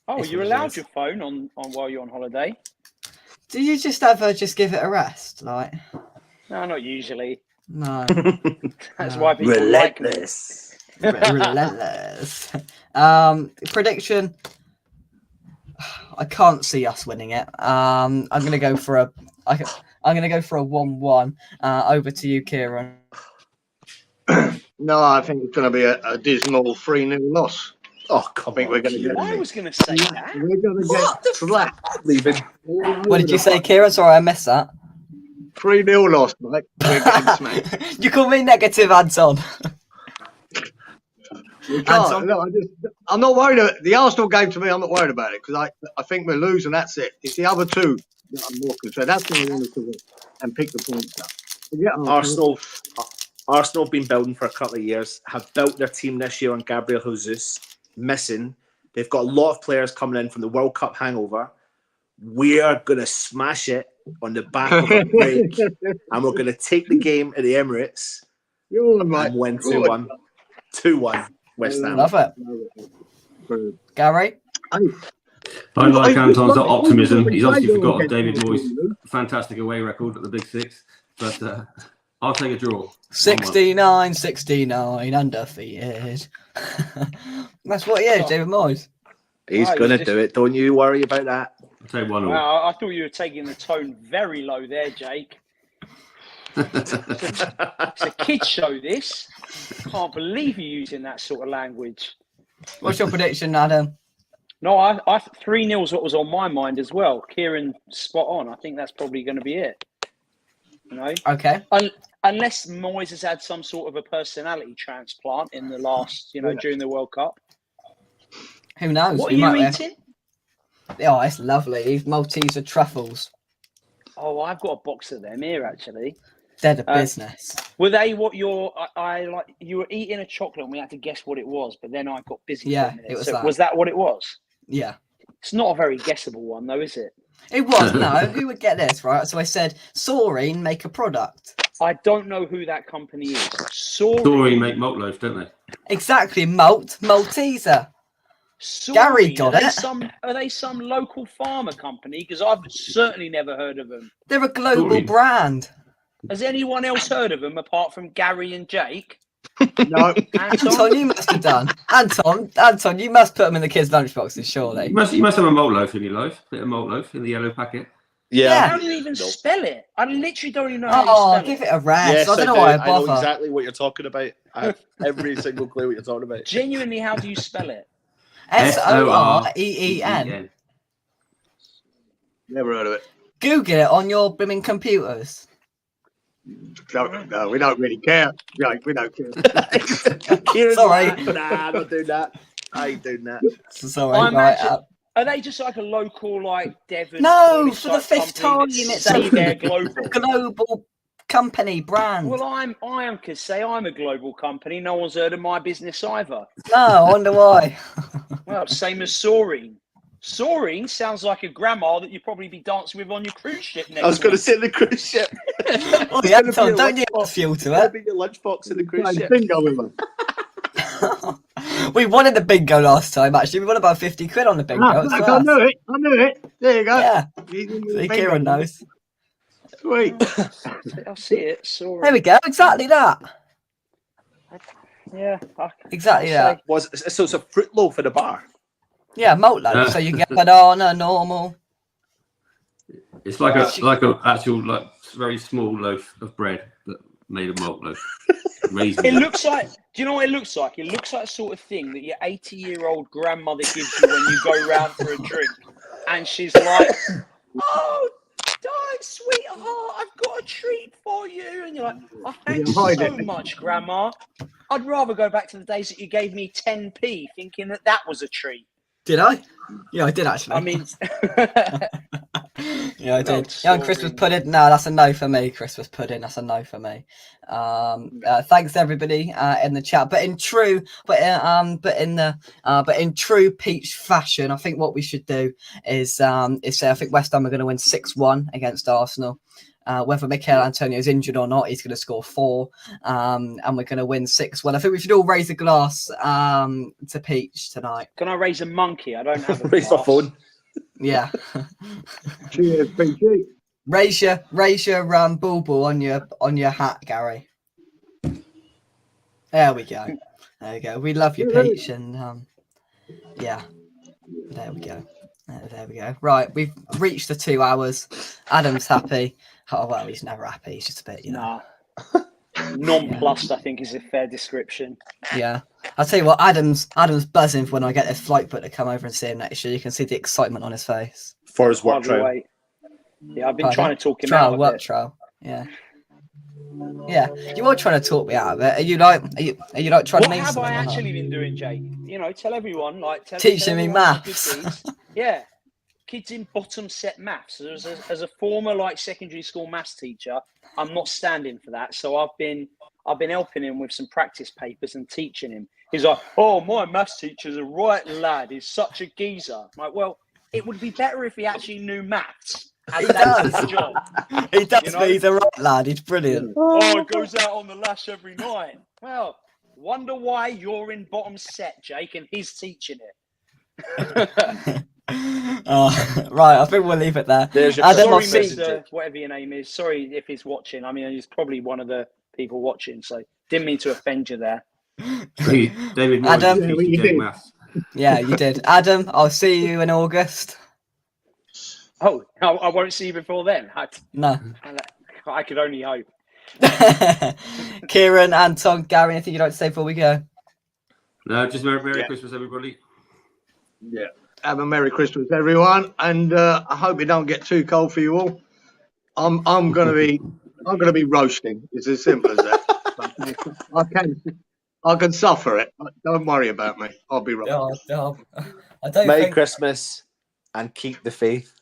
S: Oh,
A: It's
S: you're
A: what it
S: allowed
A: is.
S: your phone on while you're on holiday?
A: Do you just ever just give it a rest? Like,
S: No, not usually.
A: no.
S: That's
A: No.
S: why people
R: Relentless.
A: Relentless. Prediction. I can't see us winning it. I'm gonna go for a 1-1. Over to you, Kieran.
Q: No, I think it's going to be a dismal 3-0 loss.
R: Oh, come
Q: I think
R: on,
Q: we're going to get.
S: I was going to say that.
Q: We're going to get slapped.
R: Leaving.
A: What did you say, Kieran? Sorry, I missed that.
Q: 3-0 loss, mate. We're getting smacked.
A: You call me negative, Anton.
Q: We can't. No, I'm not worried. The Arsenal game, to me, I'm not worried about it because I think we're losing. That's it. It's the other two that I'm more concerned. That's what I wanted to win and pick the points up.
R: Arsenal have been building for a couple of years, have built their team this year on Gabriel Jesus, missing. They've got a lot of players coming in from the World Cup hangover. We are going to smash it on the back of a break, and we're going to take the game at the Emirates and win 2-1. 2-1, West Ham.
A: Love it. Gary?
P: I like Anton's optimism. He's obviously forgotten David Moyes' fantastic away record at the Big Six, but I'll take a draw.
A: 69, undefeated. That's what he is, David Moyes.
R: He's going to do it. Don't you worry about that.
P: I'll take 1-0.
S: Wow, I thought you were taking the tone very low there, Jake. It's a kid's show, this. Can't believe you're using that sort of language.
A: What's your prediction, Adam?
S: No, I 3-0 is what was on my mind as well. Kieran, spot on. I think that's probably going to be it.
A: Okay.
S: Unless Moyes has had some sort of a personality transplant in the last, during the World Cup.
A: Who knows?
S: What are you eating?
A: Oh, it's lovely. These Malteser truffles.
S: Oh, I've got a box of them here, actually.
A: They're the business.
S: Were they what I like? You were eating a chocolate and we had to guess what it was, but then I got busy.
A: Yeah, it was that.
S: Was that what it was?
A: Yeah.
S: It's not a very guessable one, though, is it?
A: It was. No, who would get this, right? So I said, Soreen make a product.
S: I don't know who that company is.
P: Soreen make malt loaf, don't they?
A: Exactly. Malteser.
S: Soreen,
A: Gary got it.
S: Are they some local farmer company? Because I've certainly never heard of them.
A: They're a global brand.
S: Has anyone else heard of them apart from Gary and Jake?
Q: No.
A: Anton, you must have done. Anton, you must put them in the kids' lunchboxes, surely.
P: You must have a malt loaf in your life. Bit of malt loaf in the yellow packet.
R: Yeah.
S: How do you even spell it? I literally don't even know how you spell it.
A: Give it a rest.
R: Yes,
A: I don't know why I
R: I know
A: bother.
R: exactly what you're talking about. I have every single clue what you're talking about.
S: Genuinely, how do you spell it?
A: Soreen.
Q: Never heard of it.
A: Google it on your blooming computers.
Q: No, we don't really care. Jake, we don't care.
R: Kieran's
A: Sorry.
R: like, nah, I'm not doing that. I ain't doing that.
A: Sorry, right.
S: Are they just like a local, like Devon?
A: No, for the 5th time,
S: it's say they're global.
A: Global company brand.
S: Well, I am could say I'm a global company. No one's heard of my business either.
A: No, I wonder why.
S: Well, same as Soaring. Soaring sounds like a grandma that you'd probably be dancing with on your cruise ship next
R: I was going to
S: week.
R: say the cruise ship.
A: Oh, yeah, Tom, don't you add fuel to it?
R: Be your lunchbox in the cruise ship.
Q: Bingo with them.
A: We won in the bingo last time, actually. We won about 50 quid on the bingo.
Q: I knew it. I knew it. There you go.
A: Yeah.
Q: He's in the
A: See,
Q: bingo.
A: Kieran knows.
Q: Sweet.
S: I'll see it. Soaring.
A: There we go. Exactly that.
S: Yeah.
A: Exactly that.
R: So it's a fruit loaf in a bar.
A: Yeah, malt loaf. So you can get banana, normal.
P: It's like a actual very small loaf of bread that made of malt loaf.
S: It looks like. Do you know what it looks like? It looks like the sort of thing that your 80-year-old grandmother gives you when you go round for a drink, and she's like, "Oh, darling sweetheart, I've got a treat for you," and you're like, "Oh, thanks so much, Grandma. I'd rather go back to the days that you gave me 10p, thinking that was a treat."
A: Did I? Yeah, I did actually.
S: I mean,
A: yeah, I did. Yeah, Christmas pudding. No, that's a no for me. Christmas pudding. That's a no for me. Thanks everybody in the chat. But in true Peach fashion, I think what we should do is say I think West Ham are going to win 6-1 against Arsenal. Whether Mikel Antonio's injured or not, he's going to score 4, and we're going to win 6-1. I think we should all raise a glass to Peach tonight.
S: can I raise a monkey? I don't have a
R: Raise my
S: glass.
R: phone.
A: Yeah.
Q: Cheers, PG.
A: Raise your ball on your hat, Gary. There we go. There we go. We love you, Peach, and yeah. There we go. There we go. Right, we've reached the 2 hours. Adam's happy. Oh well, he's never happy. He's just a bit,
S: Nah. Nonplussed, I think, is a fair description.
A: Yeah. I'll tell you what, Adam's buzzing for when I get this flight book to come over and see him next year. You can see the excitement on his face.
R: For his work
S: Hardly
R: trial.
S: wait. Yeah, I've been trying to talk him
A: trial,
S: out of
A: work
S: it.
A: trial. Yeah. Yeah. You are trying to talk me out of it. Are you like trying to
S: What
A: mean
S: have
A: something?
S: I
A: or not?
S: actually been doing, Jake? You know, tell everyone,
A: Teaching me
S: everyone my good
A: maths.
S: deeds. Yeah. Kids in bottom set maths. As a former secondary school maths teacher, I'm not standing for that. So I've been helping him with some practice papers and teaching him. He's like, "Oh, my maths teacher's a right lad. He's such a geezer." I'm like, well, it would be better if he actually knew maths.
A: He does.
S: His job.
A: He does,
S: You know?
A: but he's a right lad. He's brilliant.
S: Oh, it goes out on the lash every night. Well, wonder why you're in bottom set, Jake, and he's teaching it.
A: Right, I think we'll leave it there.
S: Sorry,
A: I'll see-
S: Mr. Whatever your name is. Sorry if he's watching. I mean, he's probably one of the people watching, so didn't mean to offend you there.
P: David Moore
A: Adam,
P: is teaching Jake maths.
A: Yeah, you did. Adam, I'll see you in August.
S: Oh, I won't see you before then.
A: No.
S: I could only hope.
A: Kieran, Anton, Gary, anything you'd like to say before we go?
P: No, just Merry Christmas, everybody.
Q: Yeah. Have a Merry Christmas, everyone, and I hope it don't get too cold for you all. I'm gonna be roasting. It's as simple as that. I can suffer it. Don't worry about me. I'll be roasting.
R: Merry Christmas and keep the faith.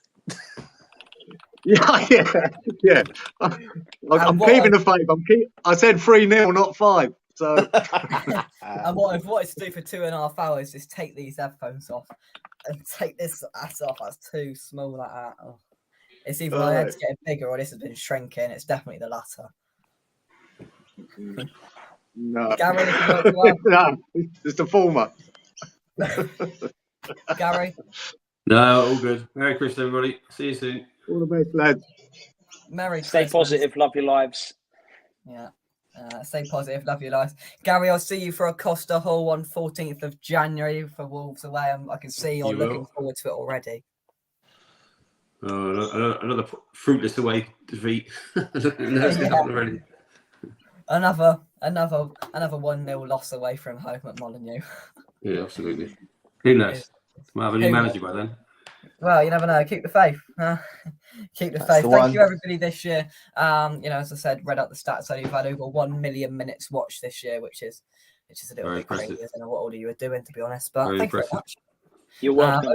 Q: Yeah. I'm keeping the faith. I said 3-0, not 5. So.
A: And what I've wanted to do for 2.5 hours is take these headphones off and take this ass off. That's too small like that. Oh. It's either my head's getting bigger or this has been shrinking. It's definitely the latter.
Q: No.
A: Gary, if you want to go
Q: No, it's the former.
A: Gary?
P: No, all good. Merry Christmas, everybody. See you soon.
Q: All the best, lads.
A: Merry
S: Stay
A: Christmas.
S: positive. Love your lives.
A: Yeah. Stay positive. Love your lives. Gary, I'll see you for a Costa Hall on 14th of January for Wolves away. I can see you're looking forward to it already.
P: Another fruitless away defeat. Already.
A: Another 1-0 loss away from home at Molineux.
P: Yeah, absolutely. Who knows? Might have a new manager by then.
A: Well, you never know. Keep the faith. Keep the faith. Thank you, everybody, this year. As I said, read out the stats. We've had over 1 million minutes watched this year, which is a little bit crazy. I don't know what all of you are doing, to be honest. But thank you very much.
S: You're welcome.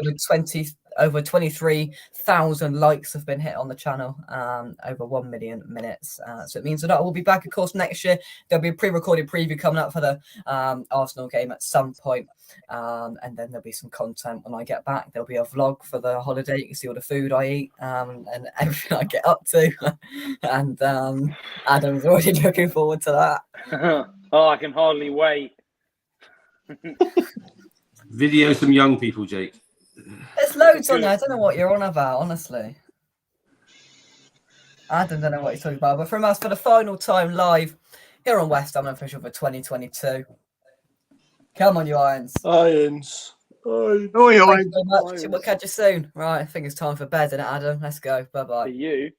A: Over 23,000 likes have been hit on the channel, over 1 million minutes. So it means that I will be back, of course, next year. There'll be a pre-recorded preview coming up for the Arsenal game at some point. And then there'll be some content when I get back. There'll be a vlog for the holiday. You can see all the food I eat and everything I get up to. And Adam's already looking forward to that.
S: Oh, I can hardly wait.
P: Video some young people, Jake.
A: There's loads on there. I don't know what you're on about, honestly. Adam don't know what he's talking about. But from us, for the final time live here on West Ham Unofficial for 2022. Come on, you Irons.
R: Irons.
A: Thank you so much. We'll catch you soon. Right, I think it's time for bed, isn't it, Adam? Let's go. Bye-bye.
S: For you.